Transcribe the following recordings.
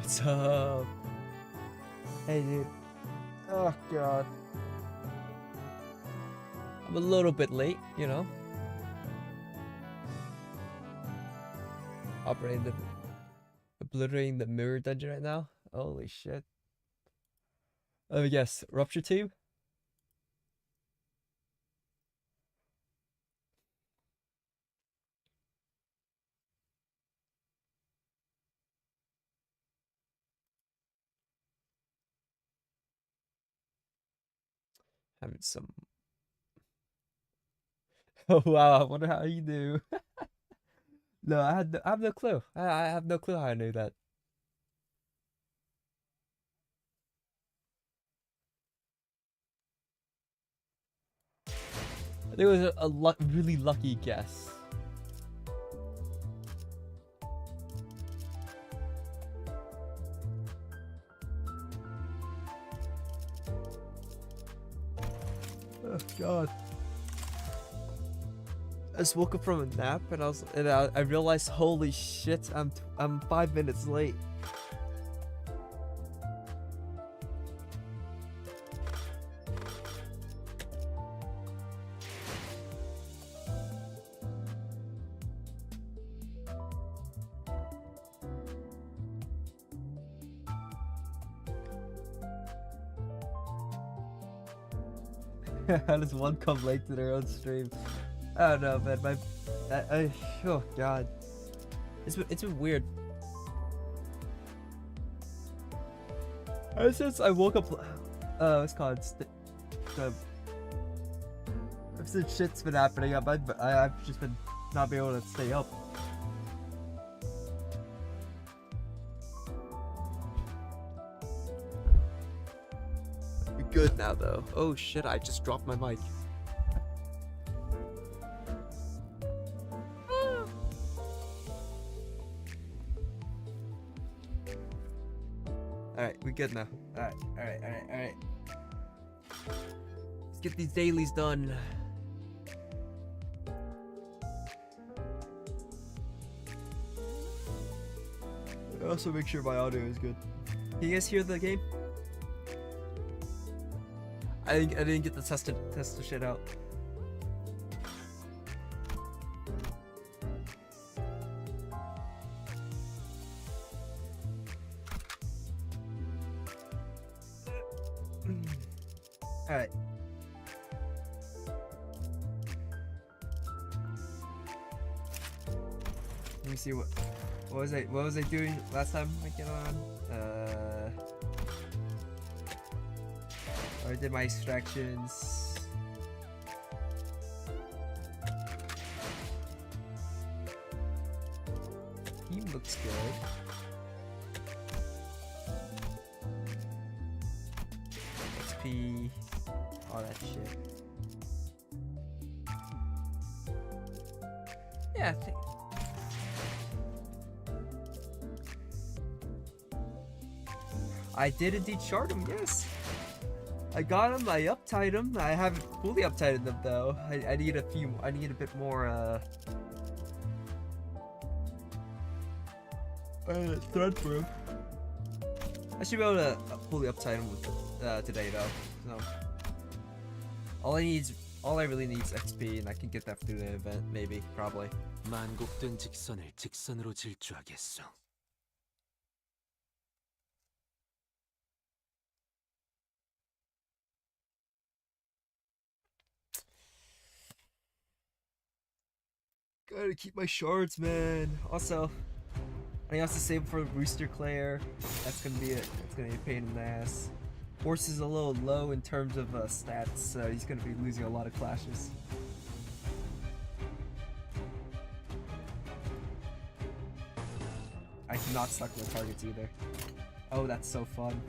What's up? Hey, dude. Oh, God. I'm a little bit late, you know. Obliterating the mirror dungeon right now. Holy shit. Yes, Rupture Tube. Having some. Oh wow! I wonder how you knew. No, I have no clue. I have no clue how I knew that. I think it was a really lucky guess. Oh God. I just woke up from a nap and I realized, holy shit, I'm 5 minutes late. How does one come late to their own stream? I don't know, man. Oh God, it's been weird. Ever since I woke up, what's it called? Ever since shit's been happening, I've just been not being able to stay up. We're good now, though. Oh shit! I just dropped my mic. Alright, we're good now. Alright. Let's get these dailies done. Also make sure my audio is good. Can you guys hear the game? I didn't get to test the shit out. Alright. Let me see what was I doing last time I get on? I did my extractions. Team looks good. XP, all that shit. Yeah, I think. I did indeed shard him, yes. I got him, I uptied him. I haven't fully uptighted them though. I need a bit more thread for him. I should be able to fully uptight him with today though. So all I really need is XP, and I can get that through the event, maybe, probably. 만곡된 직선을 직선으로 질주하겠소. Gotta keep my shards, man. Also, I have to save for Rooster Claire. That's gonna be a pain in the ass. Horse is a little low in terms of stats, so he's gonna be losing a lot of clashes. I cannot suck my targets either. Oh, that's so fun.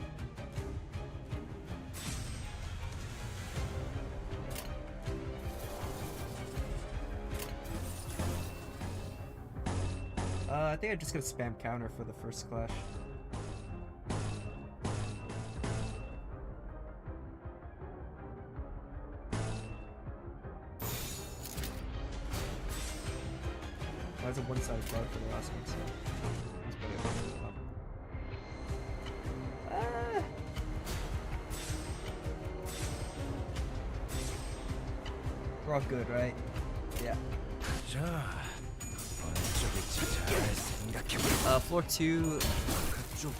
I think I'm just gonna spam counter for the first clash. That's a one-sided card for the last one, so let's put it up. we're all good, right? Yeah. Floor 2.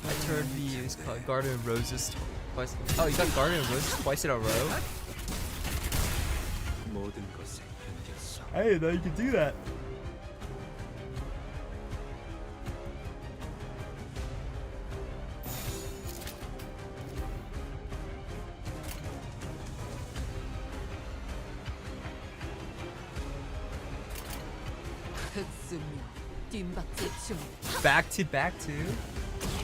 My turn B is called Garden of Roses twice. Oh, you got Garden of Roses twice in a row? 모든 것을 견뎠어. I didn't know you could do that. Back to back to?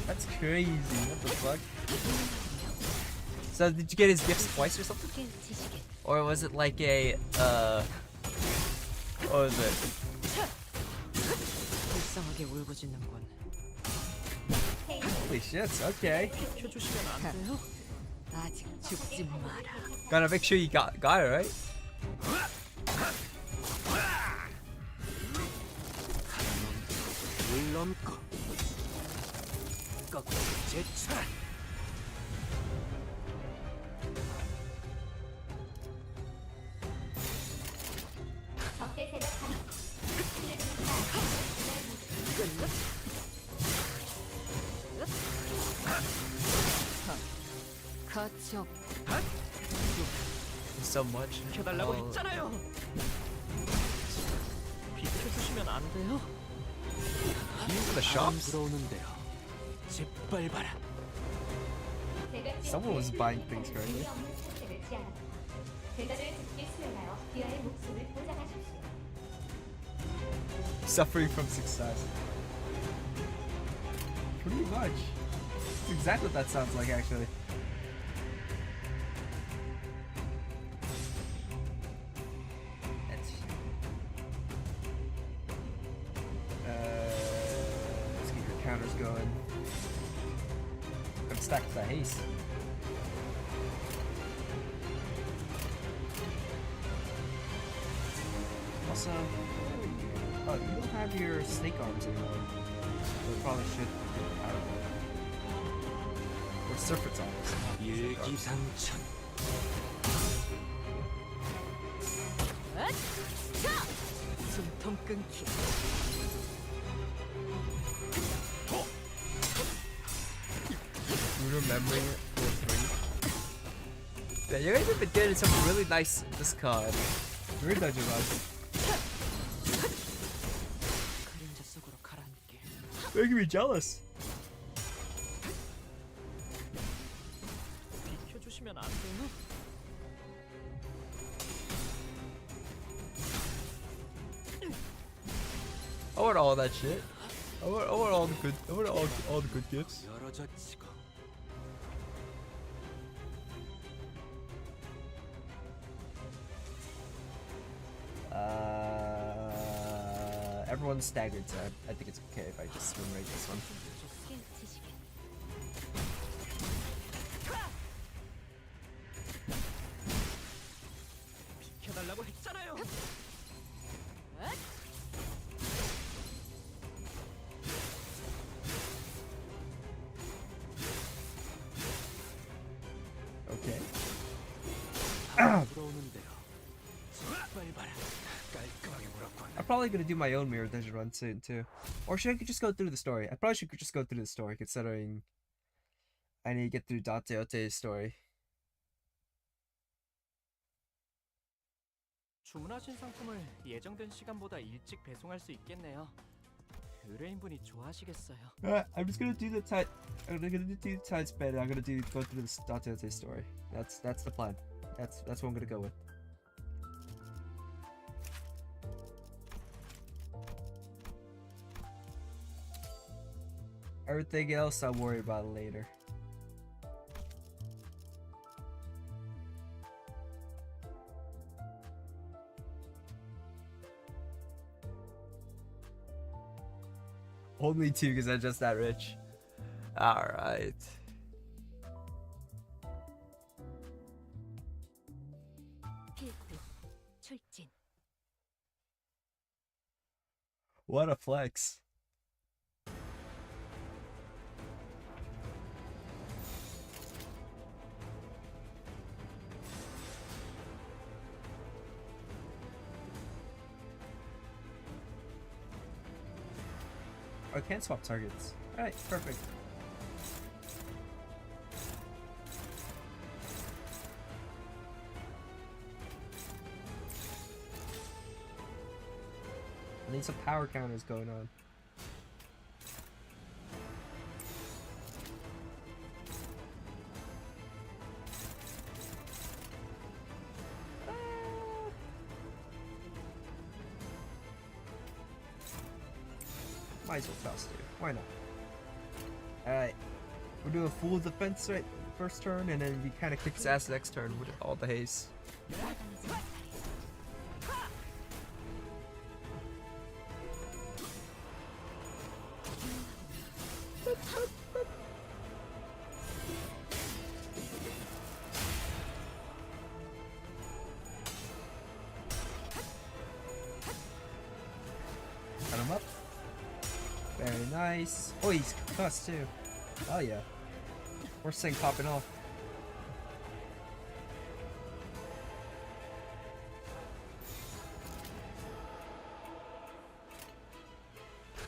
That's crazy. What the fuck? So did you get his gifts twice or something? Or was it like a what was it? Holy shit, okay. Gotta make sure you got it right. 물론고 꺾고 제쳐라. So much. 비켜달라고 했잖아요. 비켜주시면 안 돼요? These are the shops? 들어오는데요. 짓밟아라. Someone was buying things correctly. Suffering from success. Pretty much. That's exactly what that sounds like, actually. Let's get your counters going. Gotta stack that haste. Also, oh, you don't have your snake arms anymore. So it probably should get out of it. Or serpent's arms. 일기상천. 숨통 끊기. Lunar memory for 3. Yeah, you guys have been getting some really nice this card. Very dungeon runs. 그림자 속으로 가라앉게. Making me jealous. 비켜주시면 안 돼요? I want all that shit. I want all the good. I want all the good gifts. 열어젖히고. Everyone's staggered, so I think it's okay if I just swim right this one. 비켜달라고 했잖아요. Okay. 들어오는데요. 짓밟아라. 깔끔하게 물었군. I'm probably gonna do my own mirror dungeon run soon too. Or should I just go through the story? I probably should just go through the story, considering I need to get through Date Ote's story. 주문하신 상품을 예정된 시간보다 일찍 배송할 수 있겠네요. 의뢰인분이 좋아하시겠어요. I'm just gonna do the time. I'm gonna do the time spent. I'm gonna go through the Date Ote story. That's the plan. That's what I'm gonna go with. Everything else I'll worry about later. Only 2 because I'm just that rich. Alright. What a flex. I can swap targets. Alright, perfect. I need some power counters going on. Might as well toss you. Why not? Alright. We're doing full defense right first turn, and then we kind of kick his ass next turn with all the haste. Cut him up. Very nice. Oh, he's concussed too. Oh yeah. Worst thing popping off.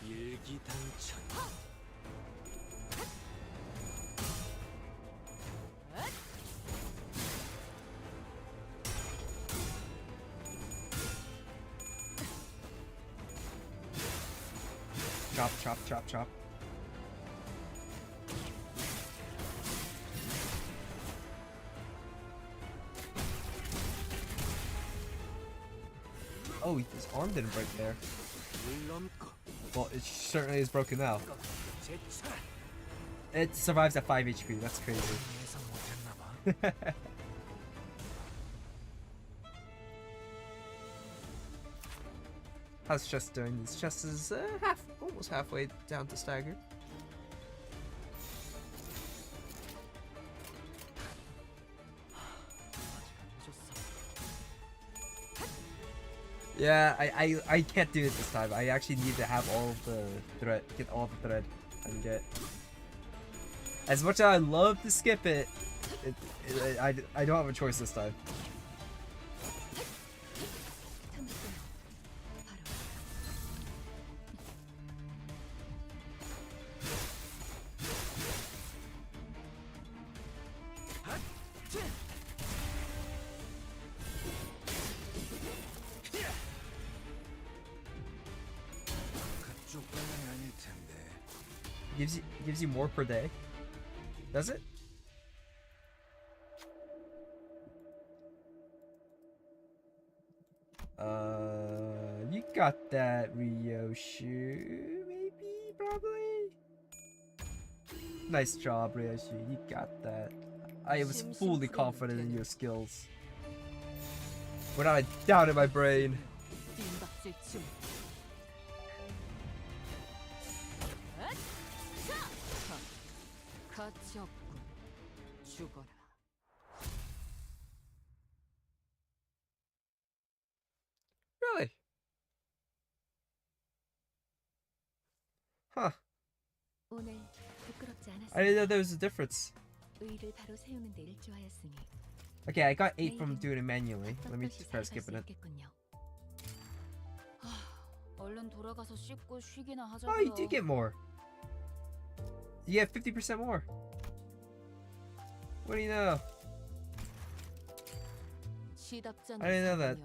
일기당천. Chop, chop, chop, chop. Oh, his arm didn't break there. 물론고 Well, it certainly is broken now. 제차. It survives at 5 HP. That's crazy. 예상 못했나봐. How's chest doing? His chest is almost halfway down to stagger. Yeah, I can't do it this time. I actually need to have all of the thread, get all the thread I can get. As much as I love to skip it, I don't have a choice this time. 그쪽 방향이 아닐 텐데. Gives you more per day. Does it? You got that, Ryoshi. Maybe, probably. Nice job, Ryoshi. You got that. I was fully confident in your skills. Without a doubt in my brain. 가치 없군. 죽어라. Really? Huh. 오늘 부끄럽지 않았어. I didn't know there was a difference. 의를 바로 세우는 데 일조하였으니 Okay, I got 8 from doing it manually. Let me try skipping it. 얼른 돌아가서 씻고 쉬기나 Oh, 하자고요. you did get more. You get 50% more. What do you know? I didn't know that.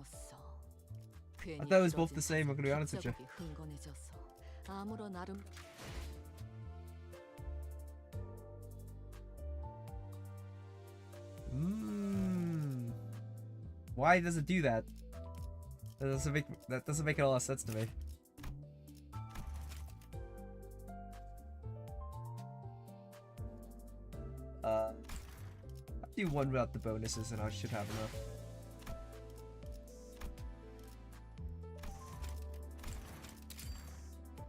I thought it was both the same, I'm gonna be honest with you. 흥건해져서 아무런 나름 Why does it do that? That doesn't make a lot of sense to me. I'll do one without the bonuses and I should have enough.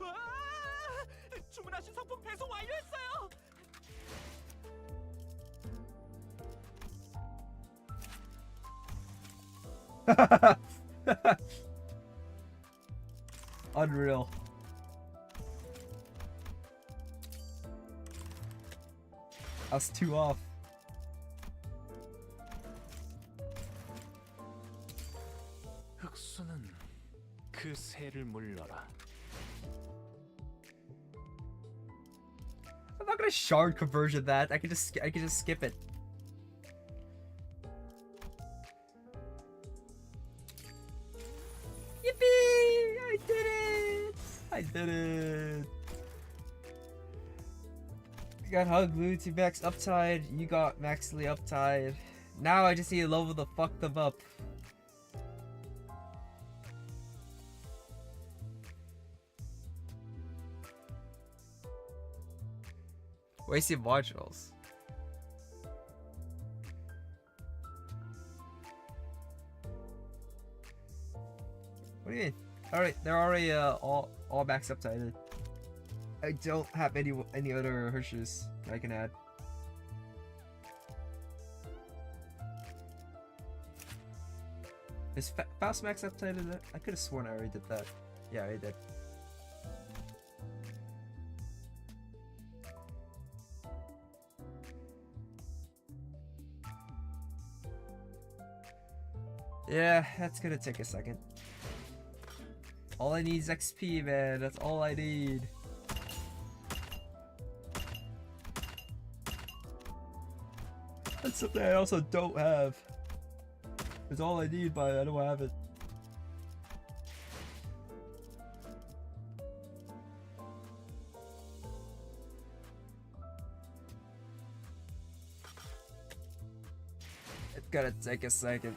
와! 주문하신 상품 배송 완료했어요. Unreal. I was 2 off. 흑수는 그 새를 물러라. not gonna shard conversion that. I could just skip it. Yippee! I did it! I did it! I got Hug Glue to max Uptide. You got Maxly Uptide. Now I just need to level the fuck them up. Wasted modules. What do you mean? Alright, they're already all max uptided. I don't have any other Hershes that I can add. Is Fast max uptided? I could have sworn I already did that. Yeah, I did. Yeah, that's gonna take a second. All I need is XP, man. That's all I need. That's something I also don't have. It's all I need, but I don't have it. It's gonna take a second.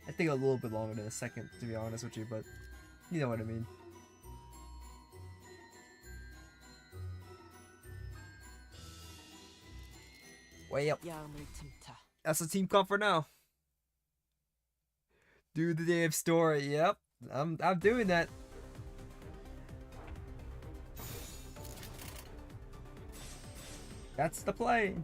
I think a little bit longer than a second, to be honest with you, but you know what I mean. Way up. That's the team comp for now. Do the damn story. Yep, I'm doing that. That's the play.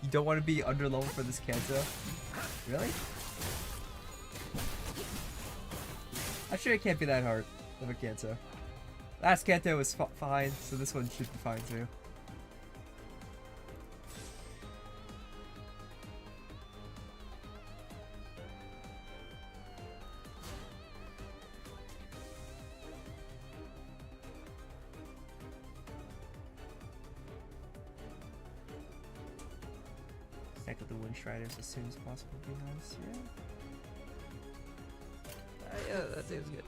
You don't want to be under level for this Kanto? Really? I'm sure it can't be that hard of a Kanto. Last Kanto was fine, so this one should be fine too. Stack up the Wind Striders as soon as possible would be nice, yeah. Yeah, that seems good.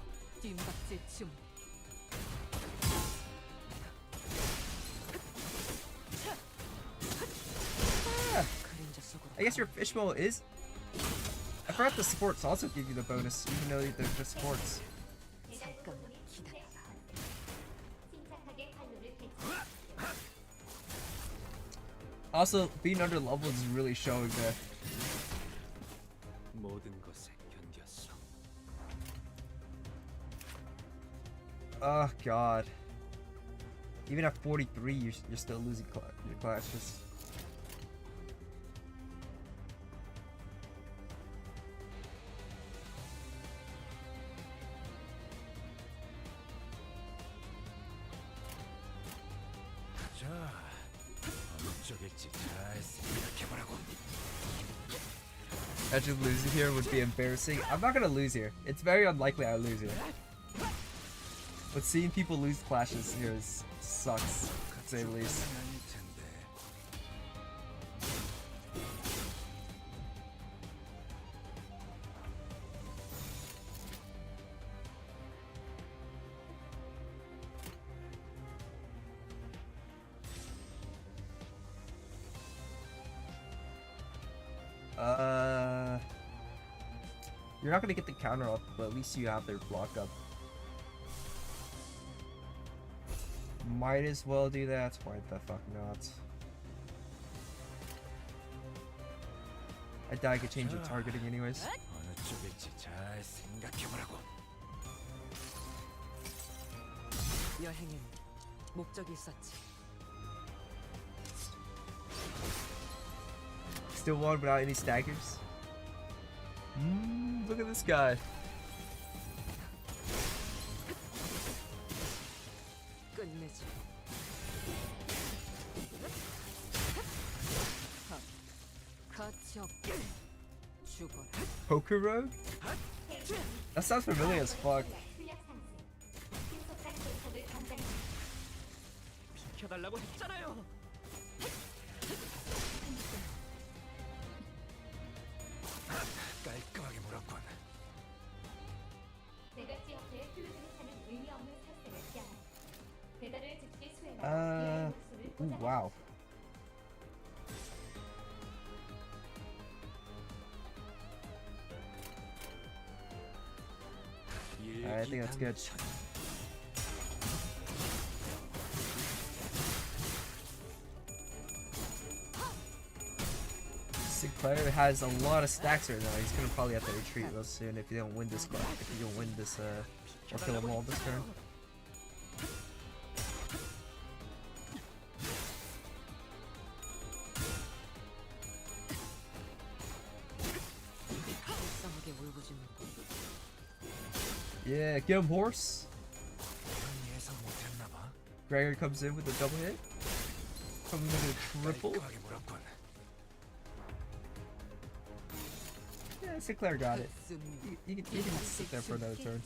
Ah, I guess your fishbowl is... I forgot the supports also give you the bonus, even though they're just supports. Also, being under level is really showing there. Oh god. Even at 43, you're still losing your clashes. Imagine losing here would be embarrassing. I'm not gonna lose here. It's very unlikely I lose here. But seeing people lose clashes here sucks, to say the least. You're not gonna get the counter up, but at least you have their block up. Might as well do that. Why the fuck not? I doubt I could change your targeting anyways. Still one without any staggers. Look at this guy. 끝이 없게 죽어라. Poker Rogue? That sounds familiar as fuck. 비켜달라고 했잖아요. 깔끔하게 물었군. 내같이 옆에 훌륭한 사는 의미 없는 사슬을 피하라. 배달을 즉시 수행하라. 미아의 목소를 Ooh, 꽂아라. wow. Alright, I think that's good. Sinclair has a lot of stacks right now. He's gonna probably have to retreat real soon if you don't win this. If you don't win this, or kill them all this turn. 불쌍하게 울부짖는 Yeah, get him, horse. 이건 예상 못했나 봐. Gregor comes in with a double hit. Coming with a triple. 깔끔하게 물었군. Yeah, Sinclair got it. 쓴 You can sit there for another turn.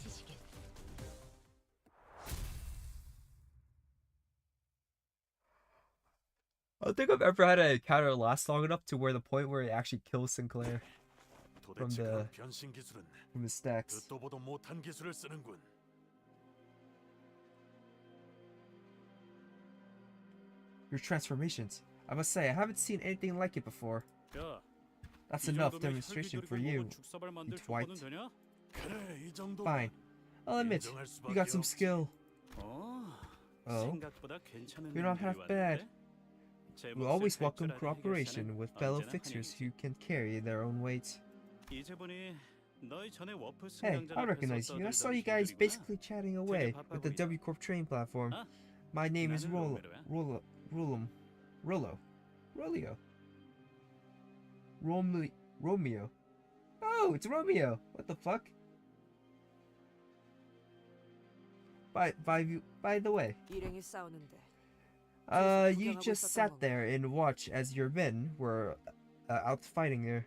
I don't think I've ever had an encounter last long enough to where the point where it actually kills Sinclair 도대체 the- 그런 변신 기술은 from his stacks. 듣도 보도 못한 기술을 쓰는군. Your transformations. I must say, I haven't seen anything like it before. 야, That's 이 enough 정도면 demonstration 혈기 for 조리고 you. 먹은 죽사발 만들 you twite. 정도는 되냐? 그래, 이 정도. Fine. I'll admit, 인정할 you got 수밖에 some 없지. skill. 어, Oh, 생각보다 괜찮은 you're not 놈들이 half bad. 왔는데? 제 We 몫을 always welcome 할 줄 아는 cooperation 해결사는 with fellow 언제나 fixers 환영이지. who can carry their own weight. 이제 보니 너희 전에 워프 Hey, 승강장 I 앞에서 recognize you. I saw 떠들던 you guys 길들이구나. basically chatting away 바빠 with the 보이다. W Corp train platform. 아, My name is 나는 로메로야. Romeo. Oh, it's Romeo. What the fuck? By the way, 일행이 싸우는데 you just sat there and watched as your men were out fighting there.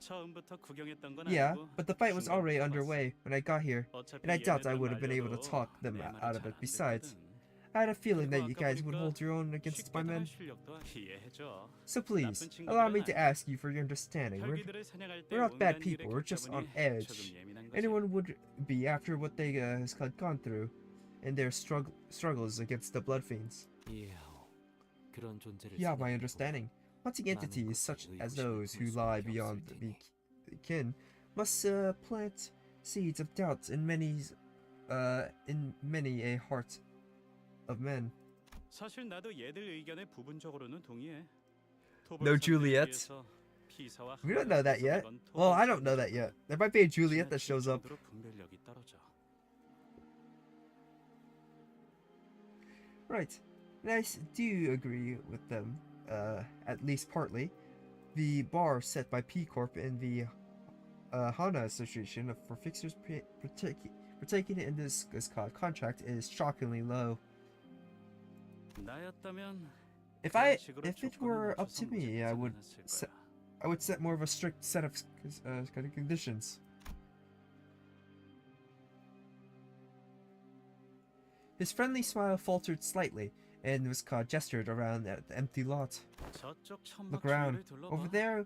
처음부터 구경했던 건 Yeah, 아니고 but the fight was 중간부터 already 봤어. underway when I got here, 어차피 and I doubt I 얘네들은 would have been able to 말려도 talk them 내 말을 out of 잘 it. 안 Besides, 듣거든. I had a feeling that 그리고 you 아까 guys would 보니까 hold your own against my 쉽게 men. 당할 실력도 이해해줘. So please, 나쁜 allow me 친구들은 to 아니야. ask you for your understanding. 혈기들을 사냥할 때 We're not bad 온갖 people, 일에 we're just on 겪다 보니 edge. 조금 예민한 거지. Anyone would be after what they has gone through in their struggles against the blood fiends. 그런 존재를 You have my 사냥하고 understanding. Hunting 많은 entities 것을 such as 의구심을 those who 품을 lie 수밖에 beyond 없을 the 테니. kin must plant seeds of doubt in many a heart of men. 사실 나도 얘들 의견에 부분적으로는 동의해. No Juliet. We don't know that yet. Well, I don't know that yet. There might be a Juliet that shows up. 분별력이 떨어져. Right. And I do agree with them, at least partly. The bar set by P Corp and the HANA Association for fixers partaking in this contract is shockingly low. 나였다면 If 그런 식으로 it 조건을 were up 맞춰서 to me, I would 문제 찾아냈을 거야. I would set more of a strict set of kind of conditions. His friendly smile faltered slightly and was gestured around at the empty lot. 저쪽 Look 천막 around. 주위를 둘러봐. Over there,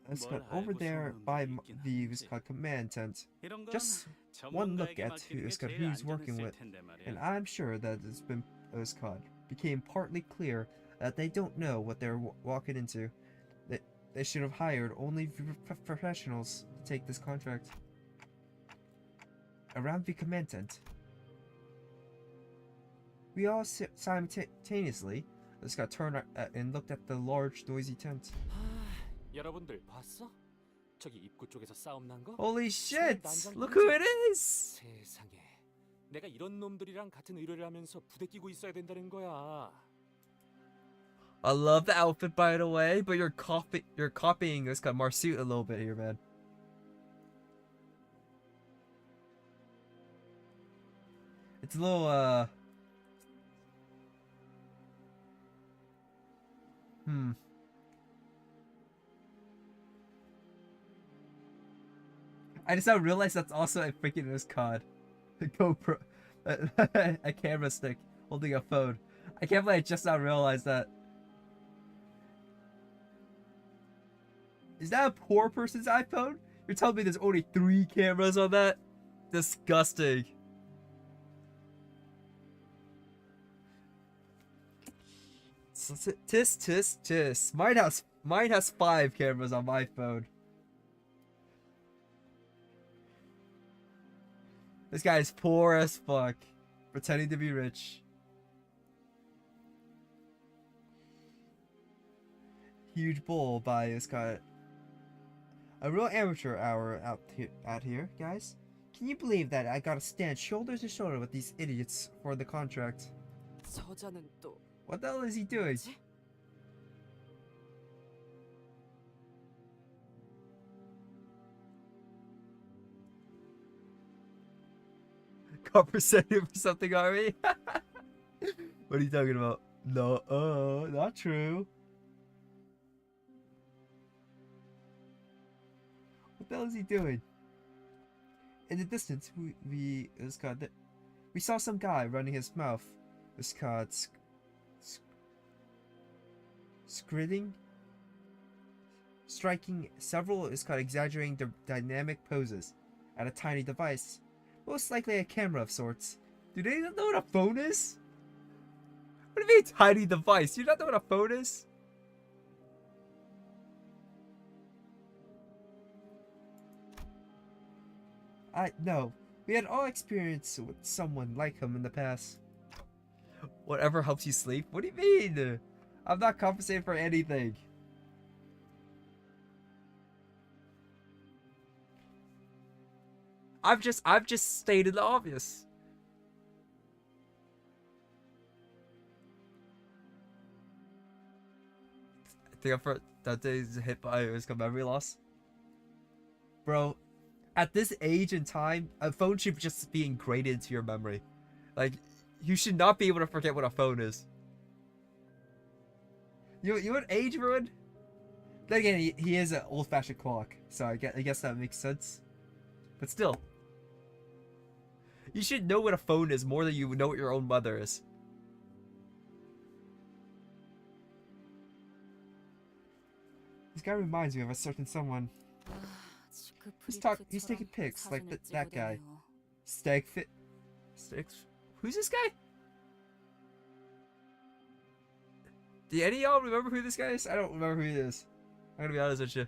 뭘 over 알고 there 숨은 by 놈들이 있긴 the 하지. command tent. 이런 건 Just one look 전문가에게 at 맡기는 게 who's 제일 working 안전했을 with, 텐데 말이야. and I'm sure that it's been became partly clear that they don't know what they're walking into. They should have hired only professionals to take this contract. Around the command tent, we all simultaneously turned and looked at the large, noisy tent. 여러분들 봤어? 저기 입구 쪽에서 싸움 난 거? Holy shit! Look who it is! 세상에, 내가 이런 놈들이랑 같은 의뢰를 하면서 부대 끼고 있어야 된다는 거야. I love the outfit, by the way, but you're copying this guy Marsuit a little bit here, man. It's a little I just now realized that's also a freaking card. A GoPro, a camera stick holding a phone. I can't believe I just now realized that. Is that a poor person's iPhone? You're telling me there's only 3 cameras on that? Disgusting. Tis tis tis. Mine has 5 cameras on my phone. This guy is poor as fuck, pretending to be rich. Huge bowl by this guy. A real amateur hour out here, guys. Can you believe that I gotta stand shoulder to shoulder with these idiots for the contract? 저자는 또 What the hell is he doing? Conversating for something, are we? What are you talking about? No, not true. What the hell is he doing? In the distance, we saw some guy running his mouth. It's called striking several is called exaggerating the dynamic poses at a tiny device, most likely a camera of sorts. Do they not know what a phone is? What do you mean tiny device? Do you not know what a phone is? No. We had all experience with someone like him in the past. Whatever helps you sleep? What do you mean? I'm not compensated for anything. I've just stated the obvious. I think that day's hit by a memory loss. Bro, at this age and time, a phone should just be ingrained into your memory. Like, you should not be able to forget what a phone is. You what age, Ruin? Then again, he is an old-fashioned clock, so I guess that makes sense. But still, you should know what a phone is more than you know what your own mother is. This guy reminds me of a certain someone. He's taking pics like that guy. Who's this guy? Do any of y'all remember who this guy is? I don't remember who he is. I'm gonna be honest with you.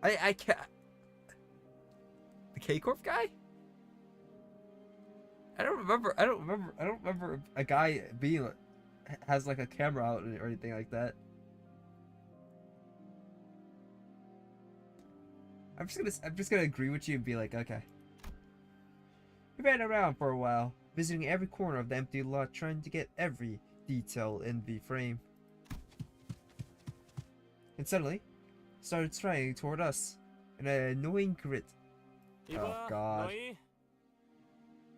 I can't. The K-Corp guy? I don't remember a guy being has like a camera out or anything like that. I'm just gonna agree with you and be like, okay. We ran around for a while, visiting every corner of the empty lot, trying to get every detail in the frame. And suddenly, started striding toward us in an annoying grit. Oh God. 너희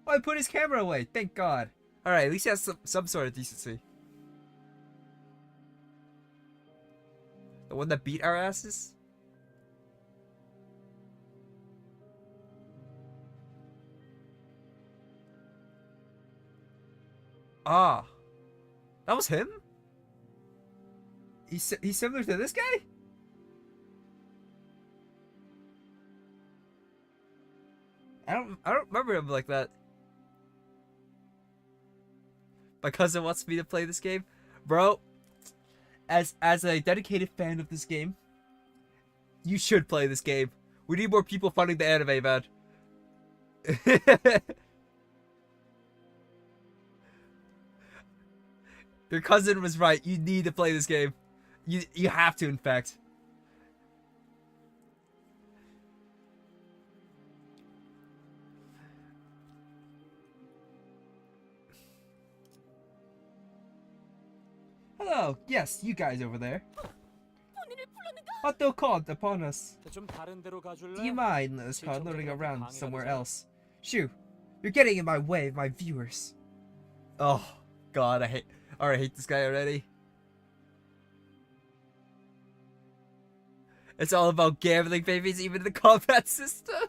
Oh, I put his camera away. Thank God. All right, at least he has some sort of decency. The one that beat our asses? Ah. That was him? He's similar to this guy? I don't remember him like that. My cousin wants me to play this game. Bro, as a dedicated fan of this game, you should play this game. We need more people funding the anime, man. Your cousin was right. You need to play this game. You have to, in fact. Hello. Yes, you guys over there. Auto called upon us. 좀 다른 데로 가줄래? Do you mind us luring around somewhere else? Shoo, you're getting in my way of my viewers. Oh, God, I hate this guy already. It's all about gambling, babies, even the combat system.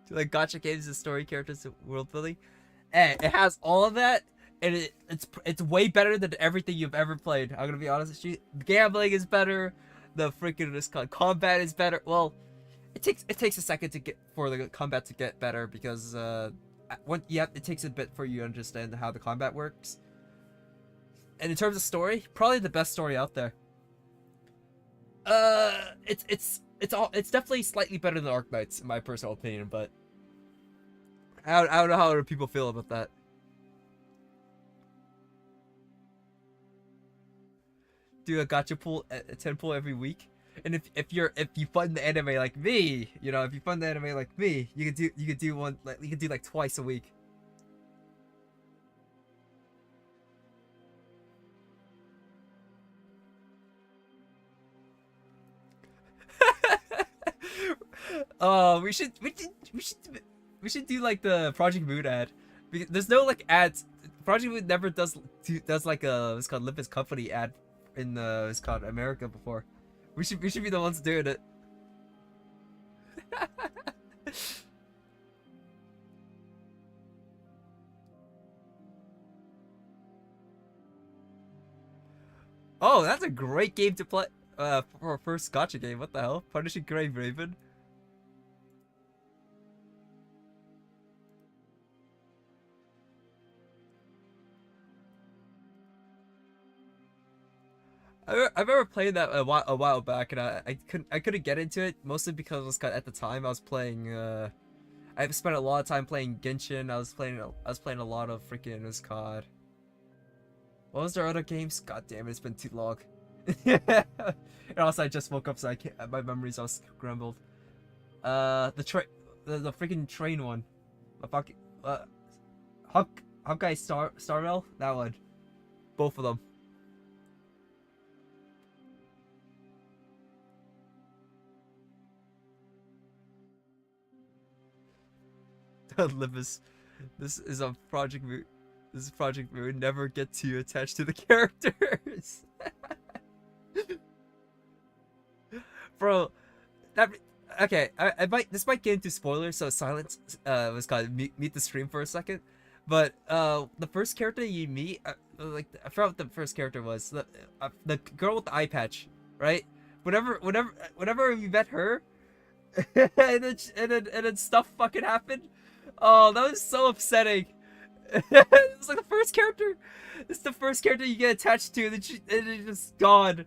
Like gacha games and story characters and world building. Hey, it has all of that, and it's way better than everything you've ever played. I'm gonna be honest with you. The gambling is better. The freaking combat is better. Well, it takes a second to get for the combat to get better because it takes a bit for you to understand how the combat works. And in terms of story, probably the best story out there. It's definitely slightly better than Arknights in my personal opinion, but I don't know how other people feel about that. Do a gacha pool, a 10 pool every week, and if you fund the anime like me, you know, if you fund the anime like me, you could do one like you could do like twice a week. Oh, we should do like the Project Moon ad. Because there's no like ads. Project Moon never does like a it's called Limbus Company ad in it's called America before. We should be the ones doing it. Oh, that's a great game to play for our first gacha game. What the hell? Punishing Grave Raven. I remember playing that a while back, and I couldn't get into it mostly because at the time I was playing I spent a lot of time playing Genshin. I was playing a lot of freaking COD. What was their other games? God damn it, it's been too long. And also I just woke up, so my memories are scrambled. The freaking train one. The fucking Hawkeye Starrail, that one. Both of them. Limbus. This is a Project Moon. This is Project Moon. Never get too attached to the characters. Bro, okay. This might get into spoilers, so silence. Was called meet the stream for a second. But the first character you meet, like I forgot what the first character was. The girl with the eye patch, right? Whenever you met her, and then stuff fucking happened. Oh, that was so upsetting. It's like the first character. It's the first character you get attached to, and it's just gone.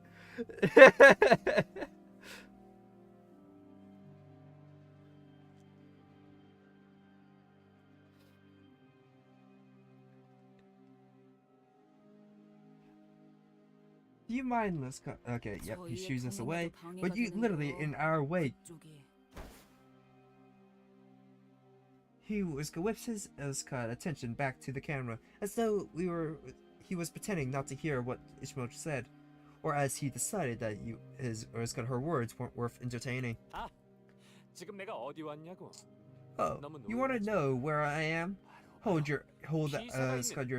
Do you mind, okay, yep, he shoos us away, but you literally in our way. He whips his attention back to the camera, as though he was pretending not to hear what Ishmael said, or as he decided that her words weren't worth entertaining. 지금 내가 어디 왔냐고. Oh, you want to know where I am? Hold your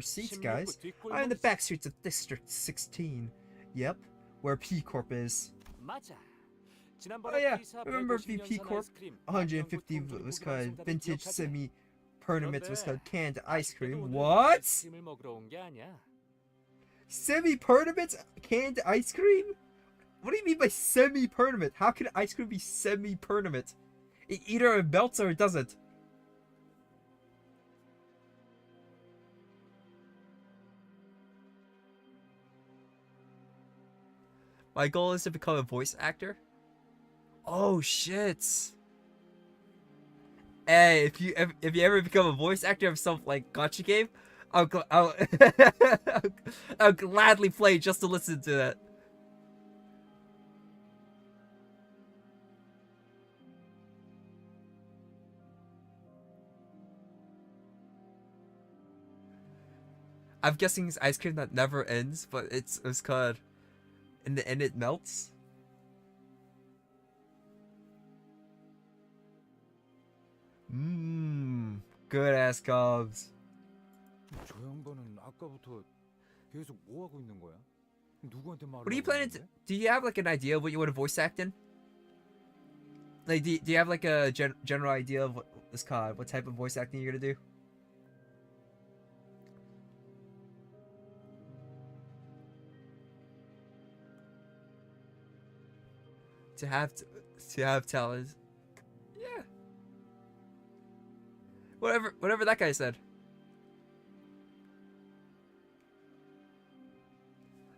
seats, guys. I'm in the back streets of District 16. Yep, where P Corp is. 맞아. Oh yeah, remember VP Corp? 150 was called vintage semi-permanent was called canned ice cream. What? Semi-permanent canned ice cream? What do you mean by semi-permanent? How can ice cream be semi-permanent? It either melts or it doesn't. My goal is to become a voice actor. Oh shit! Hey, if you ever become a voice actor of some like gacha game, I'll I'll gladly play just to listen to that. I'm guessing it's ice cream that never ends, but it's called in the end it melts. Mmm, good ass cobs. 저 양반은 아까부터 계속 뭐 하고 있는 거야? 누구한테 말을 What are you 하고 planning to? 있는데? Do you have like an idea of what you want to voice act in? Like, do you have like a general idea of what type of voice acting you're gonna do? To have talent, yeah. Whatever that guy said.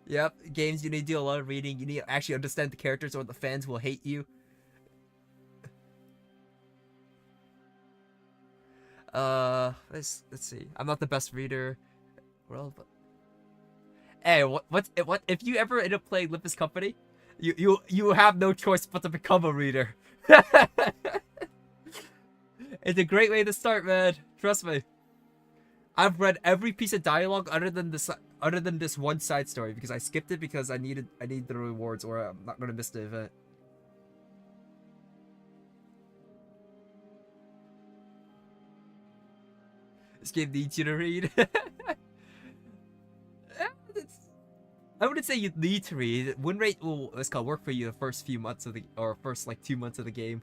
Yep, games you need to do a lot of reading. You need to actually understand the characters, or the fans will hate you. Let's see. I'm not the best reader. Well, but hey, what if you ever end up playing Limbus Company, you have no choice but to become a reader. It's a great way to start, man. Trust me. I've read every piece of dialogue other than this one side story because I skipped it because I need the rewards or I'm not gonna miss the event. This game needs you to read. I wouldn't say you need to read. Win rate will work for you the first few months of first like 2 months of the game.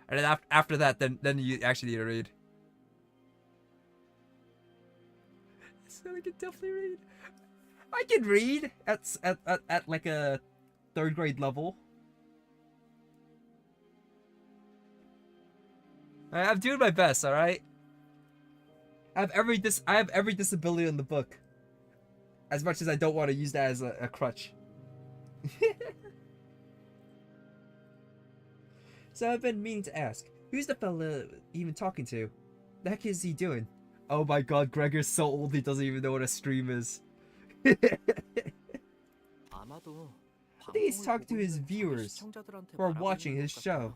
And then after that, then you actually need to read. So I can definitely read. I can read at like a 3rd grade level. I'm doing my best, all right. I have every disability in the book. As much as I don't want to use that as a crutch. So I've been meaning to ask, who's the fella even talking to? The heck is he doing? Oh my god, Gregor's so old he doesn't even know what a stream is. I think he's talking to his viewers who are watching his show.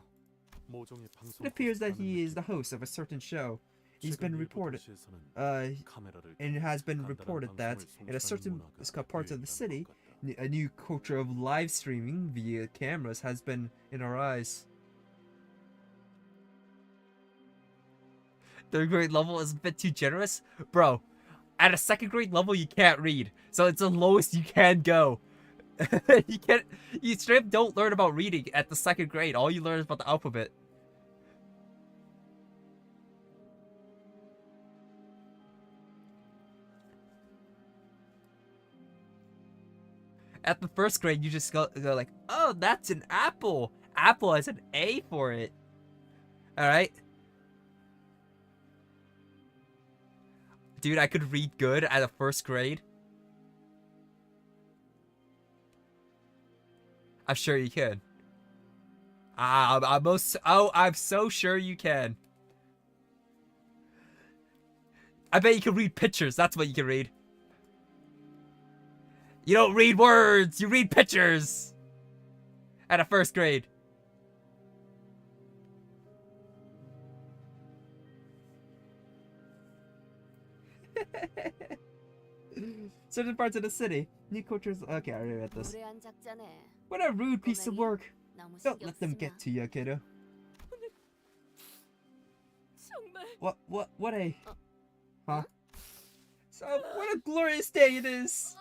모종의 방송 It appears that 호스트라는 he is the 느낌. host of a certain show. He's 최근 been 일부 reported, 도시에서는 and 카메라를 it has been 간단한 reported that 방송을 in a 송출하는 certain 문화가 parts of the 유행이라는 city, 것 같다. a new culture of live streaming via cameras has been in our eyes. 3rd grade level is a bit too generous? Bro, at a 2nd grade level you can't read. So it's the lowest you can go. You straight up don't learn about reading at the 2nd grade. All you learn is about the alphabet. At the 1st grade, you just go like, oh, that's an apple. Apple has an A for it. Alright? Dude, I could read good at the 1st grade. I'm sure you can. I'm so sure you can. I bet you can read pictures. That's what you can read. You don't read words. You read pictures. At a 1st grade. Certain parts of the city, new cultures. Okay, I already read this. 무례한 작자네. What a rude piece of work. 너무 Don't 신경 let them 쓰지 get 마. to you, kiddo. 정말 What a... Huh? So, what a glorious day it is!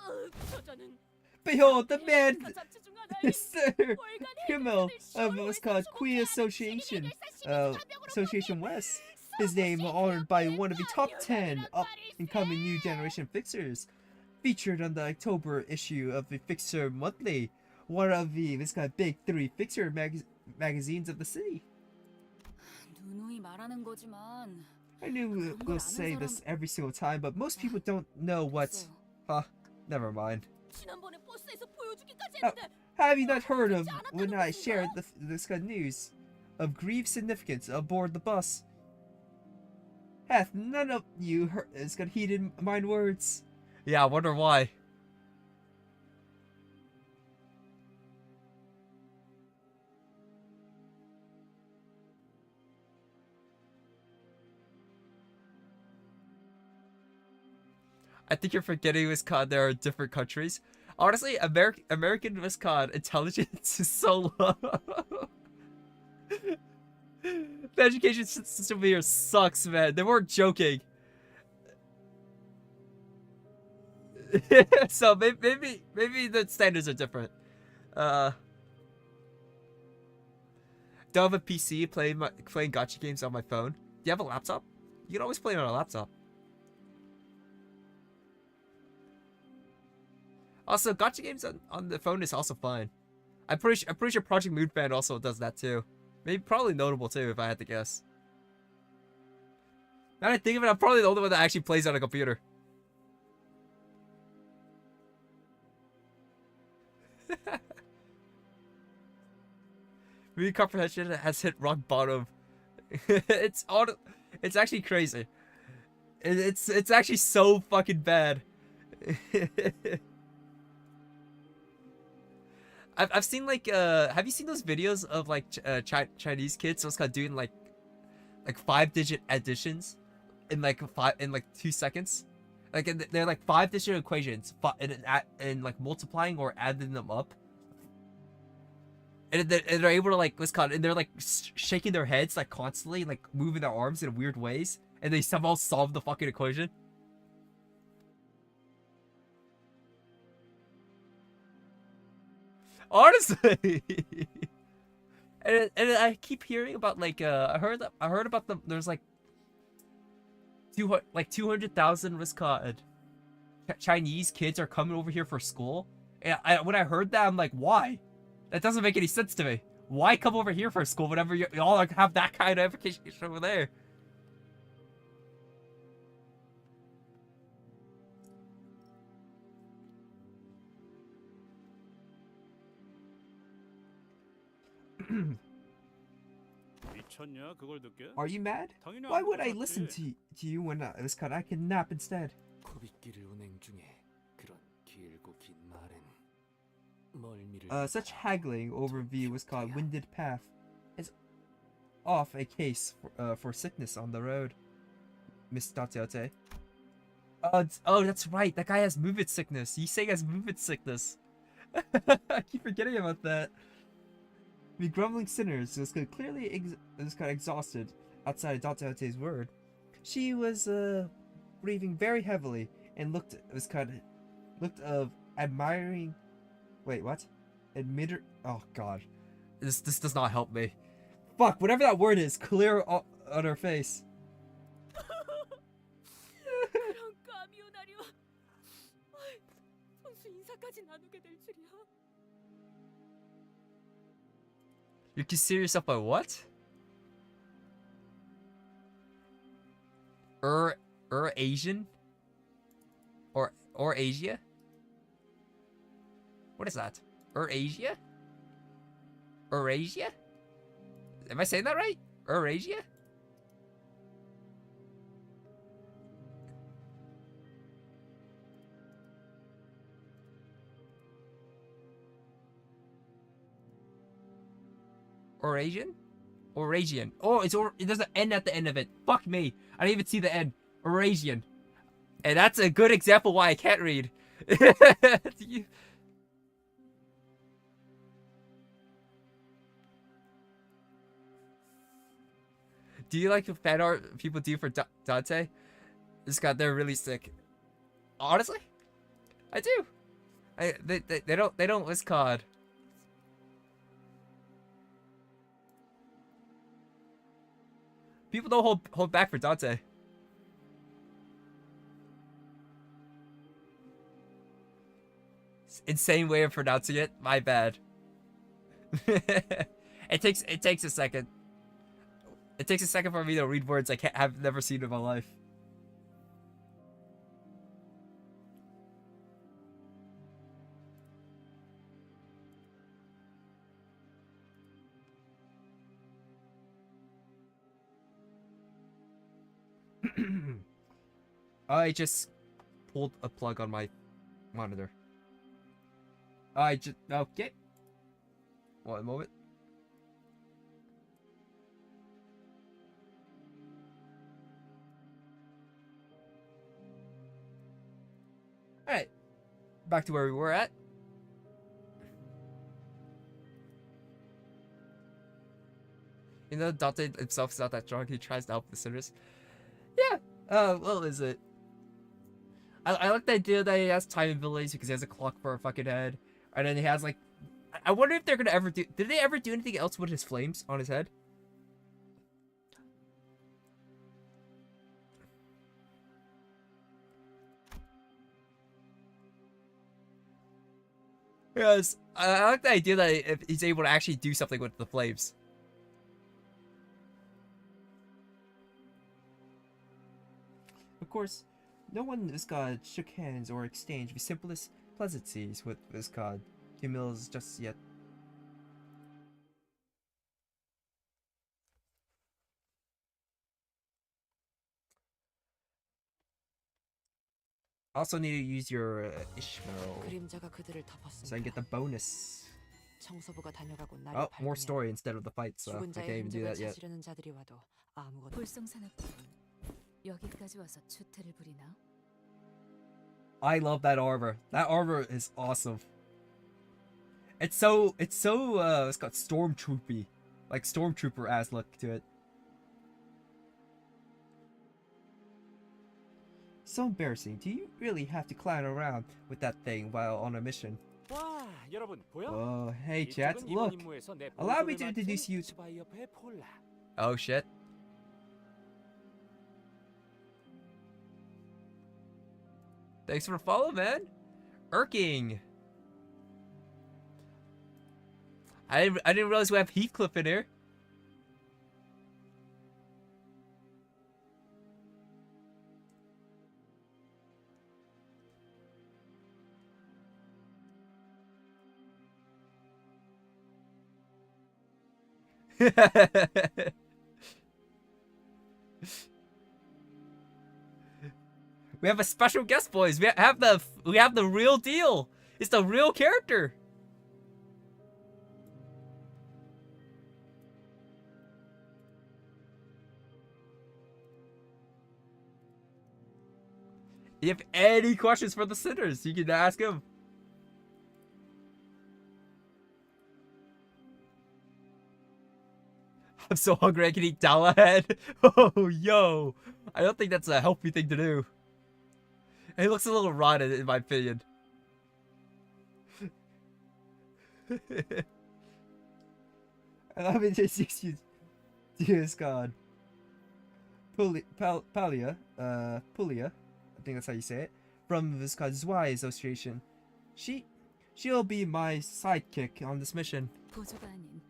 저자는 Behold, the man, 자치 중 하나인 Sir 월간 Kimmel 해결을 of what's called Queer Association, Association West. His name honored by one of the top 10 up-and-coming new generation fixers. Featured on the October issue of the Fixer Monthly, one of the big 3 fixer magazines of the city. 누누이 말하는 거지만 I knew we'll say this every single time, but most people don't know what... Huh, never mind. 지난번에 버스에서 보여주기까지 Oh, 했는데 have you not heard of when I shared this good news of grief significance aboard the bus? Hath none of you heeded mine words? Yeah, I wonder why. I think you're forgetting, Wiscon, there are different countries. Honestly, American Wiscon intelligence is so low. The education system here sucks, man. They weren't joking. So maybe the standards are different. Don't have a PC playing gacha games on my phone. Do you have a laptop? You can always play it on a laptop. Also, gacha games on the phone is also fine. I'm pretty sure Project Moon Fan also does that too. Maybe probably notable too, if I had to guess. Now that I think of it, I'm probably the only one that actually plays on a computer. Reading comprehension has hit rock bottom. It's actually crazy. It's actually so fucking bad. I've seen like have you seen those videos of like Chinese kids so it's kind of doing like 5-digit additions in like 2 seconds, like they're like 5-digit equations and like multiplying or adding them up, and they're able to like and they're like shaking their heads like constantly, like moving their arms in weird ways, and they somehow solve the fucking equation. Honestly. and I keep hearing about like I heard about them. There's like 200,000 Wisconsin Chinese kids are coming over here for school. And when I heard that, I'm like, why? That doesn't make any sense to me. Why come over here for school whenever you all like have that kind of education over there? 미쳤냐 그걸 듣게? Are you mad? 당연히 Why 안 would I 들었지. listen to you when I was cut? I can nap instead. 코빗길을 운행 중에 그런 길고 긴 말은 멀미를 Such haggling over V was called Winded Path. Is off a case for sickness on the road, Miss Tatiote. Oh, that's right. That guy has movement sickness. Yisei has movement sickness. I keep forgetting about that. The grumbling sinners was clearly exhausted outside Tatiote's word. She was breathing very heavily and looked admiring. Wait, what? Admitter. Oh God, this does not help me. Fuck, whatever that word is, clear on her face. 그런 까미오나리오. 선수 인사까지 나누게 될 줄이야. You consider yourself a what? Asian? Or Asia? What is that? Asia? Eurasia? Am I saying that right? Eurasia? Eurasian? Eurasian. Oh, there's an N at the end of it. Fuck me. I didn't even see the N. Eurasian. And that's a good example why I can't read. Do you like the fan art people do for Dante? They're really sick. Honestly, I do. They don't list COD. People don't hold back for Dante. Insane way of pronouncing it. My bad. It takes a second. It takes a second for me to read words I've never seen in my life. I just pulled a plug on my monitor. Okay. One moment. back to where we were at. You know, Dante himself is not that strong. He tries to help the sinners. Yeah. What is it? I like the idea that he has time abilities because he has a clock for a fucking head, and then he has like, I wonder if they're gonna ever do. Did they ever do anything else with his flames on his head? Yes, I like the idea that if he's able to actually do something with the flames. Of course, no one in this god shook hands or exchanged the simplest pleasantries with this god. Humils just yet. Also need to use your Ishmael 그림자가 그들을 so I can get the 덮었습니다. bonus. 청소부가 다녀가고 날이 Oh, more 밝으면 story instead of the fight, so I 죽은 can't 자의 even do 흔적을 that yet. 찾으려는 자들이 와도 아무것도 불성사납군. 여기까지 와서 추태를 부리나? I love that armor. That armor is awesome. It's got stormtroopy, like stormtrooper ass look to it. So embarrassing. Do you really have to clown around with that thing while on a mission? 와, 여러분 보여? Oh, hey chat, 이쪽은 look. 이번 임무에서 내 Allow me 보조를 to introduce 맡은 you. 스바이어프의 폴라. Oh shit. Thanks for the follow, man. Irking. I didn't realize we have Heathcliff in here. We have a special guest, boys. We have the real deal. It's the real character. If you have any questions for the sinners, you can ask him. I'm so hungry I can eat Dalahead. Oh, yo. I don't think that's a healthy thing to do. He looks a little rotten, in my opinion. Allow me to introduce you to this god. Pulia, I think that's how you say it, from this god's Y Association. She'll be my sidekick on this mission. 보조가 아닌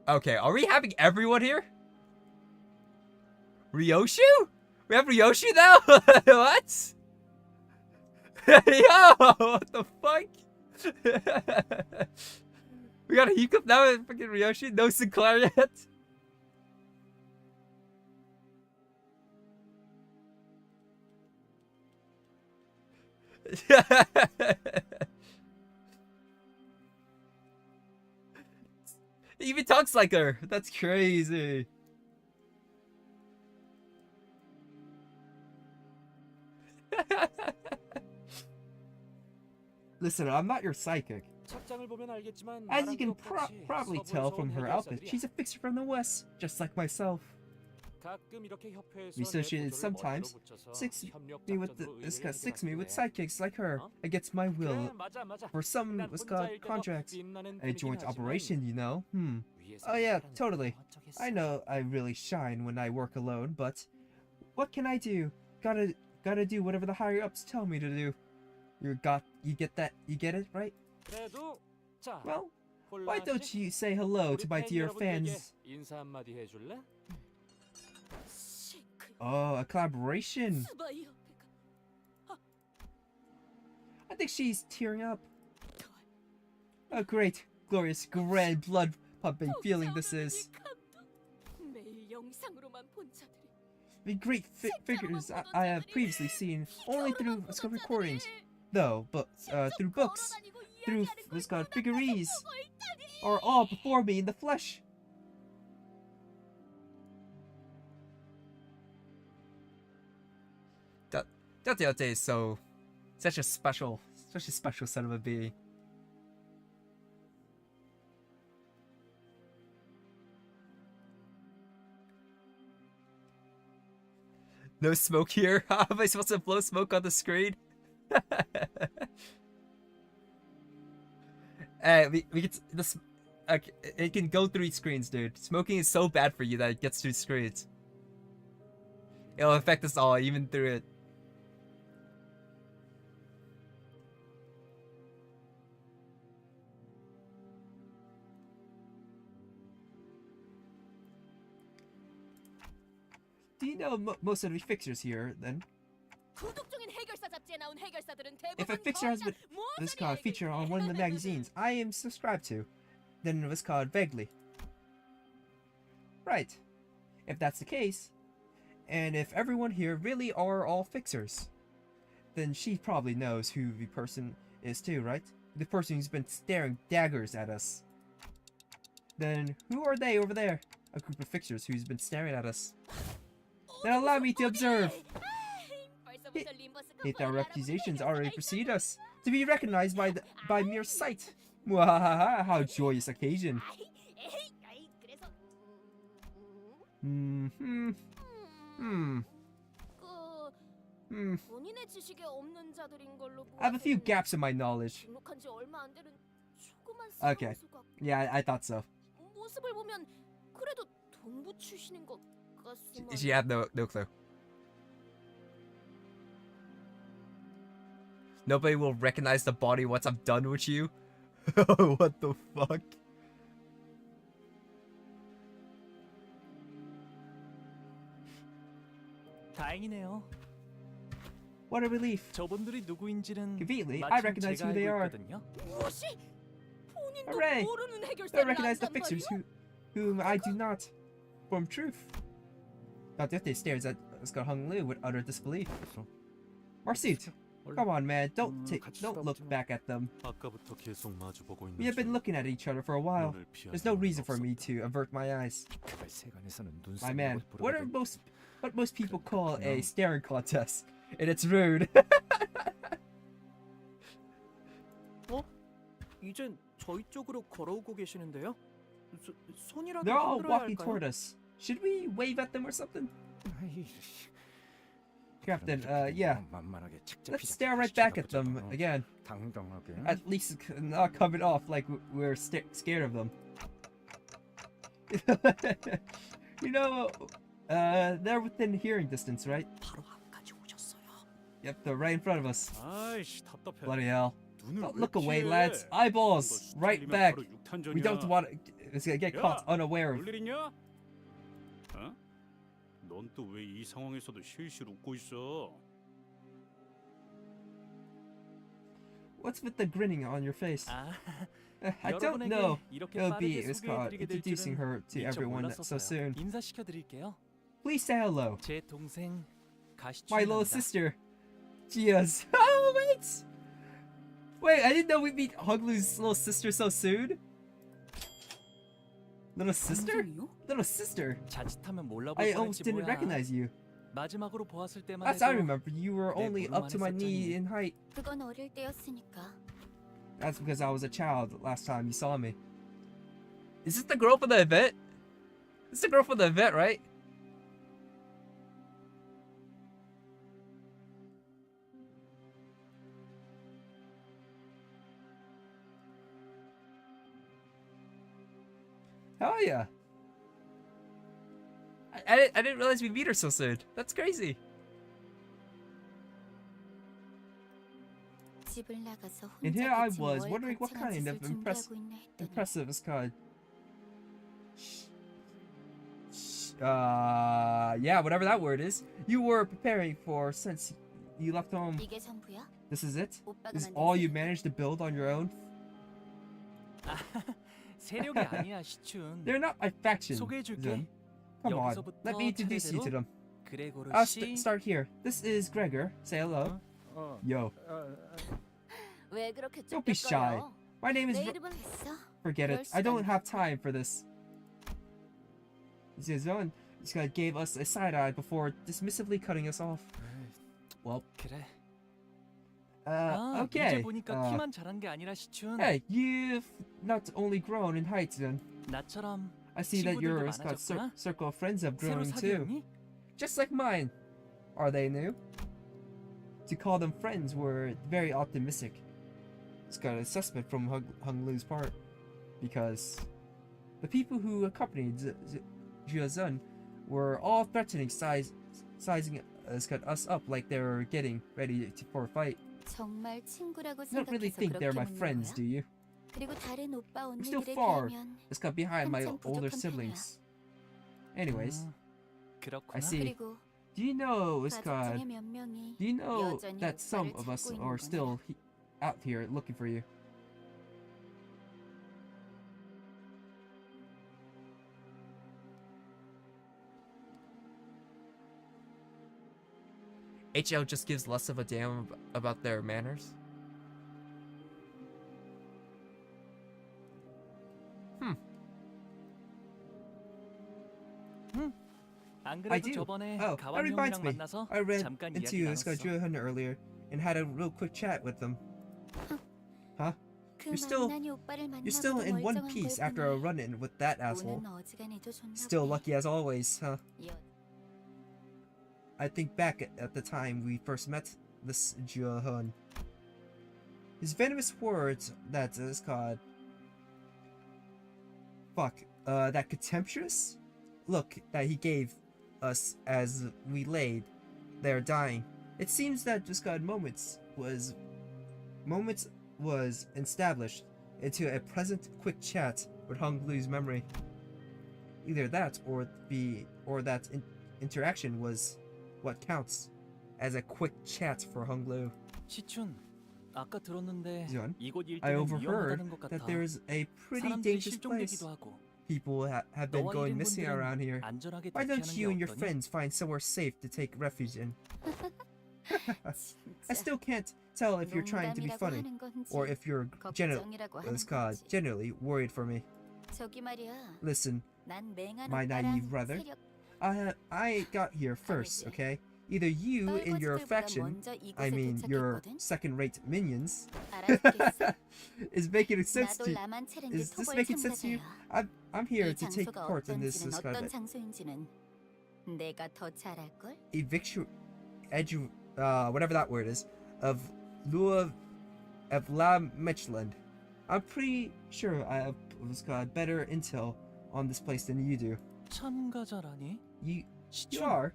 Okay, are we having everyone here? Ryoshu? We have Ryoshu now? What? Yo, what the fuck? We got a Heathcliff now and fucking Ryoshu? No Sinclair yet? He even talks like her. That's crazy. Listen, I'm not your psychic. 착장을 보면 알겠지만 As you 나랑 can 똑같이 probably 서부에서 tell 온 from her outfit, 해결사들이야. she's a fixer from the west, just like myself. 가끔 이렇게 협회에서 We 내 associated 보조를 sometimes 머리로 붙여서 six 협력 me with 작전으로 this 의뢰를 six me with 해결하기도 해. sidekicks like her 어? against my will 그래, 맞아. for some 난 was 혼자 got 일 때도 contracts. 빛나는 A 편이긴 joint 하지만 operation, you know. 위에서 Oh yeah, 사람이 totally. 더 어쩌겠어. I know I really shine when I work alone, but what can I do? Gotta do whatever the higher ups tell me to do. You get that? You get it, right? 그래도 자, Well, 폴라 why don't 씨, you say hello 우리 to my 팬 dear 여러분들에게 fans? 인사 한마디 해줄래? 시크 Oh, a collaboration. 스바이어페가 I think she's tearing up. A great, glorious, grand, blood pumping feeling this is. 매일 영상으로만 본 자들이 The great figures I have previously seen only through recordings, though, but through books, through figurines, are all before me in the flesh. Yote is such a special son of a being. No smoke here. How am I supposed to blow smoke on the screen? We get this. It can go through screens, dude. Smoking is so bad for you that it gets through screens. It'll affect us all, even through it. Do you know most of the fixers here, then? If a fixture has been this called feature on one of the magazines I am subscribed to, then it was called vaguely. Right. If that's the case, and if everyone here really are all fixers, then she probably knows who the person is too, right? The person who's been staring daggers at us. Then who are they over there? A group of fixers who's been staring at us. Then allow me to observe. Hate our reputations already precede us, to be recognized by mere sight. Mwahaha, how joyous occasion. I have a few gaps in my knowledge. Okay. Yeah, I thought so. She had no clue. Nobody will recognize the body once I'm done with you. What the fuck? 다행이네요. What a relief. 저분들이 누구인지는 Conveniently, I recognize who they are. Hooray! I recognize the fixers whom I do not. From truth. Not if they stares at Scott Hung Lu with utter disbelief. Marsuit, come on, man! Don't look back at them. We have been looking at each other for a while. There's no reason for me to avert my eyes. My man, what most people call a staring contest, and it's rude. 이젠 저희 쪽으로 걸어오고 계시는데요. 손이라도 They're all 흔들어야 walking 할까요? toward us. Should we wave at them or something? Captain, yeah. Let's stare right back at them again. At least not come it off like we're scared of them. You know, they're within hearing distance, right? 바로 앞까지 오셨어요. Yep, they're right in front of us. 아이씨 답답해. Bloody hell. 눈을 Don't 왜 look away, 피해? lads. Eyeballs! 이거 Right 스트리면 back. 바로 육탄전이야. We don't want to get caught unaware of. 볼일 있냐? 어? 넌 또 왜 이 상황에서도 실실 웃고 있어? What's with the grinning on your face? 아, I don't 여러분에게 know. 이렇게 It'll be 빠르게 it's called 소개해드리게 될 introducing 줄은 her to 미처 everyone so 몰랐었어요. soon. 인사시켜드릴게요. Please say hello. 제 동생 가시춘입니다. My little sister. Gia's. Oh, wait! Wait, I didn't know we'd meet Huglu's little sister so soon. Little sister? Little sister. 자칫하면 몰라볼 I almost 뻔했지 didn't 뭐야. recognize you. 마지막으로 보았을 때만 Last I 해도 remember, you were only up to my knee in height. 그건 어릴 때였으니까. That's because I was a child last time you saw me. Is this the girl from the event? This is the girl from the event, right? Hell yeah. I didn't realize we'd meet her so soon. That's crazy. 집을 나가서 And 혼자 here I 대체 was 뭘 wondering what 거창한 kind of 짓을 준비하고 있나 했더니 impressive is called. Yeah, whatever that word is. You were preparing for since you left home. 이게 전부야? This is it? 오빠가 This is 만든 all you 세계. managed to build on your own? 세력이 아니야 시춘. They're not a faction. 소개해줄게. Then. Come on, 여기서부터 let me introduce you to them. 그레고르 I'll 씨. start here. This is Gregor. Say hello. Yo. 왜 그렇게 Don't be shy. 쫓겨요? My name is... 내 이름은 했어. Forget it. I don't have time for this. This guy gave us a side eye before dismissively cutting us off. Well, 그래. 아, 이제 okay. 보니까 키만 자란 게 아니라 시춘. Hey, you've not only grown in height then. 나처럼 I see that 친구들도 your 많아졌구나. circle of friends have 새로 grown too. 사귀었니? Just like mine. Are they new? To call them friends were very optimistic. It's got an assessment from Hung Lu's part. Because the people who accompanied Jiazun were all threatening, sizing us up like they were getting ready for a fight. 정말 친구라고 You don't really 생각해서 think they're 그렇게 my 묻는 friends, 거야? do you? 그리고 다른 오빠 I'm still 언니들에 far. 비하면 It's got behind my 한참 older 부족한 siblings. Anyways, 그렇구나. I see. 그리고 Do you know, 가족 Iskad? 중에 몇 명이 Do you know 여전히 that some 오빠를 of us 찾고 있는 are 거냐? still out here looking for you? HL just gives less of a damn about their manners. 안 I 그래도 do. 저번에 Oh, that 가완 reminds 형이랑 me. 만나서 I ran 잠깐 into 이야기 this guy 나눴어. Juhan earlier and had a real quick chat with them. 그 You're still- 만난이 오빠를 You're still 만나고도 in one 멀쩡한 piece 걸 after a 보니 run-in with that asshole. 운은 어지간해도 좋나 Still 보네. lucky as always, huh? 여- I think back at the time we first met this Juhan. His venomous words that is called... that contemptuous look that he gave us as we laid there dying. It seems that just God moments was established into a pleasant, quick chat with Hung Lu's memory. Either that or that interaction was what counts as a quick chat for Hung Lu. 시춘, 아까 들었는데 지원, 이곳 I 일대는 overheard 위험하다는 것 같아. that there's a pretty 사람들이 dangerous place. 실종되기도 하고. People have been 너와 going 일행 missing 분들은 around here. 안전하게 Why don't 대피하는 you and 게 your 어떠니? friends find somewhere safe to take refuge in? I 진짜 still can't tell if you're trying to be 농담이라고 funny 하는 건지 or if you're 걱정이라고 하는 건지. generally worried for me. 저기 말이야. Listen, 난 맹한 my 오빠랑 naive brother. 세력 I got here first, 아니지. okay? Either you and your 떨거지들보다 faction, 먼저 이곳에 I mean your 도착했거든. second-rate minions, 알아듣겠어? is making sense 나도 to. 라만 체렌지 Is this 토벌 making sense to you? 참가자야. I'm here 이 to take 장소가 part in this 어떤지는 kind 어떤 of 장소인지는 내가 더 잘 알걸? whatever that word is, of La Mechland. I'm pretty sure I have got better intel on this place than you do. 참가자라니? You 시춘, are,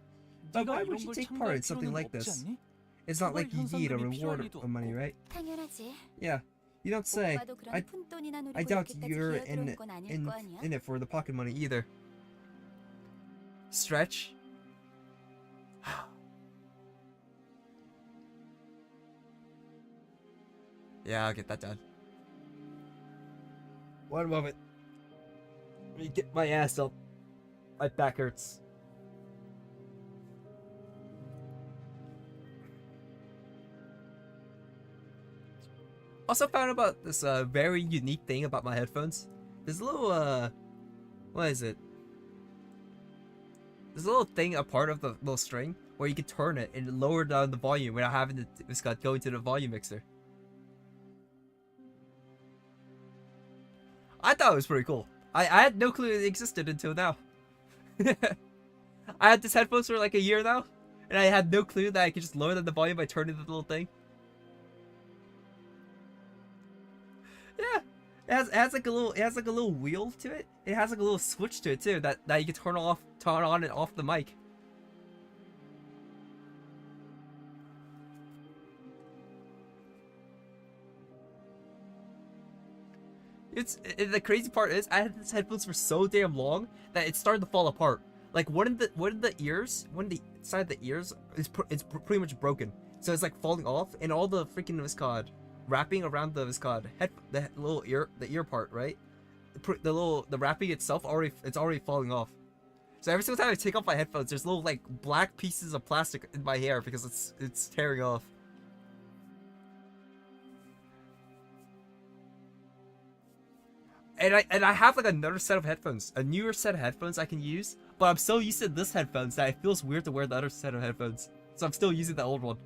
but 네가 why 이런 would you 걸 take part 참가할 in something 필요는 like 없지 this? 않니? It's not like you 그걸 need a 현상금이 reward 필요할 리도 of money, 없고. right? 당연하지. Yeah, you don't say. 오빠도 그런 I 푼돈이나 노리고 I doubt 이렇게까지 you're 기어들어온 건 아닐 거 아니야? in it for the pocket money either. Stretch. Yeah, I'll get that done. One moment. Let me get my ass up. My back hurts. Also found about this very unique thing about my headphones. There's a little what is it? There's a little thing, a part of the little string where you can turn it and lower down the volume without having to go into the volume mixer. I thought it was pretty cool. I had no clue it existed until now. I had this headphones for like a year now, and I had no clue that I could just lower the volume by turning the little thing. Yeah, it has like a little wheel to it. It has like a little switch to it too that you can turn on and off the mic. The crazy part is I had these headphones for so damn long that it started to fall apart. Like one of the side of the ears is pretty much broken, so it's like falling off, and all the freaking wrapping around the ear part, right? The wrapping itself it's already falling off. So every single time I take off my headphones, there's little like black pieces of plastic in my hair because it's tearing off. And I have like another set of headphones, a newer set of headphones I can use, but I'm so used to this headphones that it feels weird to wear the other set of headphones. So I'm still using the old one.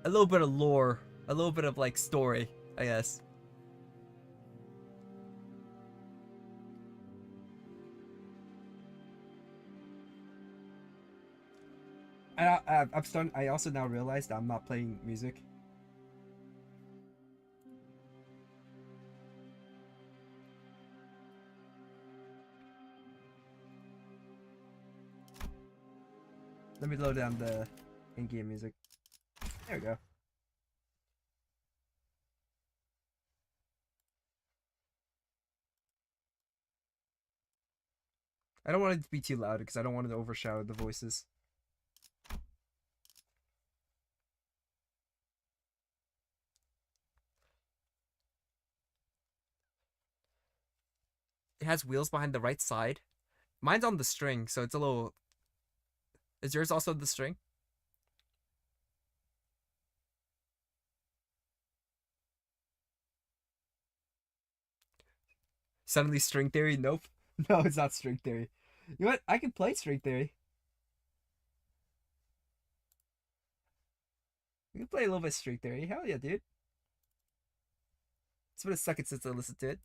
a little bit of lore, a little bit of like story, I guess. I'm starting. I also now realized I'm not playing music. Let me load down the in-game music. There we go. I don't want it to be too loud because I don't want it to overshadow the voices. It has wheels behind the right side. Mine's on the string, so it's a little... Is yours also the string? Suddenly string theory? Nope. No, it's not string theory. You know what? I can play string theory. We can play a little bit of string theory. Hell yeah, dude. It's been a second since I listened to it.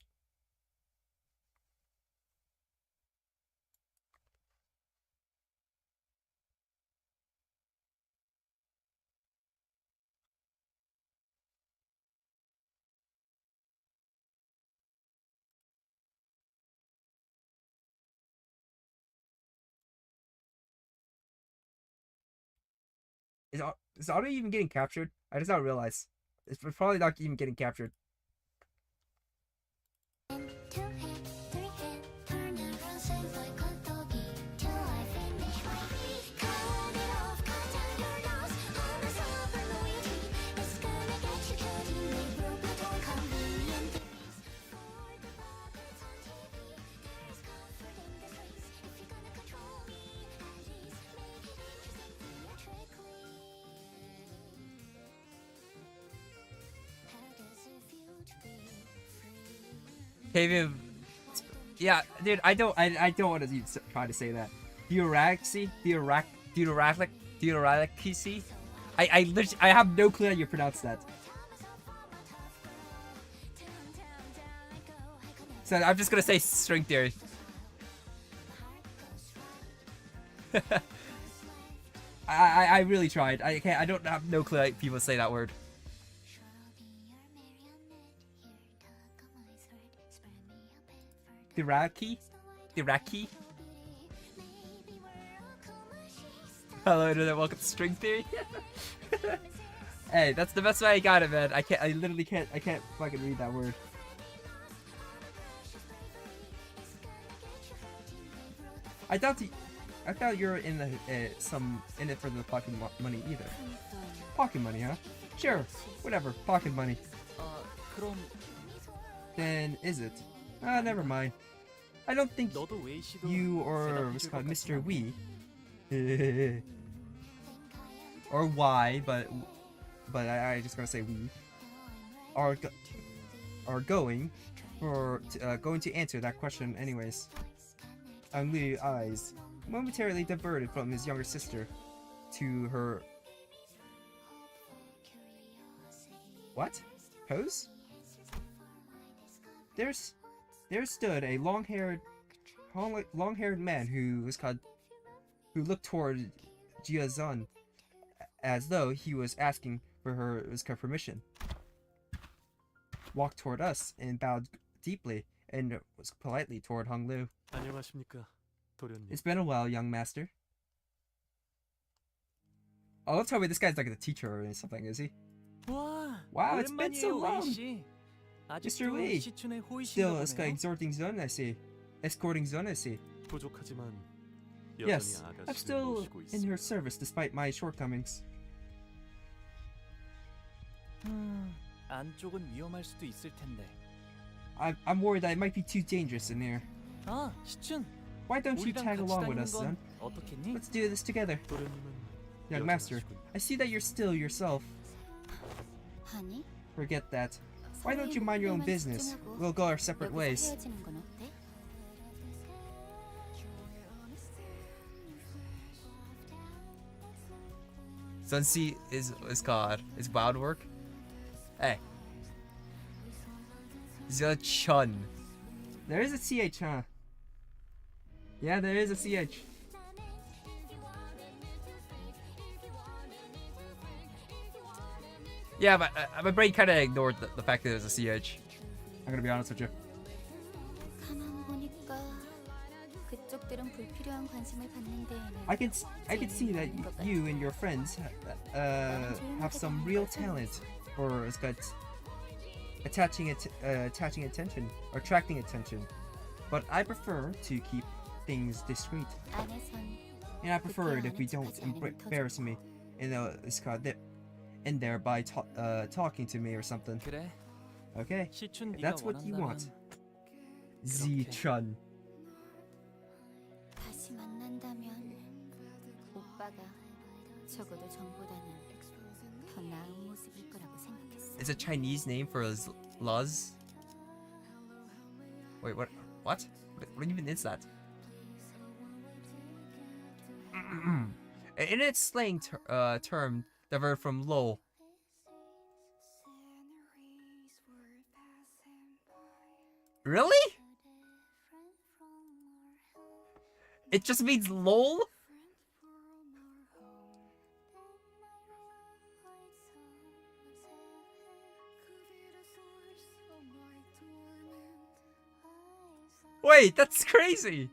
Is audio even getting captured? I just not realize. It's probably not even getting captured. Kevin, yeah, dude, I don't want to even try to say that. Theoraxy, theoraxy. I literally, I have no clue how you pronounce that. So I'm just gonna say string theory. I really tried. I don't have no clue how people say that word. Iraqi? Hello internet, welcome to string theory. Hey, that's the best way I got it, man. I literally can't fucking read that word. I thought you were in the in it for the pocket money either. Pocket money, huh? Sure, whatever, pocket money. Then is it? Never mind. I don't think you or what's called Mr. Wee or Y, but I just gonna say we are going to answer that question anyways. Liu's eyes momentarily diverted from his younger sister to her. What? Pose? There stood a long-haired man who looked toward Jiazun as though he was asking for her permission. Walked toward us and bowed deeply and was politely toward Hong Liu. 안녕하십니까, 도련님. It's been a while, young master. Oh, don't tell me this guy's like the teacher or something, is he? Wow, it's been so long. Mr. Wei, still exhorting Zun, I see. Escorting Zun, I see. 부족하지만 Yes, 여전히 I'm 아가씨를 still 모시고 in 있습니다. her service despite my shortcomings. 안쪽은 위험할 수도 있을 텐데. I'm worried that it might be too dangerous in here. 아, 시춘. Why don't you 우리랑 tag 같이 along with 다니는 us, 건 son? 어떻겠니? Let's do this together. 도련님은 Young master, I see that you're still yourself. 아니, Forget that. Why don't you mind your own business? We'll go our separate ways. 헤어지는 건 어때? Sunseat is called. It's wild work. Hey. Chun. There is a CH, huh? Yeah, there is a CH. Yeah, but my brain kind of ignored the fact that there's a CH. I'm gonna be honest with you. 가만 보니까 그쪽들은 불필요한 관심을 받는 데에는 I can see that you and your friends have some real talent for attaching attention or attracting attention, but I prefer to keep things discreet, 안에선 and I prefer it if we don't embarrass me in there by talking to me or something. 그래. Okay, 시춘 네가 that's what you want. 원한다면 Z-Chun. 다시 만난다면 오빠가 적어도 전보다는 더 나은 모습일 거라고 생각했어. It's a Chinese name for Luz. Wait, what? What? What even is that? In its slang term, diverted from "lol." Really? It just means "lol." Wait, that's crazy.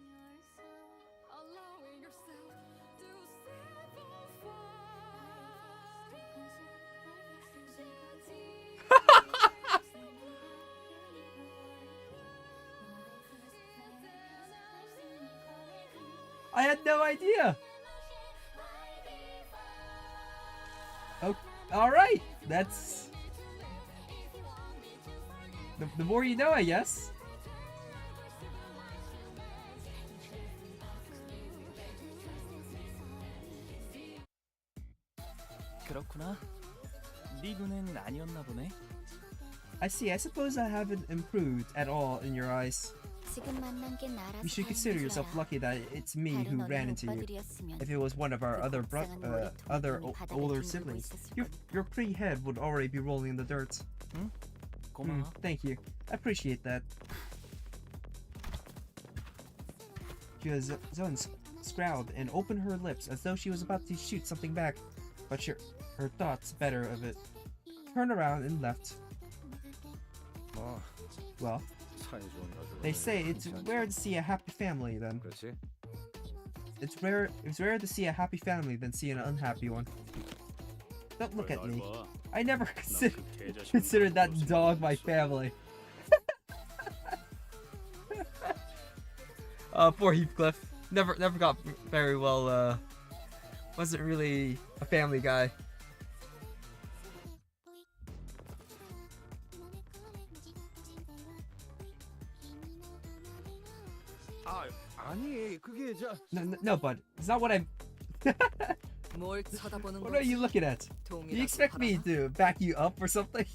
I had no idea. Oh, all right. That's the more you know, I guess. 그렇구나. 네 눈엔 아니었나 보네. I see. I suppose I haven't improved at all in your eyes. 지금 만난 게 나라서 You should consider yourself lucky that it's me who ran into you. If it was one of our other older siblings, your pretty head would already be rolling in the dirt. 고마워. Thank you. I appreciate that. Zone scowled and opened her lips as though she was about to shoot something back, but her thoughts better of it. Turned around and left. Well, they say it's rare to see a happy family then. 그렇지. It's rare to see a happy family than see an unhappy one. Don't look at me. I never considered that dog my family. Poor Heathcliff. Never got very well, wasn't really a family guy. 아니 그게 No, bud. It's not what I'm. 뭘 쳐다보는 What are you looking at? You expect me to back you up or something?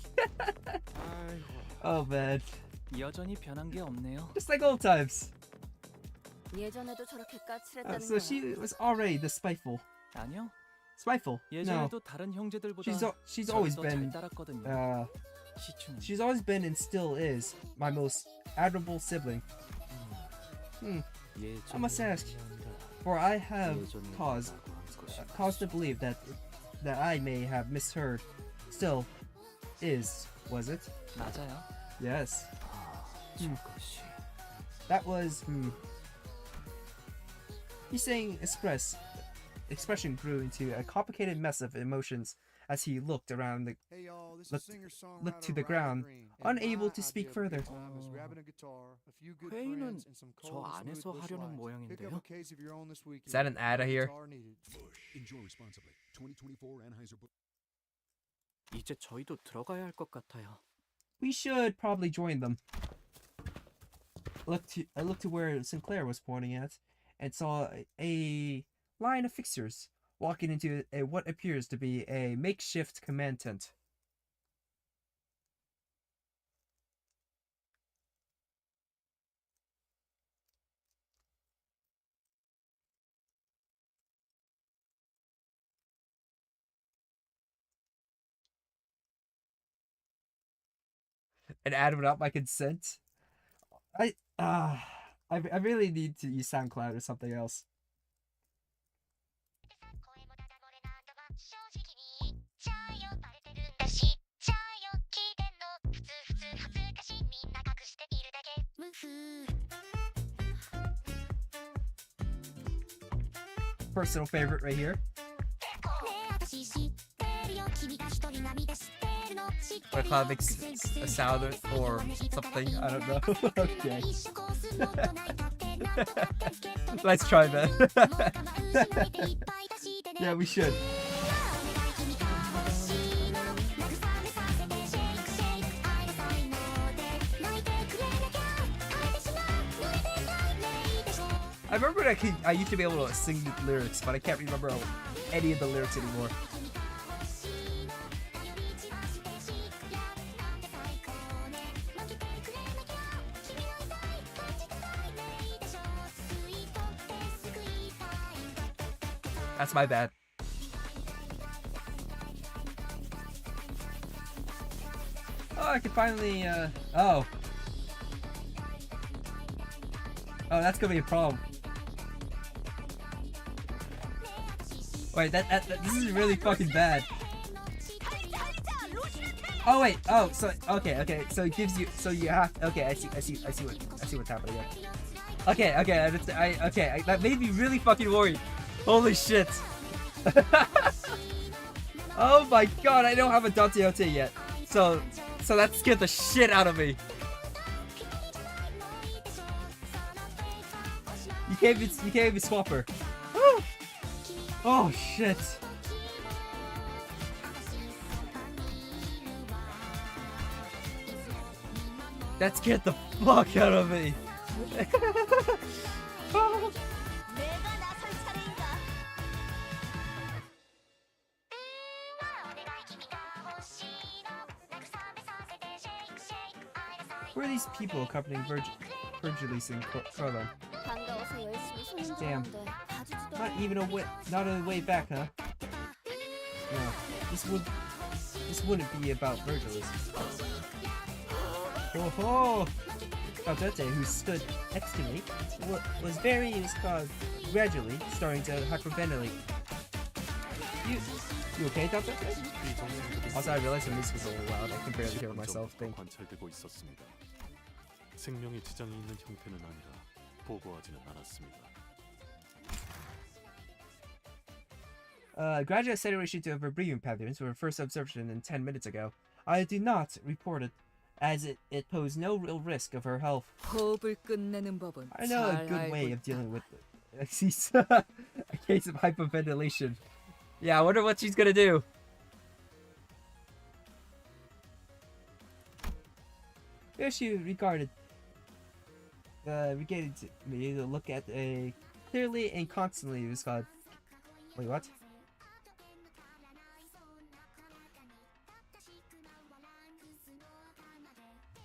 Oh man. 여전히 변한 게 없네요. Just like old times. 예전에도 저렇게 까칠했다는 So she was already the spiteful. 아니요. Spiteful? No. 예전에도 다른 형제들보다 She's always 저를 더잘 been. 따랐거든요. 시춘은 She's always been and still is my most admirable sibling. I must ask, for I have cause to believe that I may have misheard. Still, was it? 맞아요. Yes. 저것이 That was. He's saying expression grew into a complicated mess of emotions as he looked around looked to the ground, unable to speak further. 회의는 저 안에서 하려는 모양인데요. Is that an ad I hear? 이제 저희도 들어가야 할 것 같아요. We should probably join them. I looked to where Sinclair was pointing at and saw a line of fixers walking into what appears to be a makeshift command tent. and add without my consent. I really need to use SoundCloud or something else. Personal favorite right here. When Cloud makes a sound or something, I don't know. Okay. Let's try that. Yeah, we should. I remember I used to be able to sing the lyrics, but I can't remember any of the lyrics anymore. That's my bad. Oh, I can finally, oh. Oh, that's gonna be a problem. Wait, this is really fucking bad. Oh wait, oh, so okay, so it gives you, so you have, okay, I see what's happening here. Okay, that made me really fucking worried. Holy shit. Oh my god, I don't have a .dot yet. So that scared the shit out of me. You can't even swap her. Woo! Oh shit. That scared the fuck out of me. Who are these people accompanying Virgilis and Carlon? Damn. Not on the way back, huh? No. This wouldn't be about Virgilis. Oh ho! Aldete, who stood next to me, was gradually starting to hyperventilate. You okay, Aldete? Also, I realized the music is a little loud. I can barely hear myself think. 관찰되고 있었습니다. 생명에 지장이 있는 형태는 아니라 보고하지는 않았습니다. Gradual acceleration to over breathing patterns were first observed in 10 minutes ago. I do not report it, as it posed no real risk of her health. 호흡을 끝내는 법은 I know a 잘 good way 알고 of 있다. dealing with a case of hyperventilation. Yeah, I wonder what she's gonna do. Here she regated me to look at a clearly and constantly. It was called. Wait, what?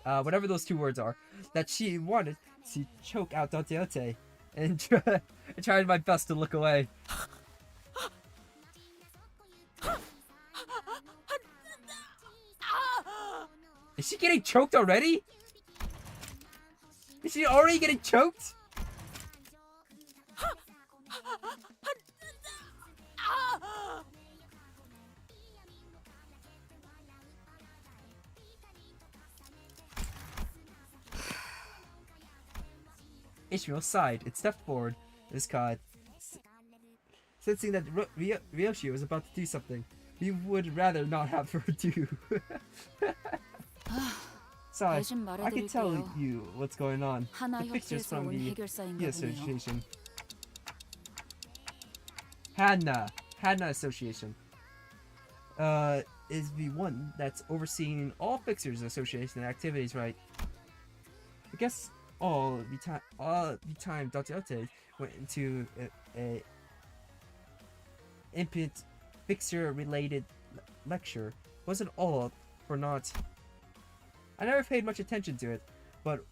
Whatever those two words are, that she wanted to choke out Dante and I tried my best to look away. Is she getting choked already? Is she already getting choked? Ishmael sighed and stepped forward. This card, sensing that Ryoshi was about to do something he would rather not have her do. Sorry, 대신 I can tell 말해드릴게요. you what's going on. 하나 The pictures 협회에서 from 온 the 해결사인가 보네요. Association. Hanna Association. Is the one that's overseeing all Fixers Association activities, right? I guess all the time Dotiote went into a impudent Fixer related lecture wasn't all for naught. I never paid much attention to it, but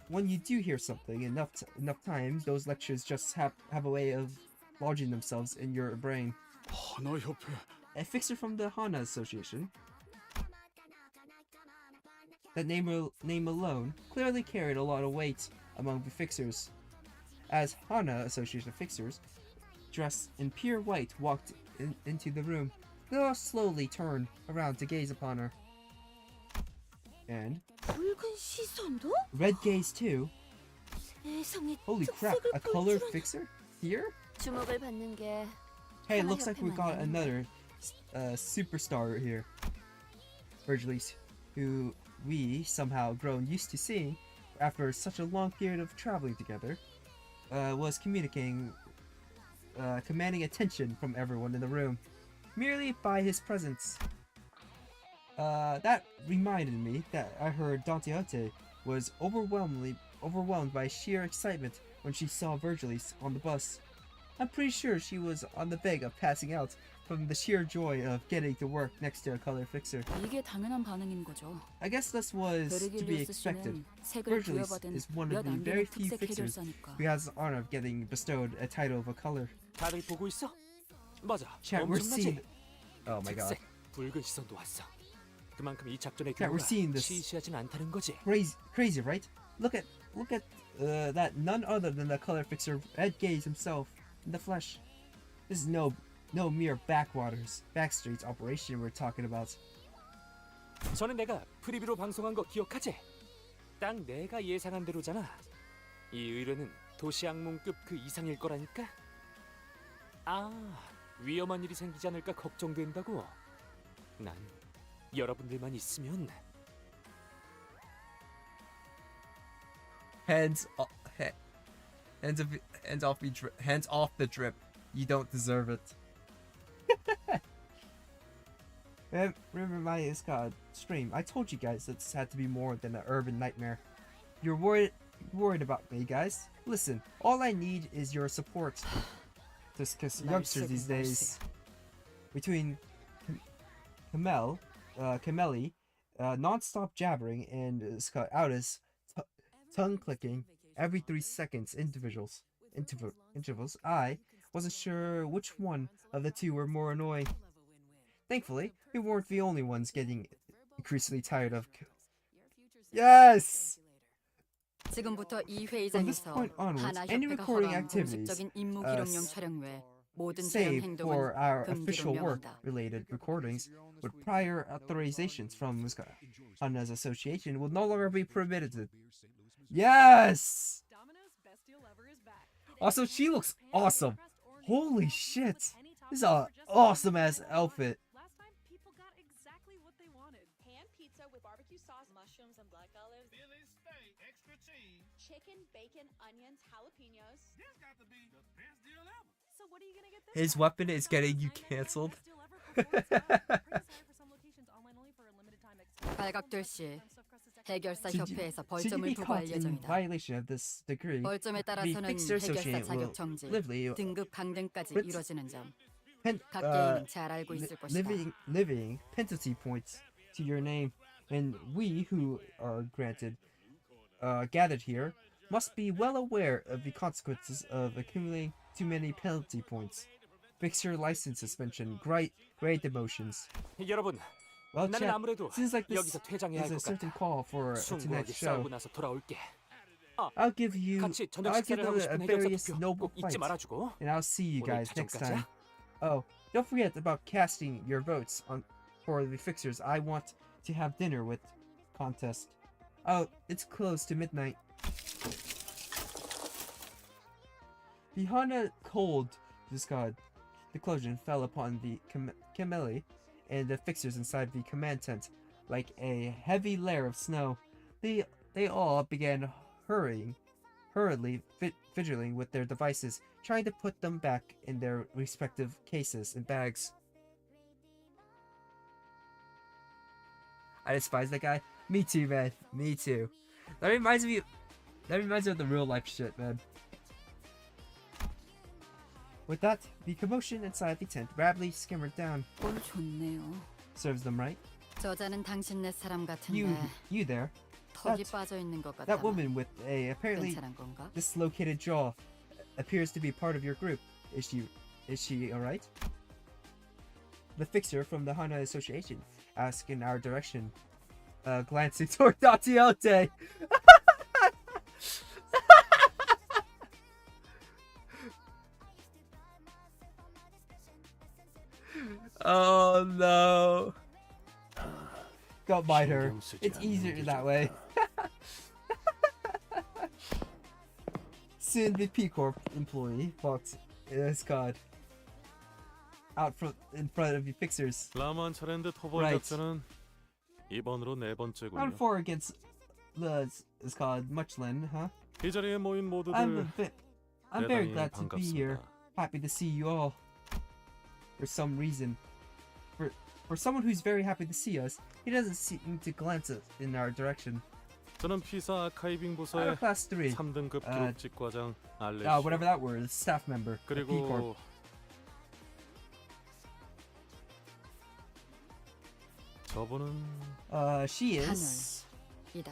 when you do hear something enough times, those lectures just have a way of lodging themselves in your brain. 하나협회. A fixer from the Hana Association. That name alone clearly carried a lot of weight among the fixers. As Hana Association of Fixers, dressed in pure white, walked into the room, they all slowly turned around to gaze upon her. And 붉은 시선도? Red gaze too. 세상에 Holy crap, a colored fixer? Here? 주목을 받는 게 Hey, it looks like we got another superstar here. Virgilis, who we somehow grown used to seeing after such a long period of traveling together, was commanding attention from everyone in the room, merely by his presence. That reminded me that I heard Don Quixote was overwhelmed by sheer excitement when she saw Virgilis on the bus. I'm pretty sure she was on the verge of passing out from the sheer joy of getting to work next to a color fixer. 이게 당연한 반응인 거죠. I guess this was to be 베르길리우스 expected. 씨는 색을 Virgilis 부여받은 is one of 몇 the 안 very 되는 few 특색 fixers 해결사니까. who has the honor of getting bestowed a title of a color. 다들 보고 있어? 맞아. Chat, we're 엄청나지? seeing. Oh my god. 특색, 붉은 시선도 왔어. 그만큼 이 작전의 Chat, we're 규모가 seeing this. 시시하진 않다는 거지. Crazy, right? Look at that none other than the color fixer Red Gaze himself in the flesh. This is no mere backstreets operation we're talking about. 전에 내가 프리뷰로 방송한 거 기억하지? 딱 내가 예상한 대로잖아. 이 의뢰는 도시 악몽급 그 이상일 거라니까. 아, 위험한 일이 생기지 않을까 걱정된다고. 난 여러분들만 있으면. Hands off the drip. You don't deserve it. Remember my stream. I told you guys this had to be more than an urban nightmare. You're worried about me, guys. Listen, all I need is your support. Just because youngsters these days, between Kameli, non-stop jabbering and Outis tongue clicking every 3 seconds intervals, I wasn't sure which one of the two were more annoying. Thankfully, we weren't the only ones getting increasingly tired of. Yes! 지금부터 이 From this 회의장에서 point onwards, 하나 any 협회가 recording 허가한 activities, 공식적인 임무 기록용 촬영 외 모든 촬영 save 행동은 for our 금기로 official 명한다. work-related recordings with prior authorizations from Hana's association will no longer be permitted. Yes! Also, she looks awesome. Holy shit! This is an awesome-ass outfit. Last time people got exactly what they wanted. Pan pizza with barbecue sauce, mushrooms, and black olives. Philly steak, extra cheese. Chicken, bacon, onions, jalapenos. This got to be the best deal ever. So what are you gonna get this His time? weapon is getting you canceled. Best deal ever performance style. Prices higher for some locations, online only for a limited time. 발각될 시 해결사 Should 협회에서 you 벌점을 be 부과할 caught in 예정이다. violation of this decree, 벌점에 the 따라서는 fixer 해결사 association will 자격 정지, live 등급 강등까지 with- 이뤄지는 점. 각 uh, 개인은 잘 알고 있을 것이다. living penalty points to your name, and we who are gathered here must be well aware of the consequences of accumulating too many penalty points. Fixer license suspension, grade demotions. 여러분, Well, 나는 chat, 아무래도 seems like this 여기서 퇴장해야 is 할 a 것 certain 같아. call for 숭고하게 tonight's show. 싸우고 나서 돌아올게. I'll give you 같이 저녁 them 식사를 하고 a 싶은 various 해결사 투표 noble 꼭 잊지 fights, 말아주고. and I'll see you 오늘 guys next 저녁까지야? time. Oh, don't forget about casting your votes for the fixers I want to have dinner with contest. Oh, it's close to midnight. The Hana cold declaration fell upon the Kameli and the fixers inside the command tent like a heavy layer of snow. They all began hurriedly fiddling with their devices, trying to put them back in their respective cases and bags. I despise that guy. Me too, man. Me too. That reminds me of the real life shit, man. With that, the commotion inside the tent rapidly simmered down. 꼴 좋네요. Serves them right. 저자는 당신네 사람 같은데 You there. 턱이 빠져 있는 것 같아. That woman with a apparently 괜찮은 건가? dislocated jaw appears to be part of your group. Is she alright? The fixer from the Hana Association asked in our direction. glancing toward Datiote. Oh no. Don't bite her. It's easier that way. Soon the P Corp employee walks God out in front of the fixers. 라만 차랜드 토벌 Right. 작전은 이번으로 네 번째군요. Round 4 against the is called Muchland, huh? 이 자리에 모인 모두들 I'm very 대단히 glad to be here. 반갑습니다. Happy to see you all. For some reason. For someone who's very happy to see us, he doesn't seem to glance in our direction. 저는 피사 아카이빙 I'm 부서의 a class 3. 3등급 기록직 과장 알레시. Whatever that word is, staff member. A P Corp. 그리고 저분은 She is 이다.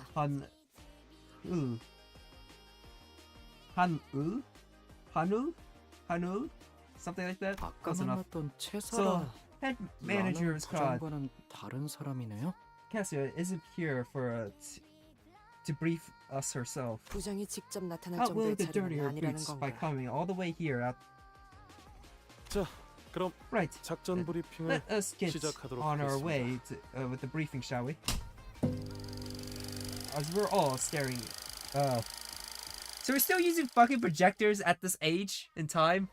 Hanul? Something like that? 아까 Close enough. 만났던 So, 채사라 head manager is called 부장과는 다른 사람이네요. Cassia isn't here for to brief us herself. 부장이 직접 나타날 Not willing 정도의 to dirty 자리는 her 아니라는 boots by 건가? coming all the way here at 자, 그럼 right. 작전 브리핑을 Let us get 시작하도록 on our 하겠습니다. way with the briefing, shall we? As we're all staring. So we're still using fucking projectors at this age in time?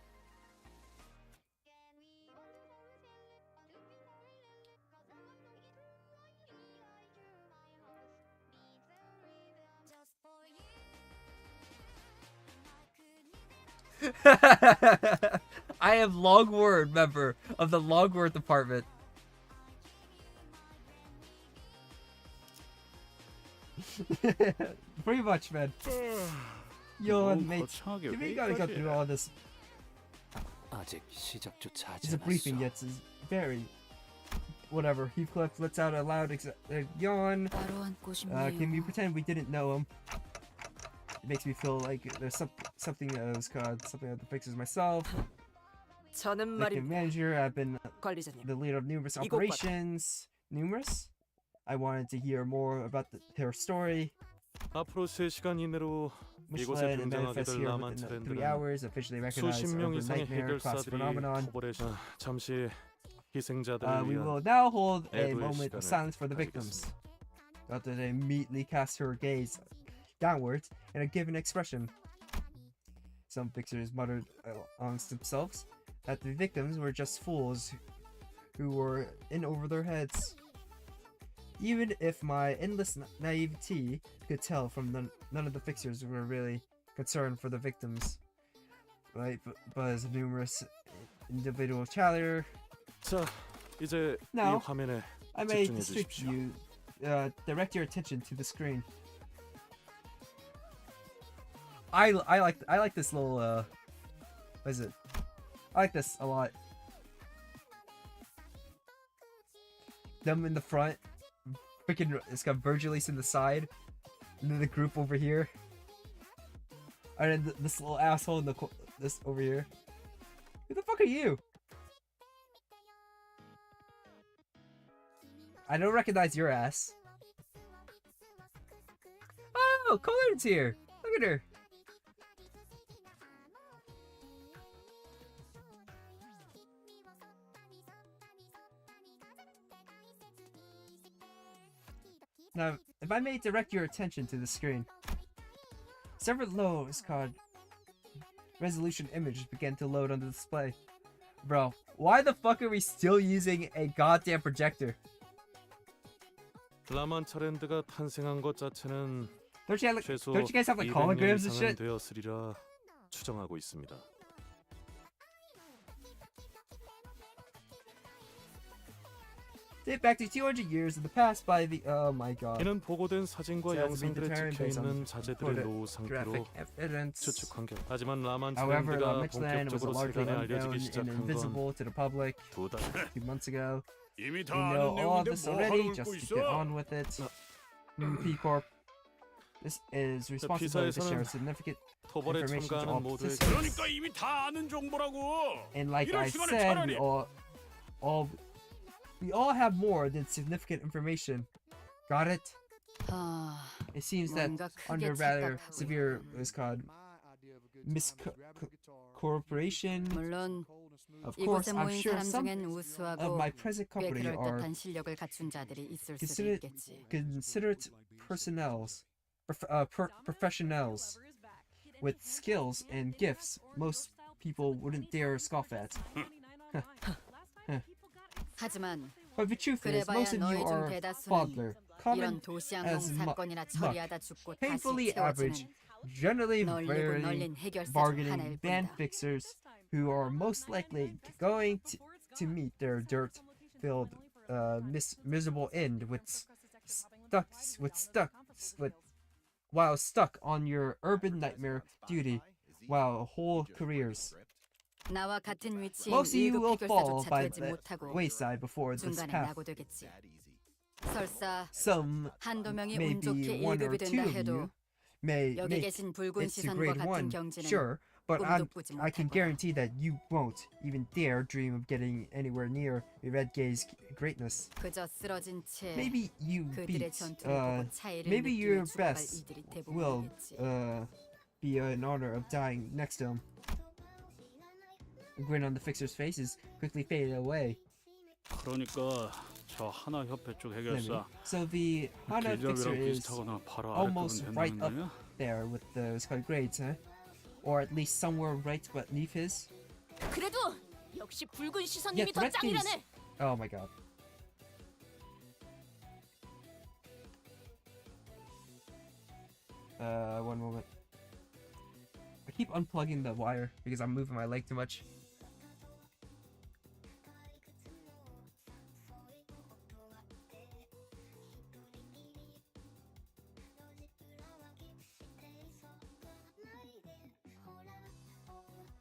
I am Longword member of the Longword department. Pretty much, man. Yo, 너무 mate. 거창하게 You really gotta go through all this. 아직 시작조차 하지 It's a briefing, 않았어. yet it's very. Whatever. Heathcliff lets out a loud yawn. 따로 앉고 Can we 싶네요. pretend we didn't know him? It makes me feel like there's something that was called something that fixes myself. 저는 Like a 말입니다. manager, I've been 관리자님. the leader of numerous 이것 봐라. operations. Numerous? I wanted to hear more about her story. 앞으로 3시간 이내로 이곳에 Michelin and 등장하게 manifest 될 here 라만 within 3 차랜드는 hours, officially recognized 수십 명 over 이상의 nightmare class 해결사들이 phenomenon. 토벌에 잠시 희생자들을 We 위한 will now hold a 애도의 moment of 시간을 silence for the victims. 가지겠습니다. After they immediately cast her gaze downwards in a given expression. Some fixers muttered amongst themselves that the victims were just fools who were in over their heads. Even if my endless naivety could tell from none of the fixers were really concerned for the victims. Right, but as numerous individual chatter. 자, 이제 Now, 이 화면에 I may 집중해 district 주십시오. you, direct your attention to the screen. I like this little what is it? I like this a lot. Them in the front, freaking it's got Virgilis in the side, and then the group over here, and then this little asshole in the this over here. Who the fuck are you? I don't recognize your ass. Oh, Colin's here. Look at her. Now, if I may direct your attention to the screen, several lows called resolution images began to load on the display. Bro, why the fuck are we still using a goddamn projector? 라만 차랜드가 탄생한 것 자체는 Don't you, 최소 don't you guys have like 200년 holograms and 이상은 shit? 되었으리라 추정하고 있습니다. Date back to 200 years in the past by the oh my god. 이는 보고된 사진과 It has been 영상들에 determined 찍혀 based on 있는 자재들의 노후 상태로 Graphic evidence. 추측한 결과 하지만 라만 However, 차랜드가 Michelin was 본격적으로 largely 세간에 unknown 알려지기 and 시작한 건 invisible to the public 2달 a few months ago. 이미 We 다 know 아는 all 내용인데 this 뭐 already, 하러 just 울고 to get 있어? on with it. New P Corp. This is responsible to share 피사에서는 significant 토벌에 information to 참가하는 all 모두에게 participants. 그러니까 이미 다 아는 정보라고. And like 이런 I 시간에 said, 차라리- we all have more than significant information. Got it? 아, It seems that 뭔가 크게 under rather 착각하고 severe 있군. what's called miscorporation. 물론 Of course, 이곳에 I'm 모인 sure 사람 some 중엔 of 우수하고 my present 꽤 company are 그럴듯한 실력을 갖춘 자들이 있을 수도 considered 있겠지. professionals with skills and gifts most people wouldn't dare scoff at. 하지만 But the truth is, 그래봐야 most of you 너희 중 are 대다수는 toddler, common 이런 도시항공 as 사건이나 luck, 처리하다 죽고 다시 painfully average, 채워지는 generally 널리고 very 널린 해결사 중 bargaining 하나일 band 뿐이다. fixers who are most likely going to meet their dirt-filled, miserable end while stuck on your urban nightmare duty while whole careers. 나와 같은 위치인 Most of you 1급 will fall 해결사조차 by 되지 the 못하고 wayside before this 중간에 path. 낙오되겠지. 설사 Some, 한두 명이 운 maybe 좋게 one or 1급이 two 된다 of you, 해도 may 여기 make 계신 붉은 it to 시선과 grade 같은 1, 경지는 sure, but 꿈도 꾸지 I can 못할 거다. guarantee that you won't even dare dream of getting anywhere near a red gaze greatness. 그저 쓰러진 채 Maybe you 그들의 beat, 전투를 보고 차이를 maybe your 느끼며 죽어갈 best 이들이 will 대부분이겠지. be an honor of dying next to him. A grin on the fixer's face is quickly faded away. 그러니까 저 하나 협회 쪽 해결사 So the Hana fixer 길잡이랑 is 비슷하거나 바로 almost 아래급은 right 된다는 up 거냐? there with the squad grades, huh? Or at least somewhere right beneath his. 그래도 역시 붉은 Yeah, 시선님이 더 threat gaze. 짱이라네. Oh my god. One moment. I keep unplugging the wire because I'm moving my leg too much.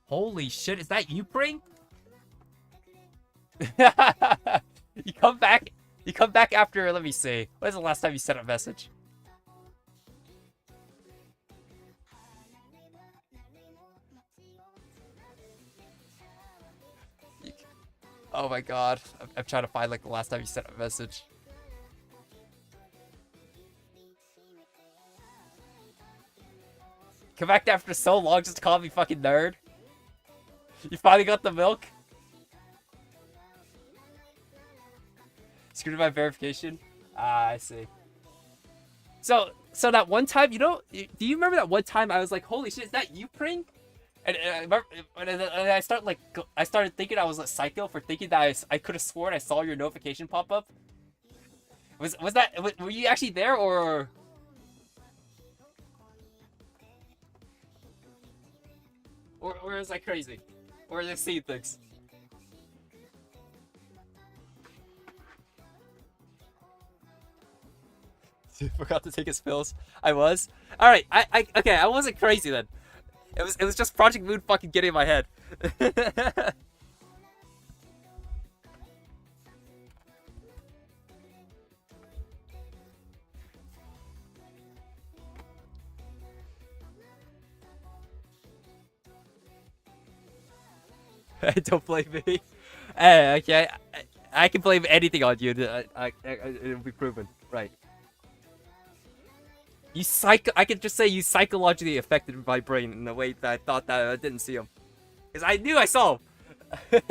Holy shit, is that you, Pring? You come back after, let me see. When's the last time you sent a message? Oh my god. I'm trying to find like the last time you sent a message. Come back after so long just to call me fucking nerd? You finally got the milk? Screwed my verification? Ah, I see. So that one time, you know, do you remember that one time I was like, holy shit, is that you, Pring? And I remember, and I started thinking I was a psycho for thinking that I could have sworn I saw your notification pop up. Were you actually there, or is I crazy? Or is I seeing things? Forgot to take his pills. I was. All right. Okay. I wasn't crazy then. It was just Project Moon fucking getting in my head. Don't blame me. Okay. I can blame anything on you. It'll be proven. Right. I could just say you psychologically affected my brain in a way that I thought that I didn't see him. Because I knew I saw him.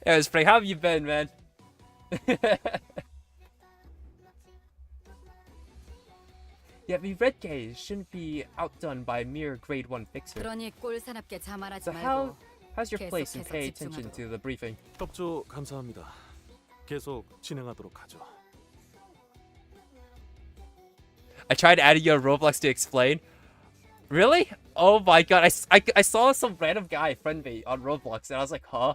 Yeah, Spring, how have you been, man? Yeah, the red gaze shouldn't be outdone by a mere grade 1 fixer. 그러니 꼴사납게 자만하지 So 말고 how's your place and 계속해서 pay attention 집중하도록. to the briefing? 협조 감사합니다. 계속 진행하도록 하죠. I tried adding you on Roblox to explain. Really? Oh my god, I saw some random guy friend me on Roblox and I was like, huh?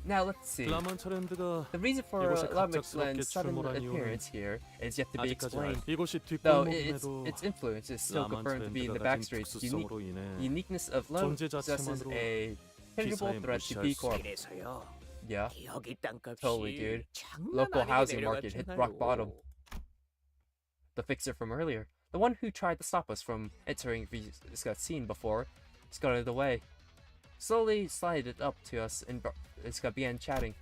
Now let's see. 라만차랜드가 The reason for 이곳에 Lamixland's 갑작스럽게 sudden 출몰한 appearance here is yet to be 아직까지 explained. 이곳이 Though 뒷골목임에도 its influence is still confirmed to be in the 라만차랜드가 가진 backstreets. 특수성으로 인해 The uniqueness of Lum 존재 possesses 자체만으로 a tangible 기사에 threat to 무시할 B 수 Corp. 그래서요. Yeah, 여기 땅값이 totally, dude. 장난 Local 아니게 housing market hit rock 내려갔잖아요. bottom. The fixer from earlier, the one who tried to stop us from entering the scene before, scuttled away. Slowly slided up to us and began chatting.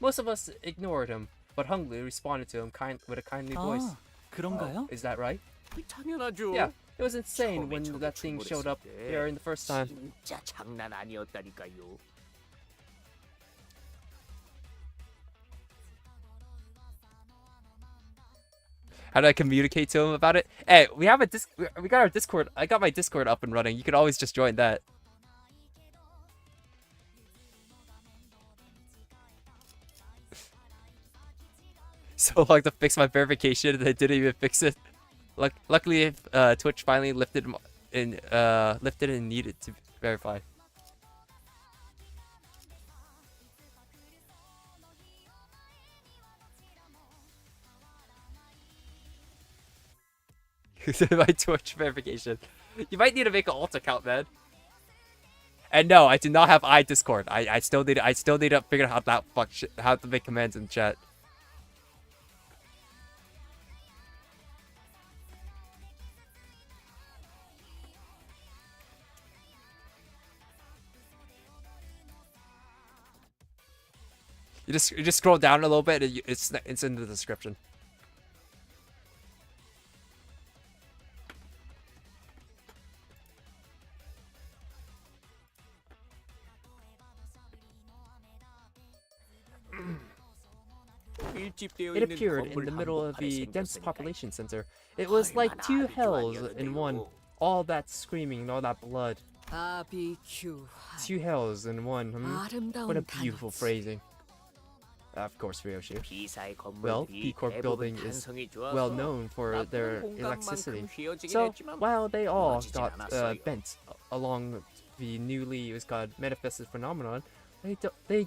Most of us ignored him, but hungrily responded to him with a kindly voice. 그런가요? Is that right? 당연하죠. Yeah, it was insane 처음에 when 저게 that thing showed up 출몰했을 때 here in the first time. 진짜 장난 아니었다니까요. How do I communicate to him about it? Hey, we have we got our Discord. I got my Discord up and running. You can always just join that. So long to fix my verification, and they didn't even fix it. Luckily, Twitch finally lifted and needed to verify. My Twitch verification. You might need to make an alt account, man. And no, I do not have iDiscord. I still need to figure out how to make commands in chat. You just scroll down a little bit. And it's in the description. It appeared in the middle of the dense population center. It was like two hells in one. All that screaming and all that blood. Two hells in one. What a beautiful phrasing. Of course, Ryoshi. Well, P Corp building is well known for their electricity. So, while they all got bent along the newly manifested phenomenon, they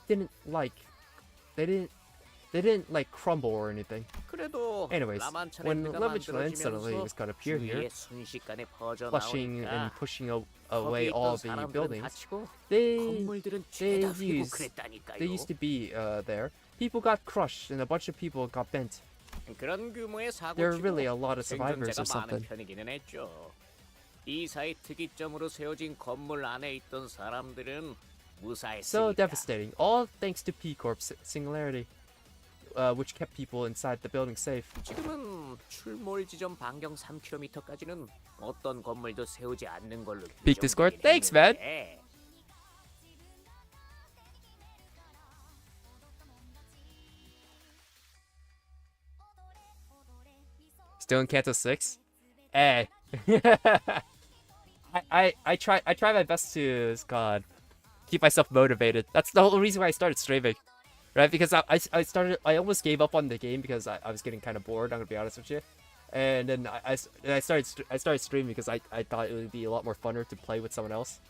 didn't crumble or anything. Anyways, when Limbus suddenly was gonna appear here, flushing and pushing away all the buildings, they used to be there. People got crushed and a bunch of people got bent. There are really a lot of survivors or something. So devastating, all thanks to P Corp's singularity, which kept people inside the building safe. Peak Discord, thanks, man. Still in Kanto 6? Hey. I try my best to keep myself motivated. That's the whole reason why I started streaming. Right? Because I almost gave up on the game because I was getting kind of bored, I'm gonna be honest with you. And then I started streaming because I thought it would be a lot more funner to play with someone else.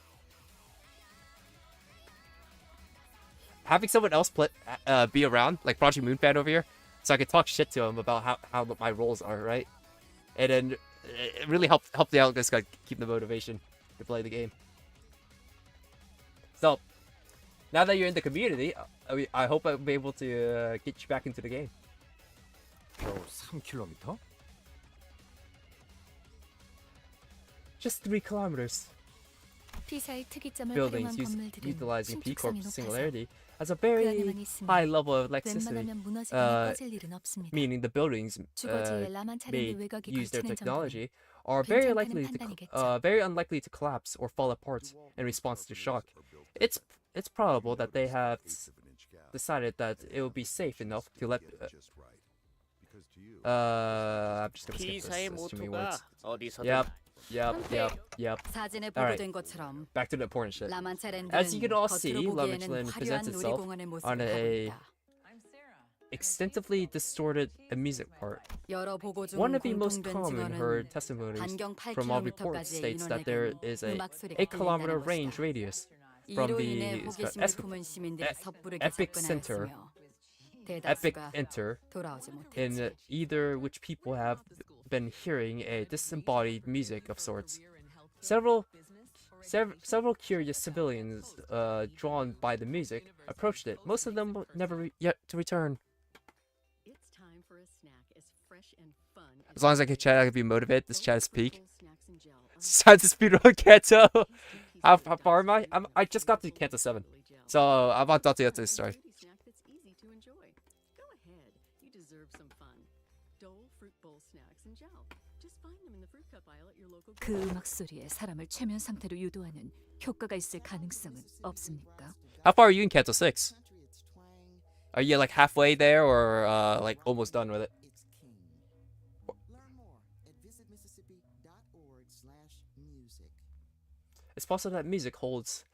Having someone else be around, like Project Moonfan over here, so I could talk shit to him about how my roles are, right? And then it really helped the out this guy keep the motivation to play the game. So now that you're in the community, I hope I'll be able to get you back into the game. 겨우 3km? Just 3 kilometers. Buildings utilizing P Corp's singularity has a very high level of electricity, meaning the buildings use their technology are very unlikely to collapse or fall apart in response to shock. It's probable that they have decided that it will be safe enough to let. I'm just gonna skip this. There's too many words. Yep. Alright, back to the important shit. As you can all see, Lamixland presents itself on a extensively distorted music part. One of the most common heard testimonies from all reports states that there is a 8-kilometer range radius. from 이로 the 인해 it's got 호기심을 품은 시민들이 섣부르게 epic center, 접근하였으며 epic 대다수가 enter, 돌아오지 in 못했지. either which people have been hearing a disembodied music of sorts. Several curious civilians, drawn by the music, approached it. Most of them never yet to return. As long as I can chat, I can be motivated. This chat is peak. It's time to speedrun Kanto. How far am I? I just got to Kanto 7, so I'm about to get to the story. 그 음악 소리에 사람을 최면 상태로 유도하는 효과가 있을 가능성은 없습니까? How far are you in Kanto 6? Are you like halfway there or like almost done with it? It's possible that music holds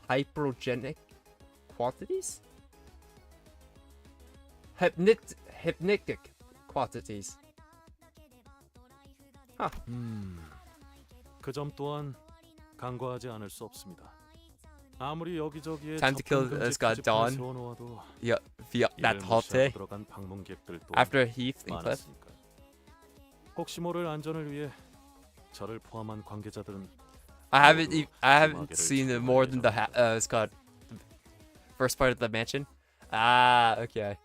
hyperogenic quantities? Hypnotic quantities. Huh. 그 점 또한 간과하지 않을 수 없습니다. 아무리 여기저기에 Time to kill 접근 금지 Scott 표지판을 Dawn. 세워놓아도 Yeah, via that 이를 hot day 무시하고 들어간 방문객들 또한 after Heath and Cliff. 많았으니까요. 혹시 모를 안전을 위해 저를 포함한 관계자들은 I haven't seen it more than the it's called the first part of the mansion. Ah, okay.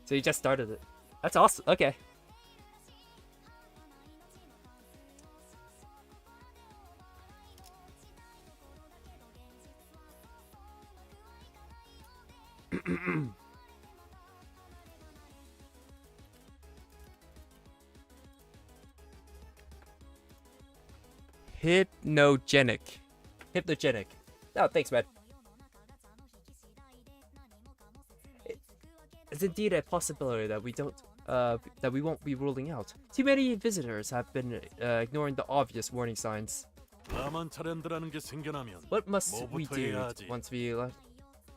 So you just started it. That's awesome. Okay. Hypnogenic. Oh, thanks, man. It's indeed a possibility that we won't be ruling out. Too many visitors have been ignoring the obvious warning signs. 라만차랜드라는 게 생겨나면 What must we 뭐부터 do 해야 하지? once we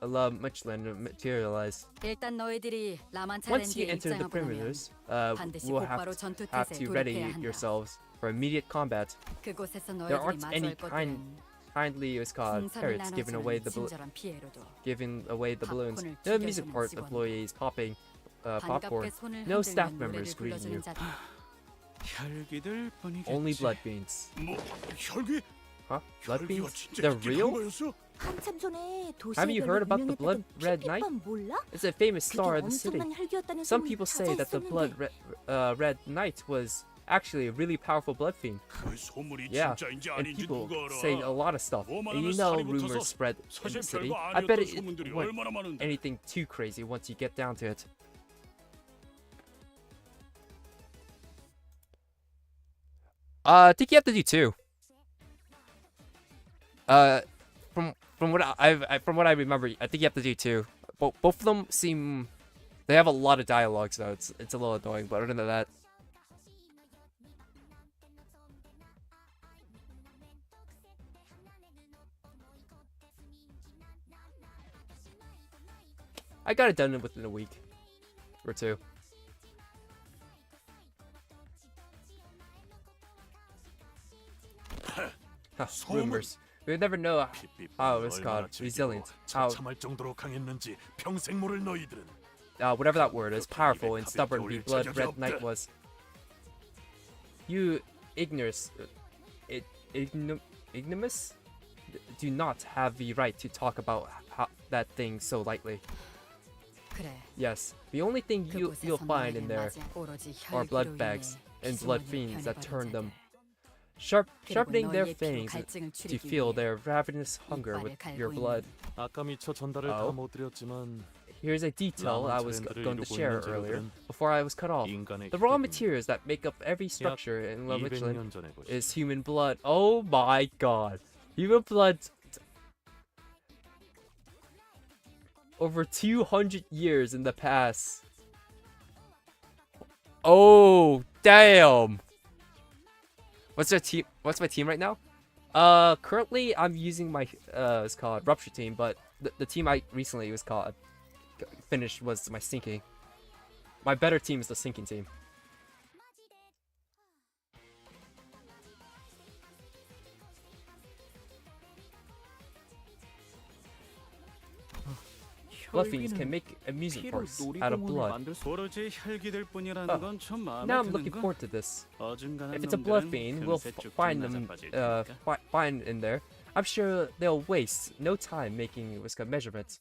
allow Muchland to materialize? 일단 너희들이 Once you 라만차랜드에 enter the 입장하고 나면 perimeters, 반드시 we'll 곧바로 전투 have 태세에 to 돌입해야 ready 한다. yourselves for immediate combat. 그곳에서 There 너희들이 aren't any 맞설 것들은 kindly 풍선을 parrots giving away 나눠주는 친절한 피해로도 the balloons. 팝콘을 No music 튀겨주는 part 직원들. employees popping popcorn. 반갑게 손을 No staff 흔들며 members 노래를 greeting you. 불러주는 자들. 혈기들 뿐이겠지. Only blood beans. 뭐 혈기? Huh? Blood 혈기가 beans? 진짜 They're 있긴 한 real? 거였어? 한참 전에 Have you heard about the blood red knight? 몰라? It's a famous 그게 star of the city. 엄청난 혈기였다는 Some 소문이 people say 찾아 that the 있었는데 red knight was actually a really powerful blood fiend. 그 소문이 Yeah, 진짜인지 and 아닌지 people 누가 say 알아? a lot of stuff. And 오만하면 you know 살이 붙어서 rumors spread in 사실 the city. 별거 I bet 아니었던 it 소문들이 wasn't 얼마나 많은데. anything too crazy once you get down to it. I think you have to do two. From what I remember, I think you have to do two. Both of them seem they have a lot of dialogue, so it's a little annoying. But other than that, I got it done within a week or two. Huh, rumors. We never know how it's called. Resilient. How 참을 정도로 강했는지 평생 모를 너희들은 whatever that word is, powerful and stubborn the blood red knight was. You ignorous, ignomous, do not have the right to talk about that thing so lightly. 그래. Yes, the only thing you'll find in there are blood bags and blood fiends that turn them sharpening their fangs to feel their ravenous hunger with your blood. 아까 미처 전달을 다 못 드렸지만 Here's a detail I was going to share earlier before I was cut off. The raw materials that make up every structure in La Michelin is human blood. Oh my god. Human blood. Over 200 years in the past. Oh, damn. What's my team right now? Currently I'm using my it's called Rupture team, but the team I recently was called finished was my sinking. My better team is the sinking team. blood fiends can make amusement parks out of blood. 오로지 혈기들 뿐이라는 Oh, 건 참 마음에 Now I'm looking 드는군. forward to this. 어중간한 If it's a blood 놈들은 fiend, we'll 금세 죽고 find 나서 them, 빠질 테니까. find in there. I'm sure they'll waste no time making measurements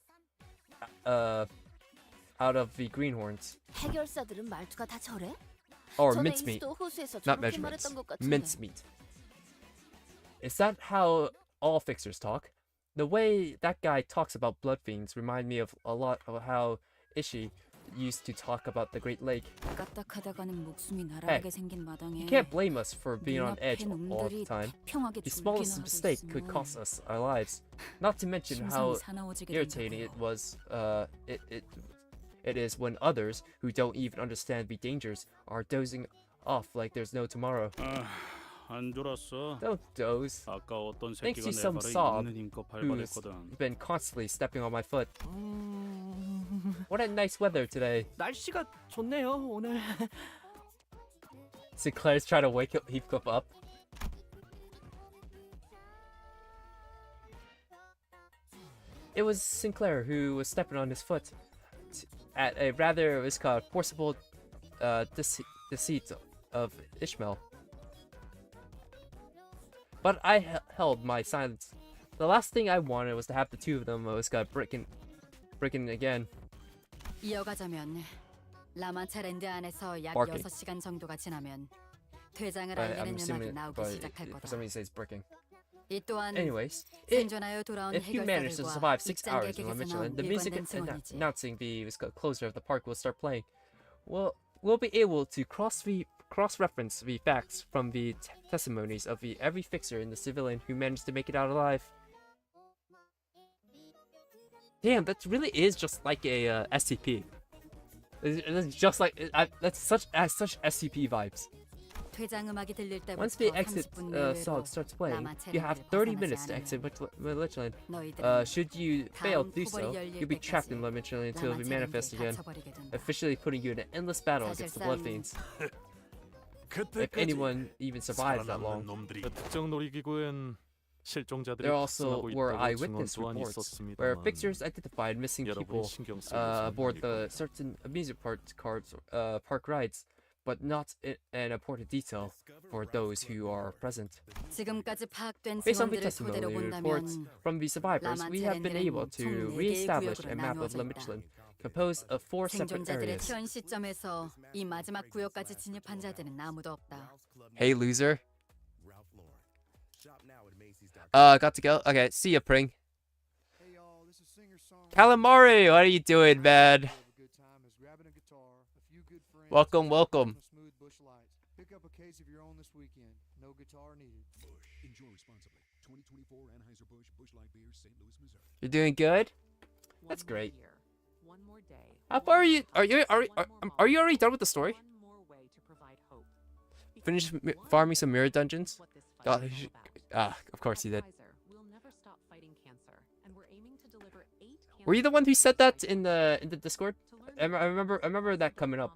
out of the greenhorns. 해결사들은 말투가 다 저래? Or 전에 mincemeat, 이스도 호수에서 not 저렇게 measurements. 말했던 것 같은데. Mincemeat. Is that how all fixers talk? The way that guy talks about blood fiends remind me of a lot of how Ishi used to talk about the Great Lake. 까딱하다가는 목숨이 날아가게 생긴 You 마당에 can't blame us for being on edge 눈앞에 all the 놈들이 time. 평하게 The 죽기나 smallest 하고 mistake could 있으면 cost us our lives. Not to mention how 심장이 사나워지게 irritating it 된다고요. was. It is when others who don't even understand the dangers are dozing off like there's no tomorrow. 안 졸았어. Don't doze. 아까 어떤 Thanks 새끼가 to 내 some 발을 sob 있는 힘껏 who's 밟아댔거든. been constantly stepping on my foot. What a nice weather today. 날씨가 좋네요 오늘. Sinclair's trying to wake Heathcliff up. It was Sinclair who was stepping on his foot at a rather, what's called, forcible deceit of Ishmael. But I held my silence. The last thing I wanted was to have the two of them breaking again. 이어가자면 라만차랜드 안에서 약 Barking. 6시간 정도가 지나면 퇴장을 But I'm 알리는 음악이 assuming, 나오기 but 시작할 for 거다. some reason it's breaking. 이 또한 Anyways, 생존하여 돌아온 if you manage to 해결사들과 survive 6 hours in 입장객에게서 Michelin, 나온 the music 일관된 증언이지. announcing the closure of the park will start playing. We'll be able to cross-reference the facts from the testimonies of every fixer and the civilian who managed to make it out alive. Damn, that really is just like a SCP. It's just like that's such SCP vibes. 퇴장 음악이 들릴 때부터 Once the exit 30분 내외로 song starts playing, 라마체렌드를 you have 30 벗어나지 minutes to 않으면 exit Michelin. 너희들은 Should you fail to 다음 do so, 포벌이 열릴 you'll be trapped in 때까지 Michelin until we manifest 라마체렌드에 again, 갇혀버리게 된다. officially putting you in an endless battle against the blood 사실상 fiends. If 그때까지 anyone even survives that 살아남는 long. 놈들이 특정 놀이기구엔 실종자들이 There also 탑승하고 were 있다고 증언 eyewitness 또한 reports 있었습니다만 where fixers identified missing 여러분이 people 신경 쓰고 aboard 있을 the 겁니다. certain amusement park rides, but not an important detail for those who are present. 지금까지 파악된 Based on the 증언들을 토대로 testimony reports 본다면 from the survivors, we have been able to 총 4개의 re-establish 구역으로 a map of 나누어져 La 있다. Michelin composed of 4 separate 생존자들의 areas. 현 시점에서 이 마지막 구역까지 진입한 자들은 아무도 없다. Hey, loser. Got to go. Okay, see ya, Pring. Calamari, what are you doing, man? Welcome, welcome. Pick up a case of your own this weekend. No guitar needed. Enjoy responsibly. 2024 Anheuser-Busch Busch Light Beer, St. Louis, Missouri. You're doing good? That's great. How far are you? Are you already done with the story? Finished farming some mirror dungeons? God, of course you did. Were you the one who said that in the Discord? I remember that coming up.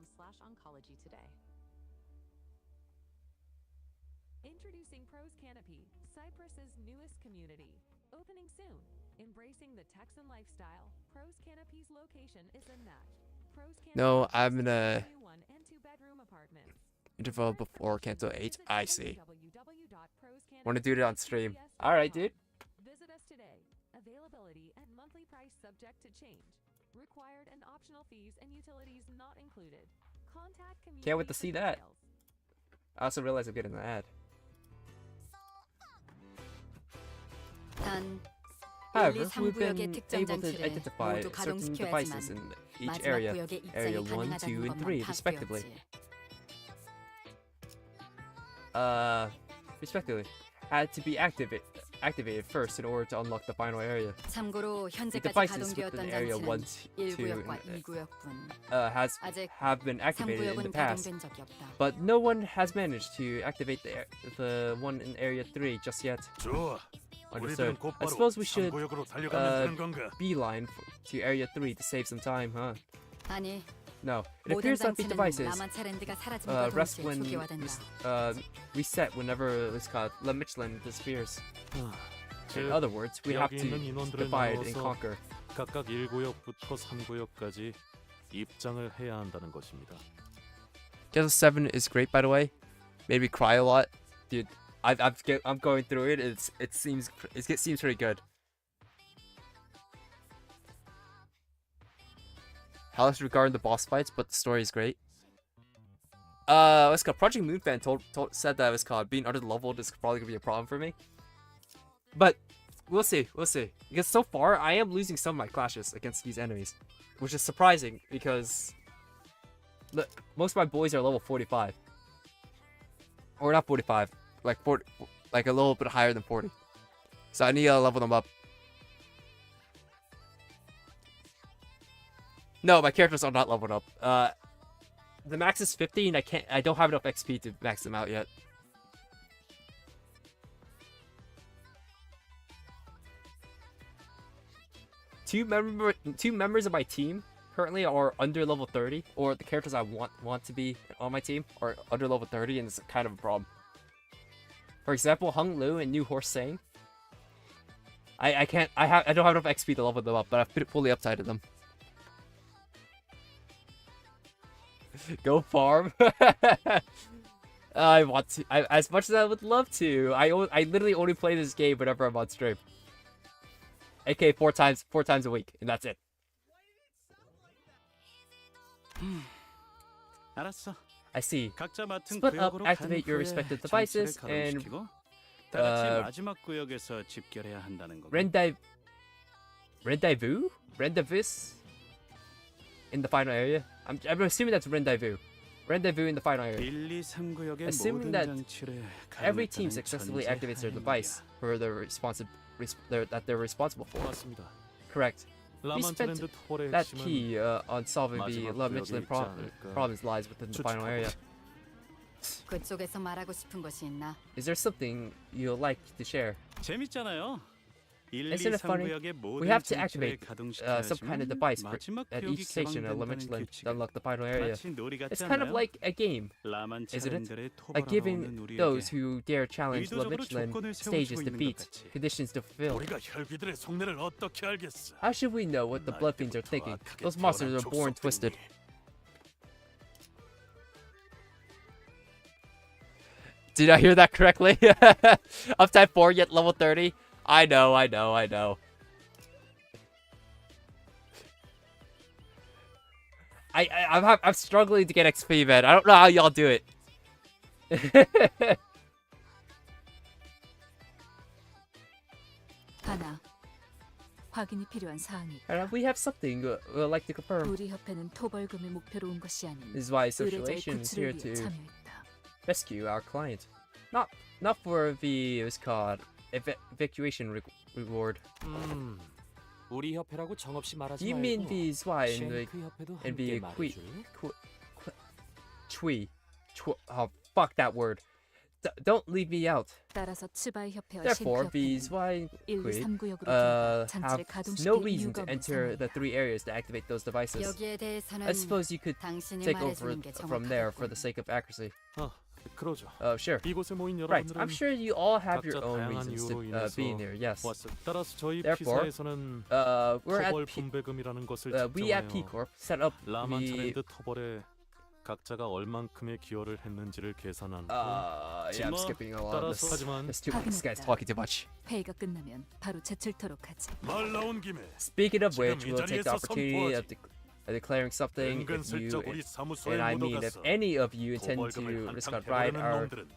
Introducing Pros Canopy, Cyprus's newest community. Opening soon. Embracing the Texan lifestyle, Pros Canopy's location is a match. Pros Canopy No, I'm in a new 1 and 2 bedroom apartments. interval before Canto 8. I see. www.proscanopy.com. Want to do it on stream? All right, dude. Visit us today. Availability and monthly price subject to change. Required and optional fees and utilities not included. Contact community. Can't wait to for see that. details. I also realized I'm getting an ad. 단 However, 1, 2, we've 3구역의 been 특정 able to 장치를 identify 모두 certain 가동시켜야지만 devices in each 마지막 area, 구역에 area 입장이 1, 2, 가능하다는 and 3, 것만 respectively. 파악되었지. Respectively, had to be activated first in order to unlock the final area. 참고로 The 현재까지 devices 가동되었던 within area 1, 장치는 2, 1구역과 and 2구역뿐. 아직 have been activated in the 3구역은 past, 가동된 적이 없다. but no one has managed to activate the one in area 3 just yet. 좋아. Understood. 우리들은 I 곧바로 suppose we should 3구역으로 달려가면 되는 건가? beeline to area 3 to save some time, huh? 아니, No. It 모든 appears that the 장치는 devices 라만차랜드가 사라짐과 rest 동시에 when 초기화된다. reset whenever it's called La Michelin disappears. 즉, other words, we have 여기 to 있는 인원들을 divide and 나눠서 conquer. 각각 1구역부터 3구역까지 입장을 해야 한다는 것입니다. Guess 7 is great, by the way. Made me cry a lot, dude. I'm going through it. It seems pretty good. Hellish regarding the boss fights, but the story is great. What's it called? Project Moonfan said that it was called being under the level is probably gonna be a problem for me. But we'll see. Because so far I am losing some of my clashes against these enemies, which is surprising because look, most of my boys are level 45, or not 45, like 40, like a little bit higher than 40. So I need to level them up. No, my characters are not leveled up. The max is 50 and I don't have enough XP to max them out yet. Two members of my team currently are under level 30, or the characters I want to be on my team are under level 30, and it's kind of a problem. For example, Hung Lu and New Horse Sang. I don't have enough XP to level them up, but I've put it fully upsided them. Go farm. I want to. As much as I would love to, I literally only play this game whenever I'm on stream. AK four times a week, and that's it. 알았어. I see. 각자 맡은 Split up, 구역으로 activate 간 your 후에 respective 전체를 devices, and 가동시키고 다 같이 마지막 구역에서 집결해야 한다는 거고. rendezvous in the final area. I'm assuming that's rendezvous in the final area. 1, 2, 3구역의 Assuming 모든 that 장치를 every team 가동했다는 successfully 전제 activates their 하에야. device for that they're responsible for. 맞습니다. Correct. We spent 라만트랜드 토벌의 that 핵심은 key on solving the 마지막 Love 구역에 Michelin 있지 않을까 problems lies within the final area. 그쪽에서 말하고 싶은 것이 있나? Is there something you'd like to share? 재밌잖아요. 1, 2, Isn't it funny? 3구역의 We 모든 have to 장치를 activate some kind of device 마지막 at 구역이 each station at Love 개방된다는 Michelin 규칙. to unlock the final area. 마치 놀이 같지 It's kind of 않나요? like a game, isn't it? Like giving those who dare challenge Love Michelin stages to beat, conditions to fulfill. 우리가 혈비들의 속내를 어떻게 알겠어? How should we know what the blood fiends are thinking? Those monsters are born twisted. Did I hear that correctly? Up type 4 yet level 30? I know. I'm struggling to get XP, man. I don't know how y'all do it. 하나, 확인이 필요한 사항이 있다. And we have something we'd like to confirm. 우리 협회는 토벌금을 목표로 온 것이 아닌 This is why 의뢰자의 Association is here 구출을 위해 to 참여했다. rescue our client. Not for the what's called evacuation reward. 우리 협회라고 정없이 말하지 You 말고 mean the Zwa and the 쉔크 협회도 and 함께 the 말해줄래? oh fuck that word. Don't leave me out. 따라서 츠바이 협회와 Therefore, 싱크 the 협회는 Zwa and 1, 2, Kui 3구역으로 have 장치를 no 가동시킬 reason 이유가 to enter the 없는 3 areas to activate those devices. 여기에 대해서는 I suppose you could 당신이 take over 말해주는 게 from there for 정확하겠군. the sake of accuracy. 그러죠. Oh, sure. 이곳에 모인 Right. 여러분들은 I'm sure you all have 각자 your own 다양한 reasons 이유로 to 인해서 being here. Yes. 왔을. 따라서 저희 Therefore, 피사에서는 we're 토벌 at 분배금이라는 것을 we at P 책정하여 Corp set up the 라만차랜드 토벌에 각자가 얼만큼의 기여를 했는지를 계산한 후 yeah, I'm skipping a lot of this. 따라서 하지만 This guy's talking too much. 회의가 끝나면 바로 제출토록 하지. 말 나온 김에 Speaking of which, 지금 이 we'll take the 자리에서 opportunity of 선포하지. declaring something. If you 은근슬쩍 우리 사무소에 and I mean, if 묻어가서 any of you intend to 토벌금을 risk 한탕 out ride 해버리는 our 놈들은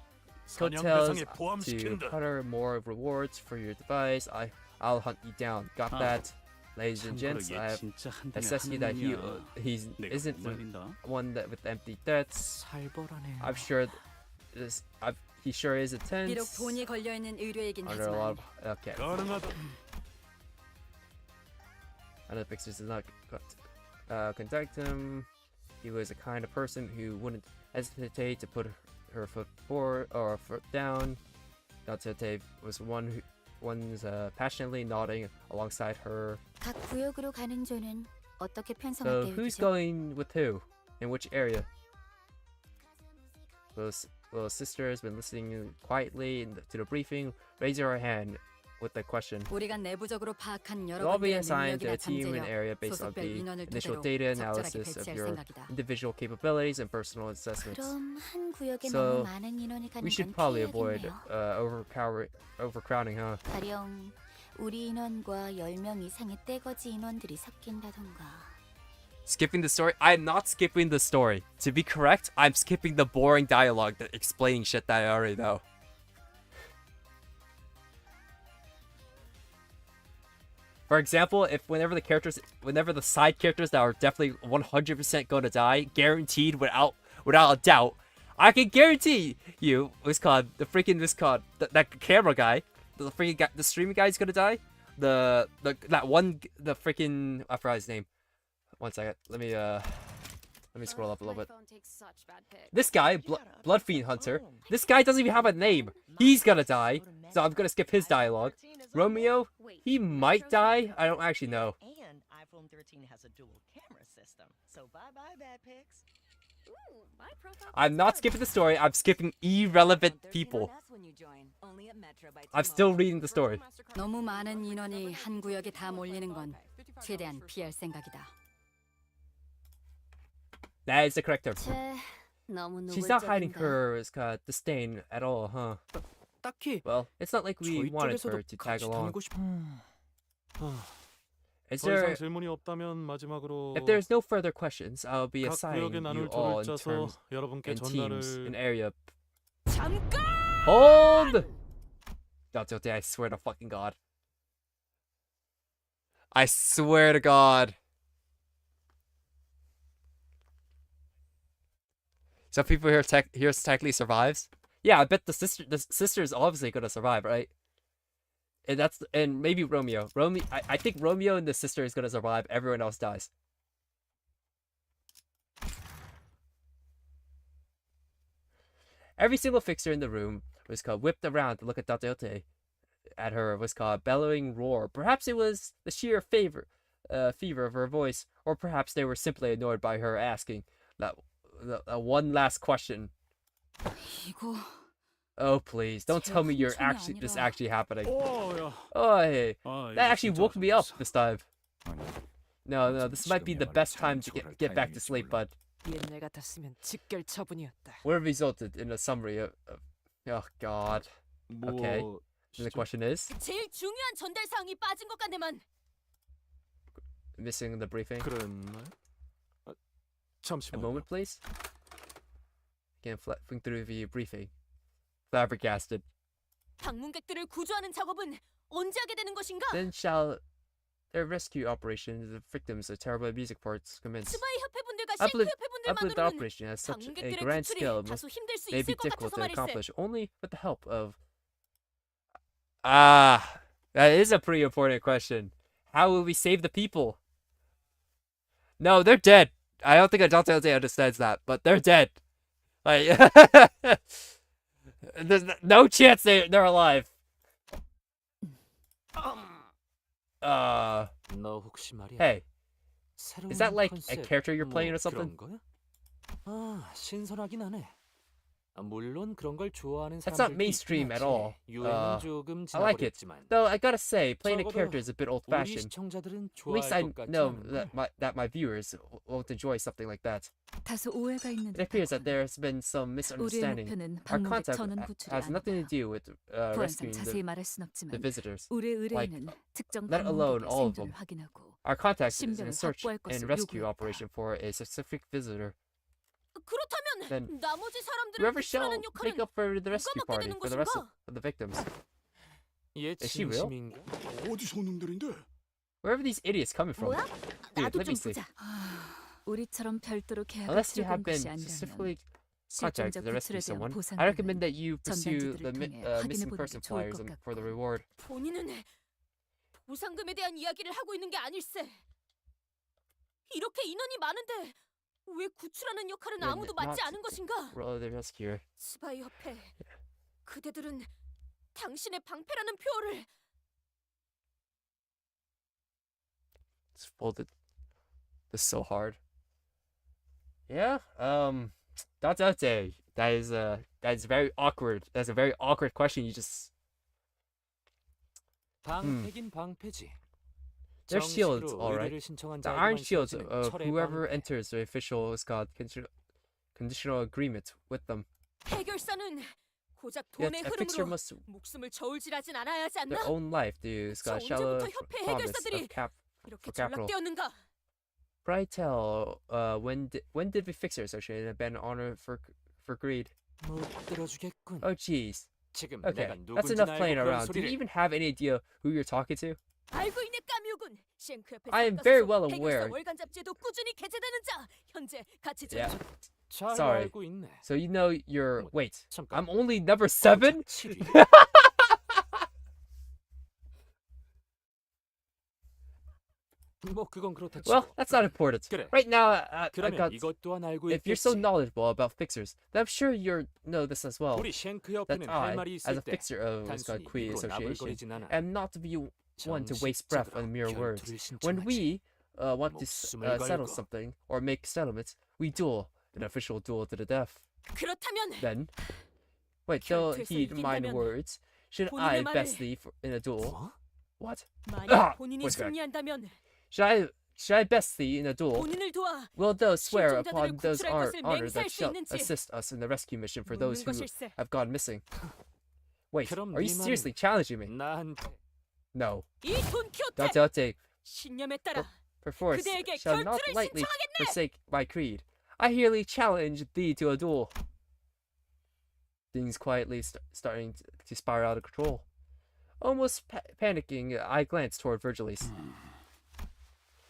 사냥 hotels 대상에 to 포함시킨다. putter more rewards for your device, I'll hunt you down. Got that, ladies and 참고로 gents? 얘 I have 진짜 한 대면 assessed you that 하는 he 놈이야. 내가 isn't 못 the 말린다. one that with empty threats. 살벌하네요. I'm sure he sure is 비록 intense. 돈이 걸려 있는 의뢰이긴 Under a lot 하지만 of okay. 가능하다. Another pictures did not contact him. He was a kind of person who wouldn't hesitate to put her foot forward or foot down. Not to hesitate was one's passionately nodding alongside her. 각 구역으로 가는 조는 어떻게 So 편성할 who's 계획이죠? going with who? In which area? Will sister has been listening quietly to the briefing. Raise her hand with the question. 우리가 내부적으로 파악한 You'll 여러 all be 군데의 assigned to 능력이나 a team and 장재력, area based on 소속별 the 인원을 initial 토대로 data 적절하게 analysis of 배치할 your 생각이다. individual capabilities and personal assessments. 그럼 한 구역에 So, 너무 많은 인원이 가는 We should 건 probably avoid 피해야겠네요. overcrowding, huh? 가령 우리 인원과 10명 이상의 떼거지 인원들이 섞인다던가. Skipping the story? I'm not skipping the story. To be correct, I'm skipping the boring dialogue that explaining shit that I already know. For example, if whenever the side characters that are definitely 100% gonna die, guaranteed without a doubt, I can guarantee you, that camera guy, the freaking guy, the streaming guy is gonna die. I forgot his name. One second. Let me scroll up a little bit. This guy, Blood Fiend Hunter. This guy doesn't even have a name. He's gonna die, so I'm gonna skip his dialogue. Romeo, he might die. I don't actually know. And iPhone 13 has a dual camera system. So bye-bye, bad pics. I'm not skipping the story. I'm skipping irrelevant people. I'm still reading the story. 너무 많은 인원이 한 구역에 다 몰리는 건 최대한 피할 생각이다. That is the correct term. 너무 She's not hiding 노골적인가? her disdain at all, huh? 딱히 Well, it's not like we 저희 wanted 쪽에서도 her to tag 같이 along. 다니고 싶. Is 더 이상 there? 질문이 없다면 마지막으로 If there's no further questions, I'll be 각 assigning 구역에 나눌 you all 조를 in 짜서 terms 여러분께 and teams in 전달을 area. 잠깐! Hold! I swear to fucking God. I swear to God. Some people here technically survives. Yeah, I bet the sister is obviously gonna survive, right? And maybe Romeo. I think Romeo and the sister is gonna survive. Everyone else dies. Every single fixture in the room was called whipped around to look at Date at her was called bellowing roar. Perhaps it was the sheer fever of her voice, or perhaps they were simply annoyed by her asking that one last question. 이거 Oh please, don't tell me you're actually this actually happening. 야. Oh hey, 아, that 이거 actually 진짜 woke me up 어색했어. this time. 아니, No, this might be the best time to get back to sleep, bud. 옛날 같았으면 직결 처분이었다. What resulted in a summary of oh god. Okay. 뭐 And the question is 제일 중요한 전달 사항이 빠진 것 같네만. missing the briefing. 그랬나요? 아, A 잠시만요. moment, please. Again, flipping through the briefing. Flabbergasted. 방문객들을 구조하는 작업은 언제 하게 되는 것인가? Then shall their rescue operation, the victims of terrible music parts, commence. 스바이 협회분들과 I 실크 believe the 협회분들만으로는 operation has such a 방문객들의 grand 구출이 scale 다소 힘들 수 may be 있을 것 difficult 같아서 to 말일세. accomplish only with the help of. That is a pretty important question. How will we save the people? No, they're dead. I don't think Adult understands that, but they're dead. Like, there's no chance they're alive. 너 혹시 말이야. Hey, 새로운 is that like a 컨셉, character you're playing or 뭐 something? 그런 거야? 아, 신선하긴 하네. 아, 물론 그런 걸 좋아하는 That's not 사람들도 mainstream 있긴 at 하지. all. 유행은 조금 I like it. 지나버렸지만 Though I gotta say, playing a 적어도 character is a bit 우리 old-fashioned. 시청자들은 At least 좋아할 I 것 같지 know 않은걸? that my viewers won't enjoy something like that. 다소 오해가 있는 It appears that 듯하군. there's been some 우리의 misunderstanding. 목표는 Our 방문객 contact 전원 구출이 has nothing to 아니다. do with 보안상 rescuing 자세히 the 말할 순 없지만 visitors. 우리의 의뢰인은 특정 let alone 방문객의 all of 생존을 them. 확인하고 Our contact is in 신변을 a search 확보할 and 것을 rescue 요구했다. operation for a specific visitor. 그렇다면 Then 나머지 사람들을 whoever shall 구출하는 make 역할은 up for the rescue 누가 맡게 party 되는 for the rest 것인가? of the victims. 얘 Is she real? 진심인가? 어디서 오는 놈들인데? Where are these idiots coming from? 뭐야? Dude, 나도 let me 좀 see. 보자. 우리처럼 별도로 계약을 Unless you 추적한 have been 것이 아니라면 specifically 실종자 contacted to rescue 구출에 대한 someone, I 보상금은 recommend that you pursue the 전단지들을 통해 missing 확인해보는 person 게 좋을 flyers 것 for the 같고. reward. 본인은 보상금에 대한 이야기를 하고 있는 게 아닐세. 이렇게 인원이 많은데 왜 구출하는 역할은 Then 아무도 맡지 not 않은 것인가? Roll the rescuer. 스바이 협회, 그대들은 당신의 방패라는 표어를 It's folded. This is so hard. Yeah. Date. That is very awkward. That's a very awkward question. You just. 방패긴 방패지. Their shields, 정식으로 alright. 의뢰를 신청한 The iron 자에게만 shields 씌워지는 of 철의 whoever 방패. enters the official is called conditional agreement with them. 해결사는 고작 Yet 돈의 a fixer 흐름으로 must 목숨을 저울질하진 않아야 하지 their 않나? own life due is got shallow 언제부터 협회 promise 해결사들이 of cap 이렇게 for capital. 전락되었는가? Pray tell, when did the fixer association abandon honor for greed? 못 들어주겠군. Oh jeez. 지금 Okay, 내가 that's 누군지 enough 알고 playing 그런 around. Do you 소리를. even have any idea who you're talking to? 알고 있네 까뮤군. 쉔크 옆에 I am very 섞어서 well 해결사 aware. 월간 잡지에도 꾸준히 게재되는 자. 현재 같이 Yeah. 잘 Sorry. 알고 있네. So you know you're 뭐, wait. 잠깐. I'm only number 7? 7위. 뭐 그건 그렇다 치고. Well, that's not important. 그래. Right now, I 그러면 got. 이것 또한 알고 If you're so 있겠지. knowledgeable about fixers, then I'm sure you know this as well. 우리 쉔크 That 협회는 할 I, 말이 as 있을 a 때 fixer of what's called 단순히 Kui 입으로 Association, 나불거리진 않아. am not to be one to waste breath on mere words. 결투를 When 신청하지. we want to 목숨을 settle 걸고. something or make settlements, we duel, an official duel to the death. 그렇다면 Then, wait, don't 결투에서 heed my 이긴다면 words. Should 본인의 I 말을- best thee in a duel? 뭐? What? 만약 본인이 wait a sec. 승리한다면 Should I best thee in a duel? 본인을 도와 Will those swear 실종자들을 upon those 구출할 것을 honor that 맹세할 수 shall 있는지 assist us in the rescue mission for those 묻는 who 것일세. have gone missing? Wait, 그럼 are you 네 말은 seriously challenging me? 나한테 No. 이 돈키호테 Dante 신념에 따라 perforce 그대에게 shall not 결투를 lightly 신청하겠네. forsake my creed. I hereby challenge thee to a duel. Things quietly starting to spiral out of control. Almost panicking, I glanced toward Virgilis.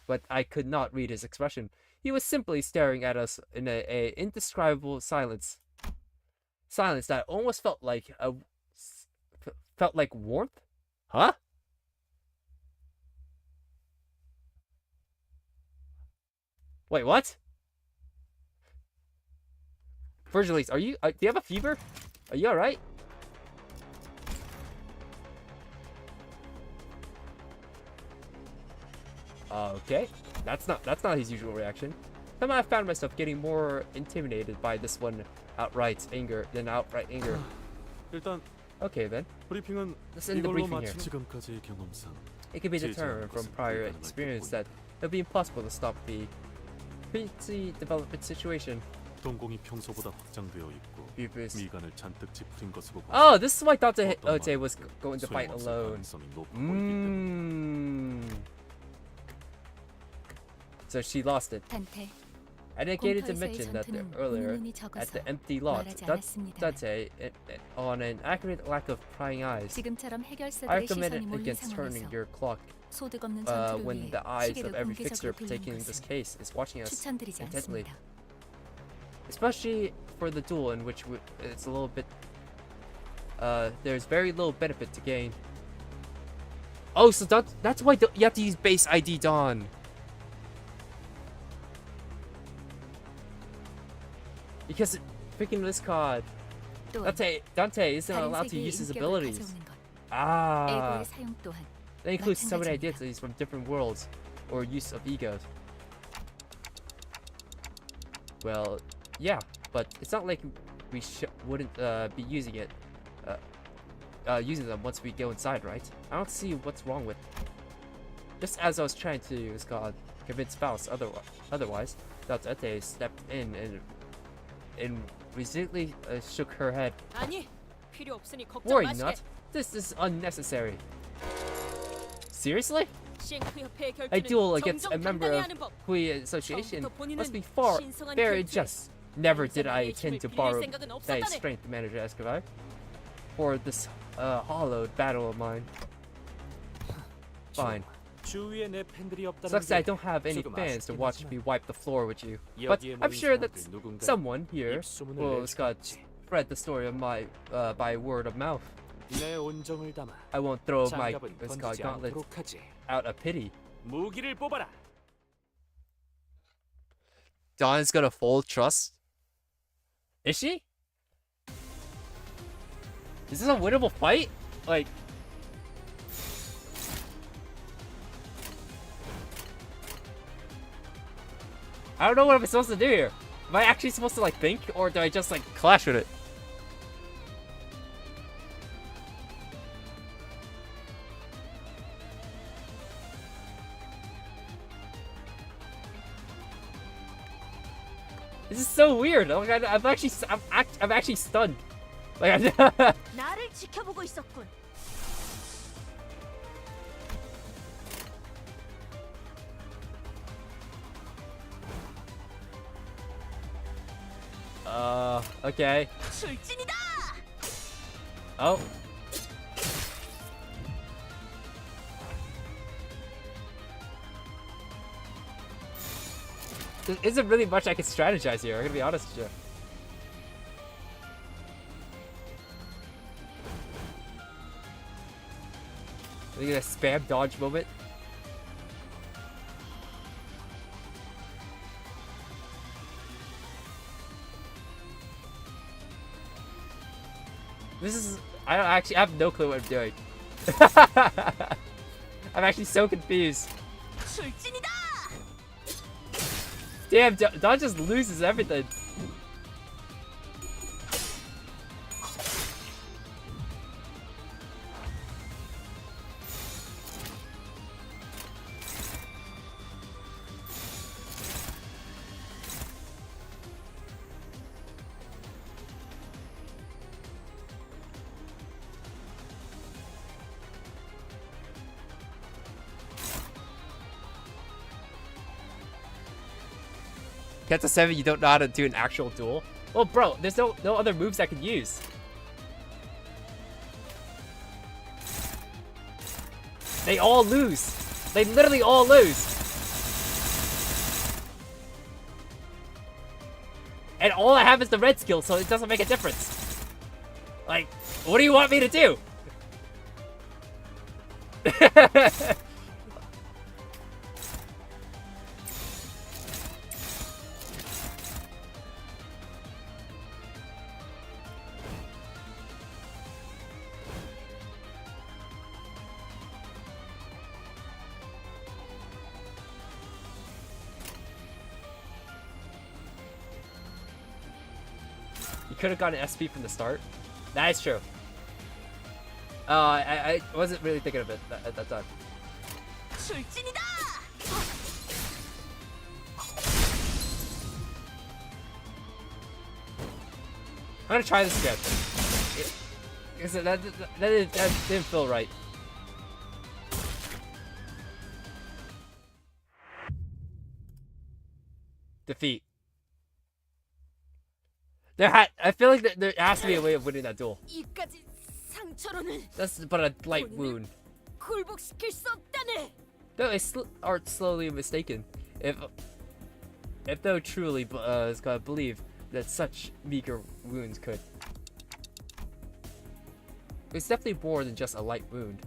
But I could not read his expression. He was simply staring at us in a indescribable silence. Silence that almost felt like warmth? Huh? Wait, what? Virgilis, are you? Do you have a fever? Are you all right? Okay, that's not his usual reaction. Somehow I found myself getting more intimidated by this one outright anger. 일단 Okay then, 브리핑은 let's end the 이걸로 briefing here. 마친 지금까지의 경험상 It can be 제일 determined from 잘하는 prior 것은 experience 불가능할 that it would be impossible to stop the pretty development situation. 동공이 평소보다 확장되어 있고 Pupus. 미간을 잔뜩 찌푸린 것으로 Oh, this is why Dante 어떤 Ote 말은 was going to fight 소용없을 alone. 가능성이 높아 보이기 때문에 So she lost it. 단테, I negated to 공터에서의 mention that 전투는 earlier 운운이 at 적어서 the empty lot. 말하지 않았습니다만 Dante, on an accurate lack of prying eyes, 지금처럼 I 해결사들의 recommended 시선이 몰린 against turning 상황에서 your clock 소득 없는 전투를 when 위해 the eyes 시계를 of every 공개적으로 fixer 빌리는 taking this 것은 case is watching us 추천드리지 intently. 않습니다. Especially for the duel in which it's a little bit there's very little benefit to gain. Oh, so that's why you have to use base ID Dawn. Because freaking this card, 또한 Dante isn't 다른 allowed to 세계의 use his 인격을 abilities. 가져오는 것, Ah, 에고의 사용 또한 that includes so many 마찬가지입니다. identities from different worlds or use of egos. Well, yeah, but it's not like we wouldn't be using it, using them once we go inside, right? I don't see what's wrong with. Just as I was trying to, convince Faust otherwise, Dante stepped in and resolutely shook her head. 아니 필요 없으니 걱정 Worry 마시게. not. This is unnecessary. Seriously? 쉔크 협회의 A 결투는 duel against a 정정 member 당당해야 of 하는 법. Kui Association 처음부터 본인은 must be far, 신성한 very 결투에 just. Never did I 인생의 intend to 힘을 빌릴 borrow 생각은 thy 없었다네. strength, Manager Escobar, for this hollowed battle of mine. Fine. 주위에 내 팬들이 없다는 Sucks that I 게 don't have any 조금 fans to 아쉽긴 watch 하지만 me wipe the floor with you. But 여기에 I'm 모인 sure that 사람들 누군가 someone here 입소문을 will 내주겠지. spread the story of my by word of mouth. 내 온정을 담아 I won't throw my 장갑은 던지지 gauntlet 않도록 하지. out of pity. 무기를 뽑아라. Dawn's gonna fold trust? Is she? Is this a winnable fight? Like, I don't know what I'm supposed to do here. Am I actually supposed to like think, or do I just like clash with it? This is so weird. Like, I'm actually stunned. Like, 나를 지켜보고 있었군. Okay. 출진이다. Oh. There isn't really much I can strategize here, I'm gonna be honest with you. Look at that spam dodge moment. This is... I have no clue what I'm doing. I'm actually so confused. 출진이다. Damn, Don just loses everything. Get to 7, you don't know how to do an actual duel? Well, bro, there's no other moves I could use. They all lose. They literally all lose. And all I have is the red skill, so it doesn't make a difference. Like, what do you want me to do? You could have gotten SP from the start. That is true. I wasn't really thinking of it at that time. 출진이다. I'm gonna try this again. Because that didn't feel right. Defeat. I feel like there has to be a way of winning that duel. 이까지 상처로는 That's but a light wound. 굴복시킬 수 없다네. Though they are slowly mistaken. If though truly is gonna believe that such meager wounds could. It's definitely more than just a light wound.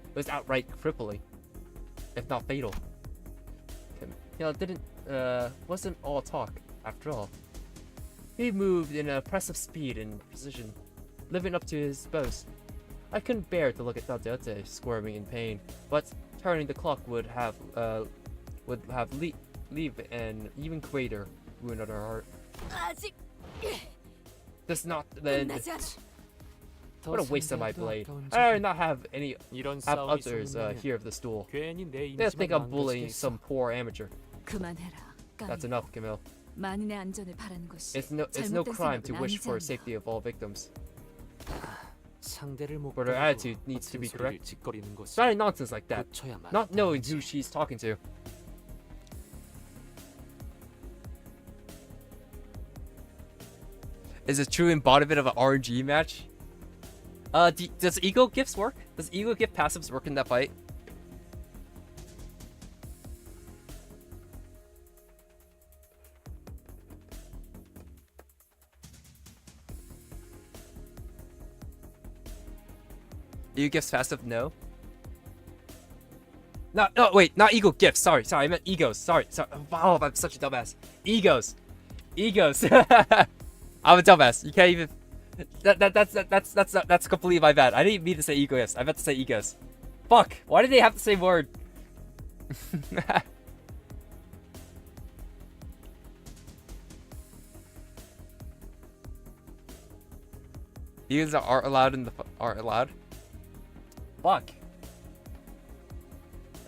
It was outright crippling, if not fatal. You know, it wasn't all talk after all. He moved in impressive speed and precision, living up to his boast. I couldn't bear to look at Tadete squirming in pain, but turning the clock would leave an even greater wound on her heart. 아직 That's not the 끝나지 않아. What a waste of my blade. I did not have others here of this duel. 괜히 내 They'll think I'm 인지만 bullying 망가지겠어. some poor amateur. 그만해라. That's enough, Camille. 만인의 안전을 바라는 것이 It's no 잘못된 crime to 생각은 wish for 아니지 않나. safety of all victims. 상대를 못 But her 보고 attitude needs to be 같은 correct. 소리를 짓거리는 것이 It's not nonsense like that. 고쳐야 Not knowing 마땅하지. who she's talking to. Is a true embodiment of an RNG match? Does ego gifts work? Does ego gift passives work in that fight? Ego gifts passive? No. No, wait, not ego gifts. Sorry, I meant egos. Sorry. Oh, I'm such a dumbass. Egos. I'm a dumbass. You can't even. That's completely my bad. I didn't mean to say egos. I meant to say egos. Fuck. Why did they have the same word? Egos are allowed in the aren't allowed. Fuck.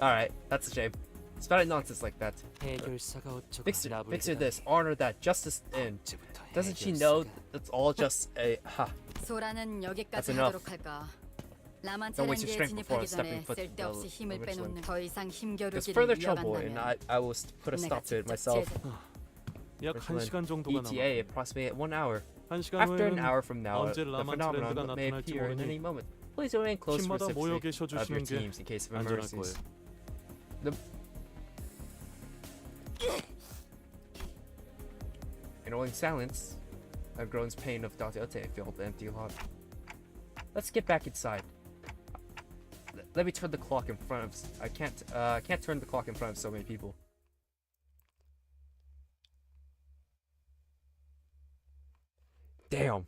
Alright, that's a shame. Spouting nonsense like that. 해결사가 어쩌고 Fixer this, honor that, justice in. Doesn't she know that's all just a ha? 소라는 여기까지 enough. 하도록 할까? Don't waste 라만차렌지에 your strength before 진입하기 stepping 전에 foot in 쓸데없이 the 힘을 rich land. 빼놓는 더 이상 There's 힘겨루기를 further trouble, and 이어간다면 I will put a stop to it myself. 약 1시간 정도가 ETA 남았고 approximately 1 hour. 1시간 After an 후에는 hour from now, 언제 the 라만 phenomenon 트렌드가 may 나타날지 appear in any 모르니 moment. Please remain close to 팀마다 모여 reciprocity 계셔 of your 주시는 게 teams in case of 안전할 emergencies. 거예요. In rolling silence, a groan's pain of Dr. Ote filled the empty lot. Let's get back inside. Let me turn the clock in front of. I can't turn the clock in front of so many people. Damn.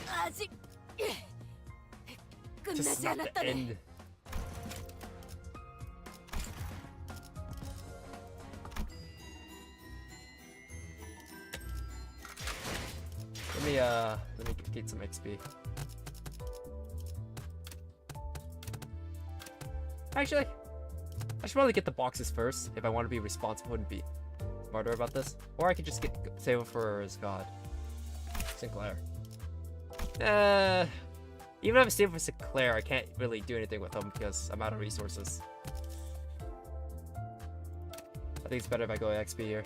아직 Just 끝나지 not the 않았다네. end. Let me get some XP. Actually, I should probably get the boxes first if I want to be responsible and be smarter about this. Or I could just save it for God. Sinclair. Even if I save for Sinclair, I can't really do anything with him because I'm out of resources. I think it's better if I go XP here.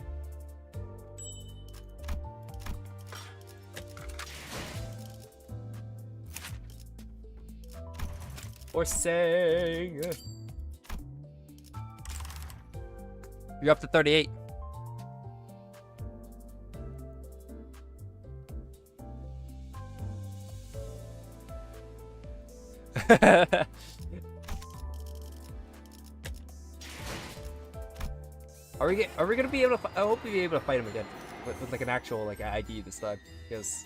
Or saying you're up to 38. Are we gonna be able to? I hope we be able to fight him again with like an actual like ID this time, because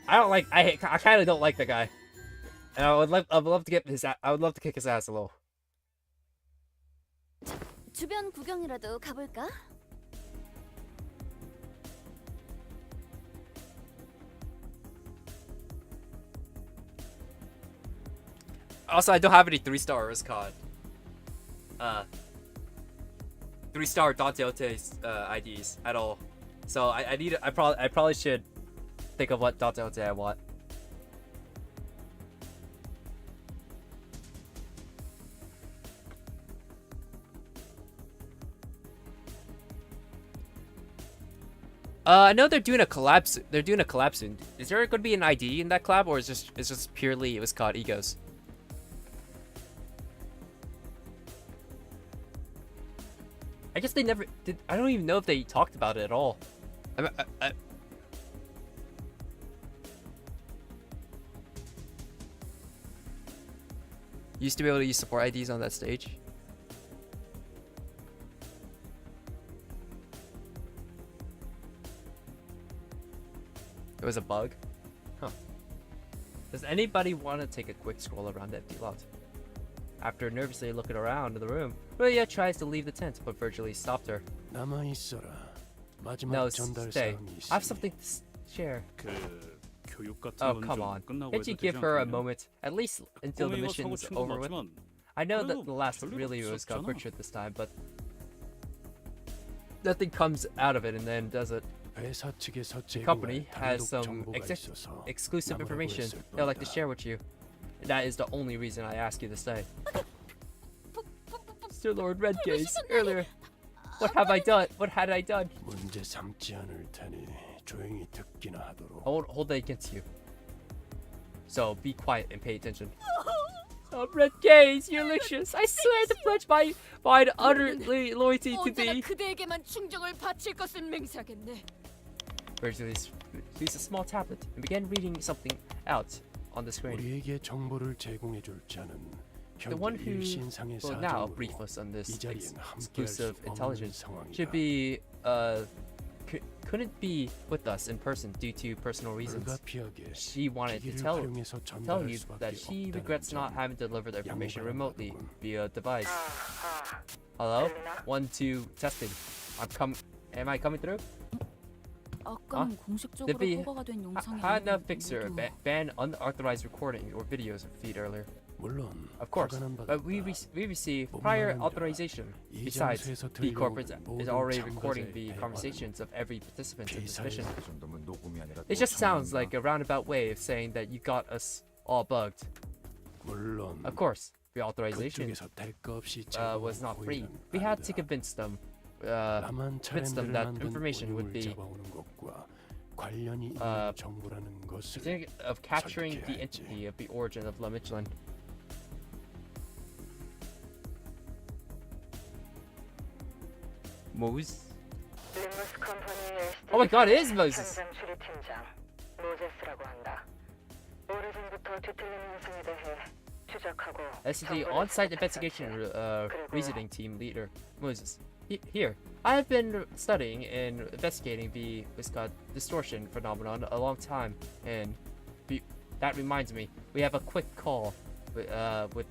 I kind of don't like the guy, and I would love to get his. I would love to kick his ass a little. 주변 구경이라도 가볼까? Also, I don't have any 3-star risk card. 3-star Dante Ote's IDs at all. So I need. I probably should think of what Dante Ote I want. I know they're doing a collab. They're doing a collab soon. Is there going to be an ID in that collab, or is just purely it was called Egos? I guess they never did. I don't even know if they talked about it at all. Used to be able to use support IDs on that stage. It was a bug? Huh. Does anybody want to take a quick scroll around the empty lot? After nervously looking around the room, Ruya tries to leave the tent, but virtually stopped her. No, stay. I have something to share. Oh, come on. Can't you give her a moment, at least until the mission's over with? I know that the last really was got butchered this time, but nothing comes out of it and then does it. The company has some exclusive information they'd like to share with you. That is the only reason I ask you to stay. Sir Lord Redgaze, earlier, what have I done? What had I done? Hold that against you. So be quiet and pay attention. Oh, Redgaze, you're delicious. I swear to pledge my utter loyalty to thee. 그대에게만 충정을 바칠 것을 맹세하겠네. Virtually used a small tablet and began reading something out on the screen. The one who will now brief us on this exclusive intelligence should be couldn't be with us in person due to personal reasons. She wanted to tell you that she regrets not having delivered the information remotely via device. Hello? 1, 2, testing. Am I coming through? 아까는 공식적으로 허가가 된 영상이 Had a fixer ban unauthorized recording or videos of feed earlier. Of course, but we receive prior authorization. Besides, the corporate is already recording the conversations of every participant in this mission. It just sounds like a roundabout way of saying that you got us all bugged. Of course, the authorization was not free. We had to convince them that information would be of capturing the entity of the origin of La Michelin. Moses? Oh my god, it is Moses! This is the on-site investigation reasoning team leader, Moses. Here, I have been studying and investigating the distortion phenomenon a long time, and that reminds me, we have a quick call with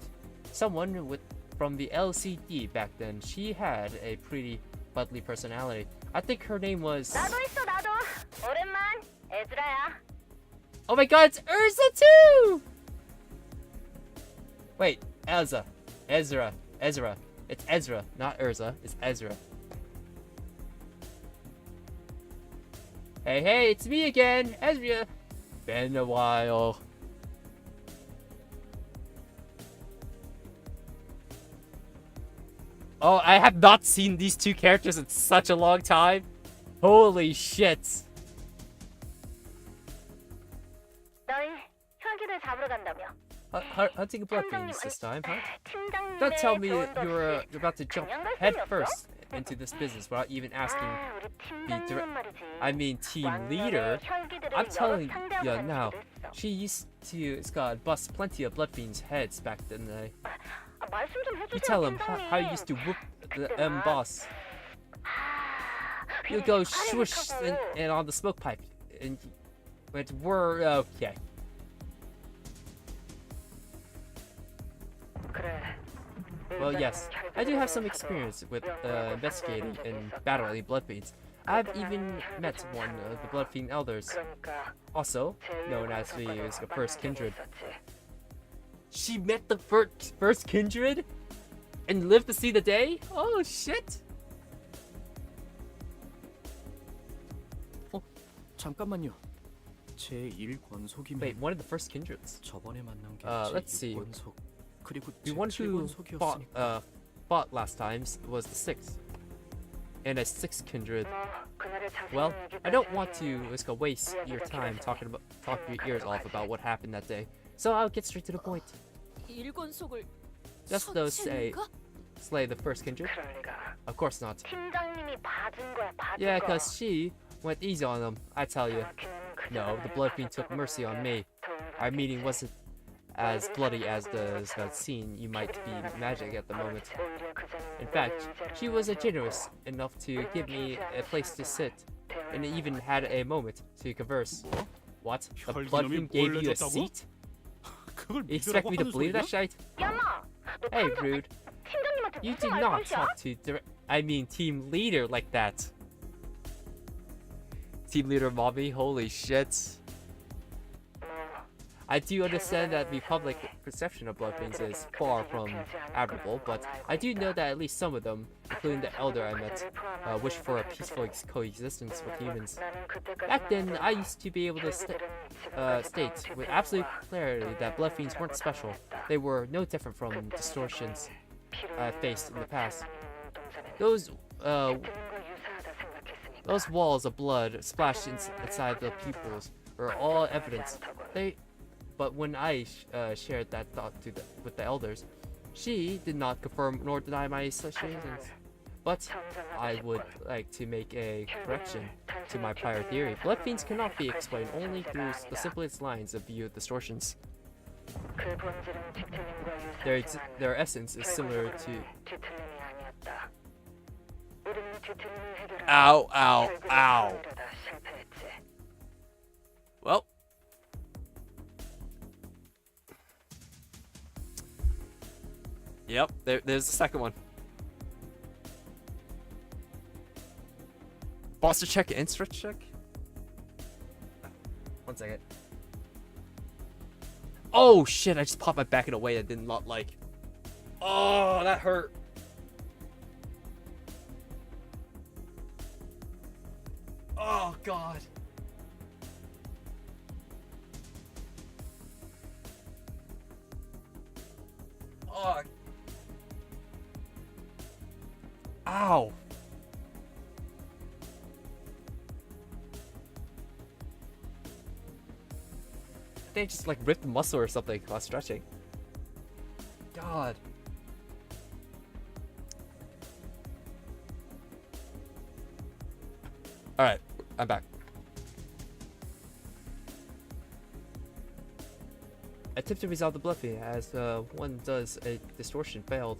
someone from the LCD back then. She had a pretty bubbly personality. I think her name was... Oh my god, it's Urza too! Wait, Ezra. It's Ezra, not Urza. It's Ezra. Hey, it's me again, Ezra. Been a while. Oh, I have not seen these two characters in such a long time. Holy shit. Hunting blood fiends this time, huh? Don't tell me you're about to jump head first into this business without even asking the team leader. I'm telling you now, she used to bust plenty of blood fiends' heads back in the day. You tell him how you used to whoop the boss. You go swoosh and on the smoke pipe, and we're okay. Well, yes, I do have some experience with investigating and battling blood fiends. I've even met one of the blood fiend elders, also known as the first kindred. She met the first kindred and lived to see the day? Oh shit! 잠깐만요. 제 1권속이면 Wait, one of the first kindreds. 저번에 만난 게 let's see. 6권속. 그리고 The one who fought last time was the sixth. And a sixth kindred. Well, I don't want to waste your time talking your ears off about what happened that day. So I'll get straight to the point. Just those slay the first kindred? Of course not. Yeah, cause she went easy on them, I tell you. No, the blood fiend took mercy on me. Our meeting wasn't as bloody as the scene you might be imagining at the moment. In fact, she was generous enough to give me a place to sit, and even had a moment to converse. What? The blood fiend gave you a seat? You expect me to believe that shite? Hey, rude. You do not talk to team leader like that. Team leader mommy, holy shit. I do understand that the public perception of blood fiends is far from admirable, but I do know that at least some of them, including the elder I met, wish for a peaceful coexistence with humans. Back then, I used to be able to state with absolute clarity that blood fiends weren't special. They were no different from distortions I faced in the past. Those walls of blood splashed inside the pupils were all evidence. But when I shared that thought with the elders, she did not confirm nor deny my assertions. But I would like to make a correction to my prior theory. Blood fiends cannot be explained only through the simplest lines of view distortions. Their essence is similar to... Ow, ow, ow. Well. Yep, there's the second one. Posture check and stretch check? 1 second. Oh shit! I just popped my back in a way I did not like. Oh, that hurt. Oh god. Oh. Ow. They just like ripped the muscle or something while stretching. God. Alright, I'm back. Attempt to resolve the blood feud as one does a distortion failed.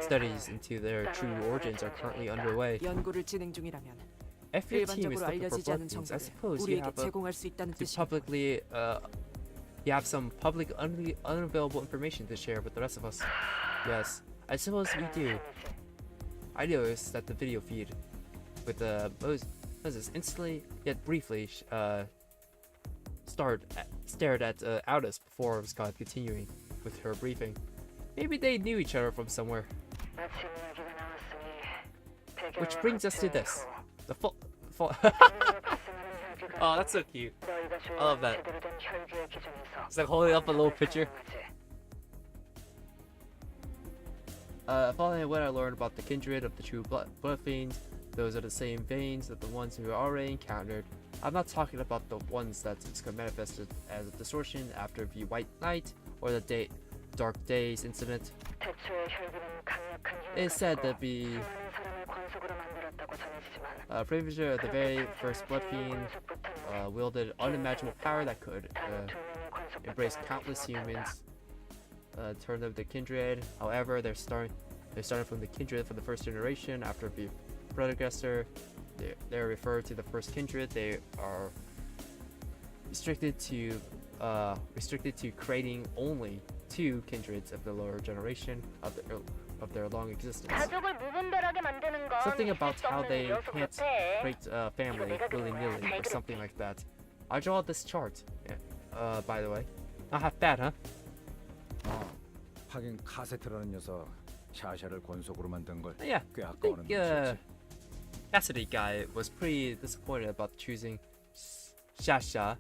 Studies into their true origins are currently underway. 연구를 진행 중이라면 If your team is 일반적으로 looking for 알려지지 않은 blood fiends, I 정보를 suppose you 우리에게 have 제공할 수 있다는 to 뜻이겠군. publicly you have some public unavailable information to share with the rest of us. Yes, I suppose we do. I noticed that the video feed with Moses instantly yet briefly stared at Aldous before Scott continuing with her briefing. Maybe they knew each other from somewhere. Which brings us to this. The Oh, that's so cute. I love that. It's like holding up a little picture. Following what I learned about the kindred of the true blood fiends, those are the same veins that the ones we already encountered. I'm not talking about the ones that manifested as a distortion after the White Night or the Dark Days incident. It is said that the prefigure of the very first blood fiend wielded unimaginable power that could embrace countless humans, turn them to kindred. However, they're starting from the kindred from the first generation after the predecessor. They're referred to the first kindred. They are restricted to creating only 2 kindreds of the lower generation of their long existence. Something about how they can't create a family willy-nilly or something like that. I draw this chart. Yeah. By the way, not half bad, huh? 하긴 카세트라는 녀석 샤샤를 권속으로 만든 걸 Yeah, 꽤 I 아까워하는 think 놈이었지. Cassidy guy was pretty disappointed about choosing Shasha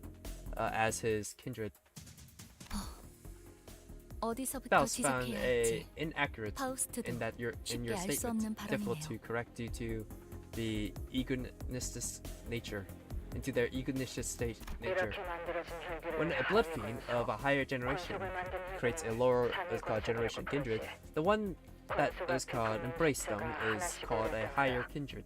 as his kindred. 어디서부터 Faust found 시작해야 할지 inaccurate 파우스트도 in that your 쉽게 알 수 statement, 없는 difficult to 발언이네요. correct due to the egonistic nature, into their egonistic state nature. When a blood fiend of a higher generation creates a lower generation kindred, the one that is called embrace them is called a higher kindred,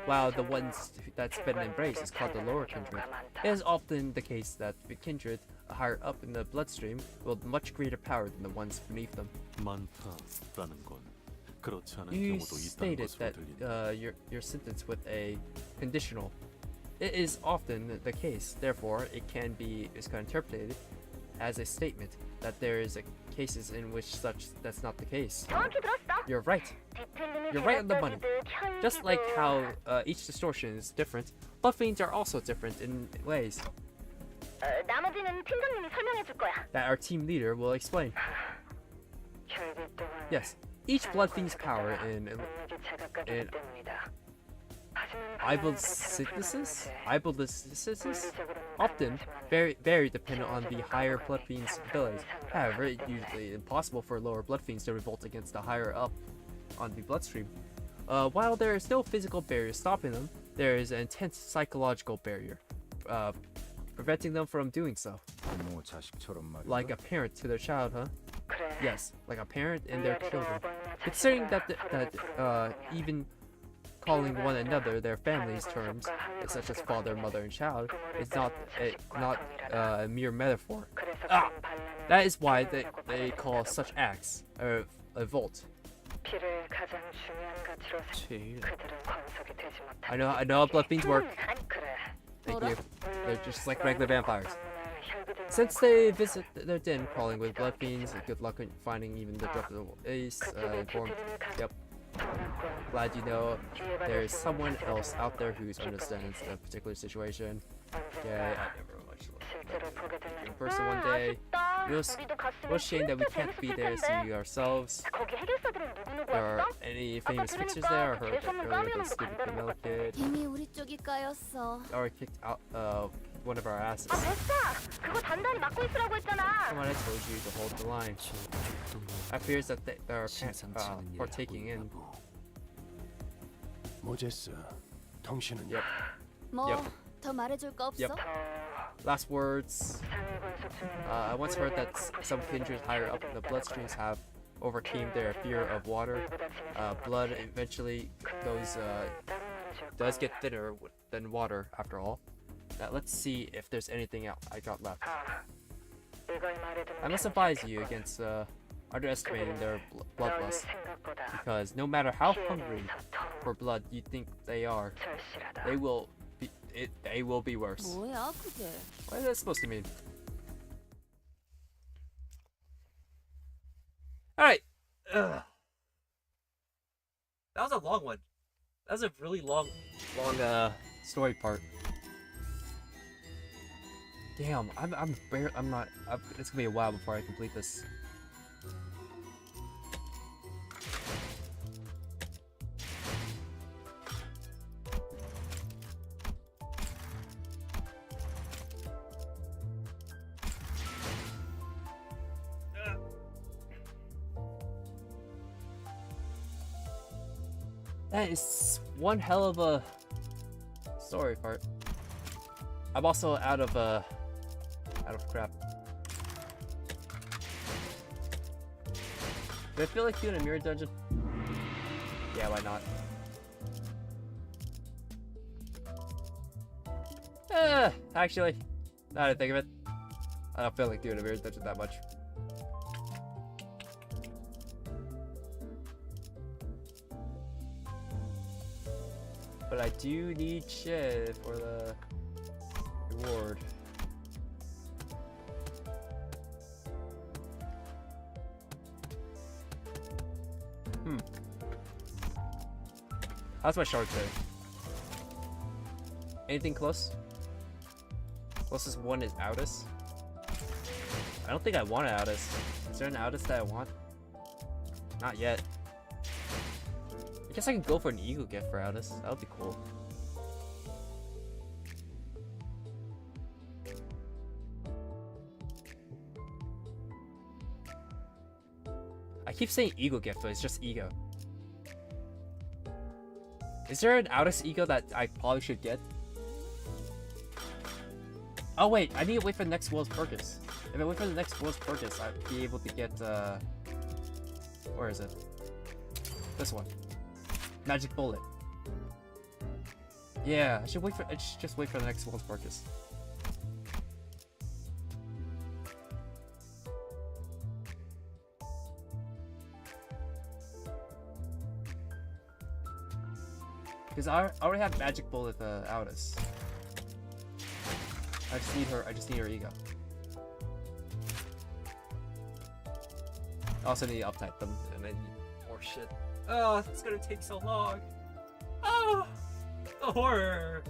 while the ones that's been embraced is called the lower kindred. It is often the case that the kindred higher up in the bloodstream wield much greater power than the ones beneath them. 많다라는 건 그렇지 않은 You 경우도 있다는 stated 것으로 that 들린다. your sentence with a conditional. It is often the case, therefore it can be interpreted as a statement that there is cases in which that's not the case. You're right. You're right on the money. Just like how each distortion is different, blood fiends are also different in ways that our team leader will explain. Yes, each blood fiend's power in ibosynthesis often very dependent on the higher blood fiend's abilities. However, it's usually impossible for lower blood fiends to revolt against the higher up on the bloodstream. While there is no physical barrier stopping them, there is an intense psychological barrier preventing them from doing so. 부모 자식처럼 말이야. Like a parent to their child, huh? Yes, like a parent and their children. Considering that even calling one another their family's terms, such as father, mother, and child, is not a mere metaphor. That is why they call such acts a volt. I know how blood fiends work. Thank you. They're just like regular vampires. Since they visit their den crawling with blood fiends, good luck in finding even the reputable ace. Yep. Glad you know there is someone else out there who understands the particular situation. Okay, I never much in person one day. It was shame that we can't be there to see ourselves. There are any famous fixers there? I heard that earlier the stupid vanilla kid 이미 우리 쪽이 까였어. already kicked out one of our asses. 그거 단단히 막고 있으라고 했잖아. Come on, I told you to hold the line. I fears that they are partaking in. 모제스, 당신은 Yep. 더 말해줄 거 없어? Yep. Last words. I once heard that some kindreds higher up in the bloodstreams have overcame their fear of water. Blood eventually does get thinner than water after all. Now let's see if there's anything else I got left. I must advise you against underestimating their bloodlust, because no matter how hungry for blood you think they are, they will be worse. 뭐야 그게? What is that supposed to mean? Alright. That was a long one. That was a really long story part. Damn, it's gonna be a while before I complete this. That is one hell of a story part. I'm also out of crap. Do I feel like doing a mirror dungeon? Yeah, why not? Actually, now that I think of it, I don't feel like doing a mirror dungeon that much. But I do need shit for the reward. How's my shark there? Anything close? Closest one is Outis. I don't think I want an Outis. Is there an Outis that I want? Not yet. I guess I can go for an Eagle gift for Outis. That would be cool. I keep saying Eagle gift, but it's just Ego. Is there an Outis Ego that I probably should get? Oh wait, I need to wait for the next World's Purchase. If I wait for the next World's Purchase, I'd be able to get, where is it? This one. Magic Bullet. Yeah, I should just wait for the next World's Purchase. Because I already have Magic Bullet Outis. I just need her ego. I also need to uptype them and then more shit. Oh, it's gonna take so long. Oh, the horror.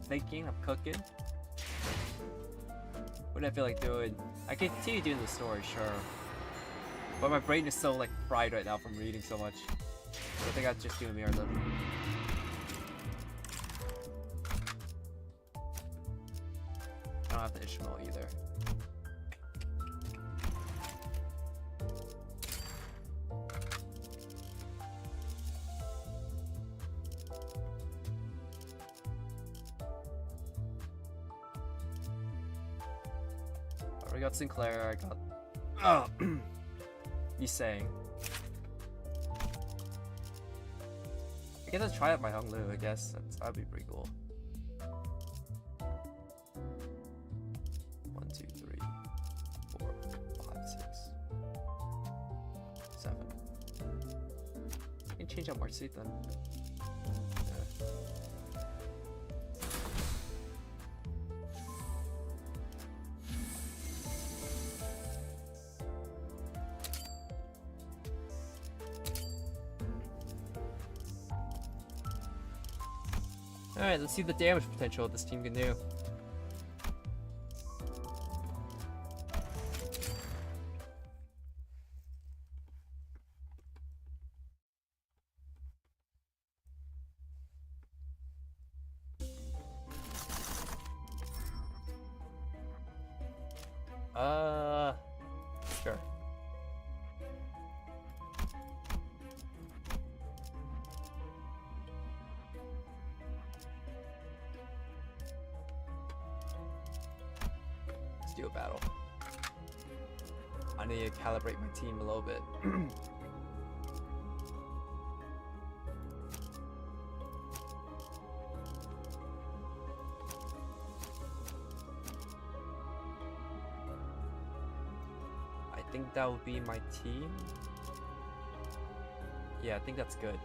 Thinking, I'm cooking. What do I feel like doing? I can continue doing the story, sure. But my brain is so like fried right now from reading so much. So I think I'll just do a mirror look. I don't have the Ishmael either. I got Sinclair, I got he's saying. I guess I'll try out my Hung Lu, I guess. That'd be pretty cool. 1, 2, 3, 4, 5, 6. 체인지업 할 수 있던. Alright, let's see the damage potential this team can do. Sure. Let's do a battle. I need to calibrate my team a little bit. I think that would be my team. Yeah, I think that's good.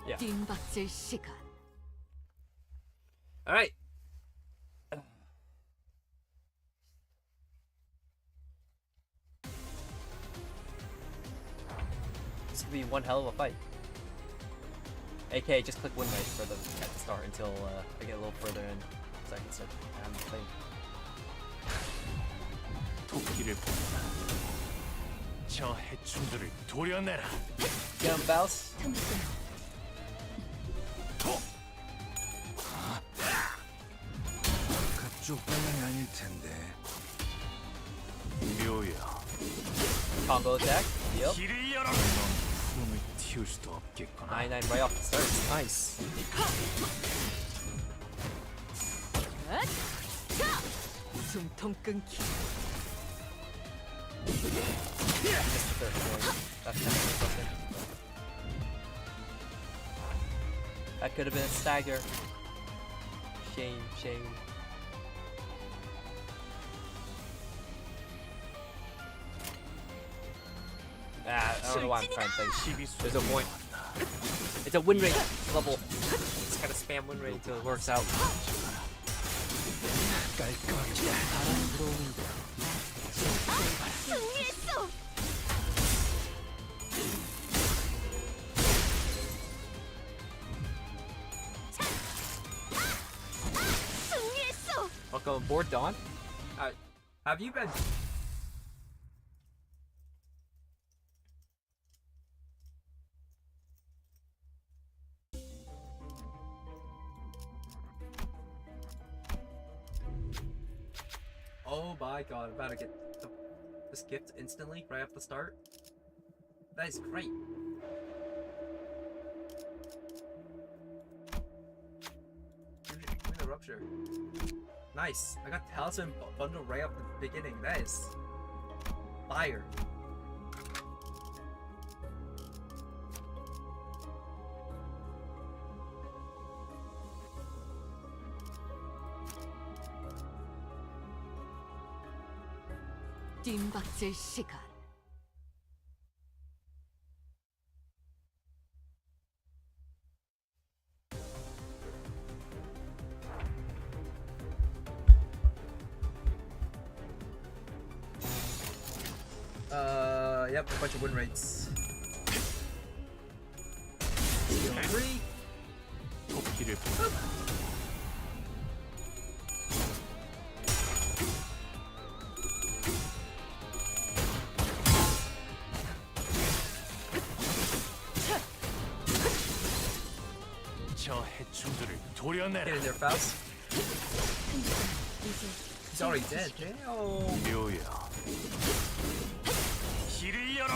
Yeah. 띵박질 시간. All right. This could be one hell of a fight. AK, just click win rate for them at the start until I get a little further in, so I can start playing. 토끼를 뽑다. 저 해충들을 도려내라. Get him, Faust. 그쪽 방향이 아닐 텐데. 묘야. Combo attack. Yep. 길을 열어라. 넌 품을 틔울 수도 없겠구나. 99 right off the start. Nice. 숨통 끊기. Missed the third point. That's kind of something. That could have been a stagger. Shame, shame. I don't know why I'm trying to think. There's no point. It's a win rate level. Just gotta spam win rate until it works out. Welcome aboard, Dawn. Have you been? Oh my god, I'm about to get this gift instantly right off the start. That is great. Give me the rupture. Nice. I got Talisman bundle right off the beginning. That is fire. 띵박질 시간. Yep, a bunch of win rates. Skill 3. 토끼를 뽑다. 저 해충들을 도려내라. Get in there, Faust. He's already dead. Damn. 묘야. 길을 열어라.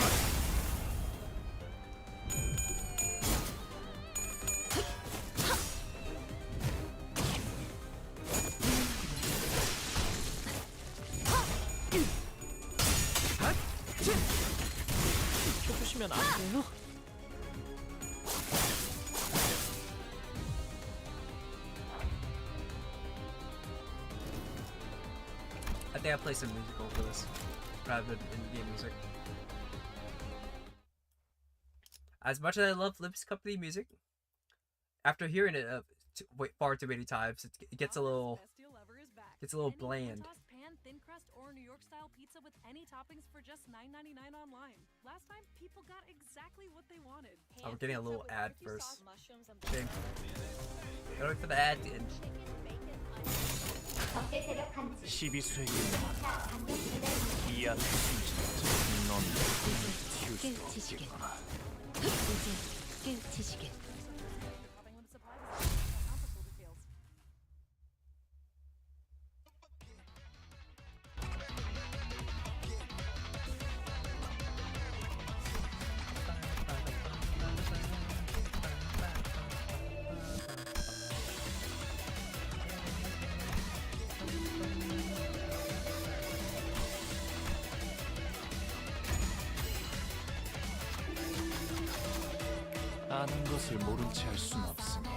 켜주시면 안 돼요? I think I play some music over this rather than in-game music. As much as I love Limbus Company music, after hearing it far too many times, it gets a little bland. Thin crust or New York style pizza with any toppings for just $9.99 online. Last time, people got exactly what they wanted. Oh, we're getting a little ad first. Shame. Gotta wait for the ad to end. 시비수에게 이 안에 숨진 넌 튀울 수도 없겠구나. 깨우치시게. 아는 것을 모른 채 할 순 없으니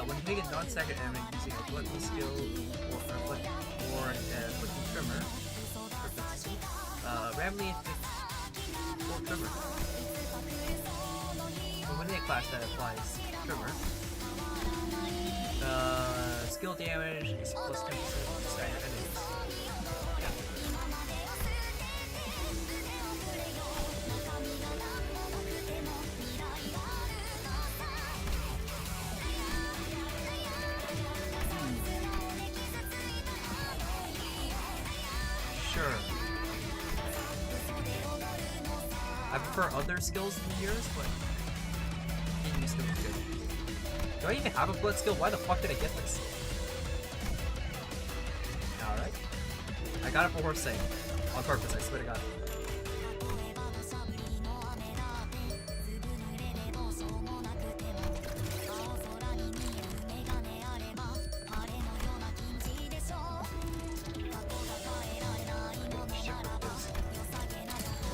When hitting a non-staggered enemy using a flicking skill or flicking trimmer, randomly inflict 4 trimmer. When they clash that applies trimmer. Skill damage is plus 10% to staggered enemies. Sure. I prefer other skills in yours, but getting used to it is good. Do I even have a blood skill? Why the fuck did I get this? Alright. I got it for horse sake. On purpose, I swear to God.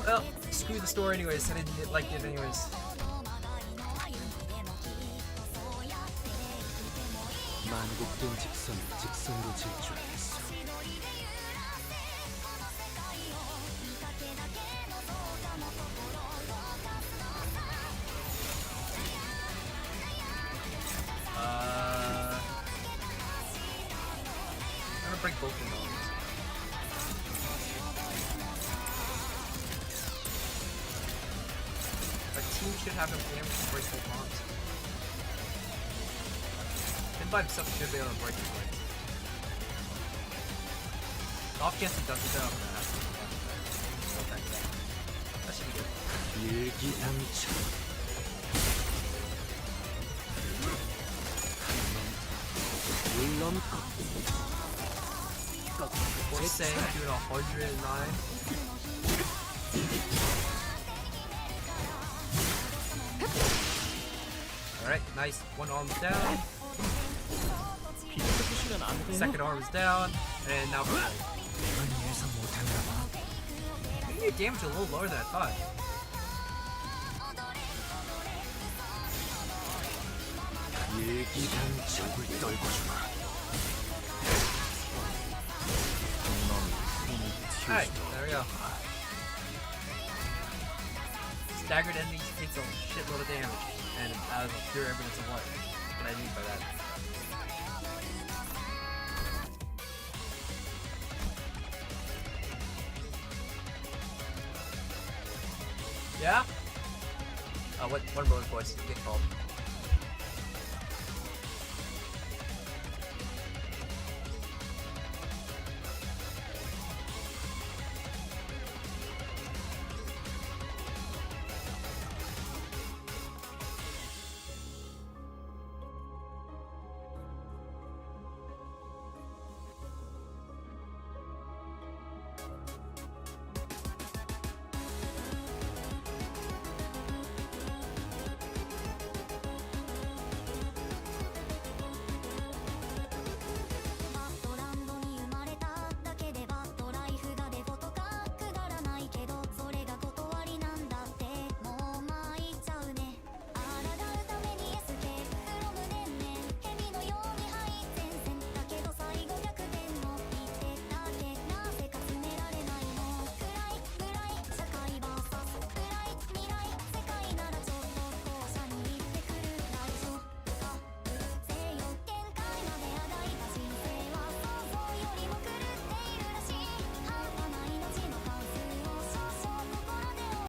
Well, screw the store anyways, I didn't like it anyways. 만국된 직선을 직선으로 질 줄 알겠어. I'm gonna break both of them. A team should have enough damage to break both bombs. Him by himself should be able to break his legs. Off chance he doesn't though. Okay. That should be good. 일기당천. We're saying doing 109. Alright, nice. One arm's down. Second arm is down. And now maybe your damage a little lower than I thought. 일기당적을 떨궈주마. Alright, there we go. Staggered enemies takes a shitload of damage, and out of pure evidence of what I mean by that. Yeah? What bonus voice did you get called?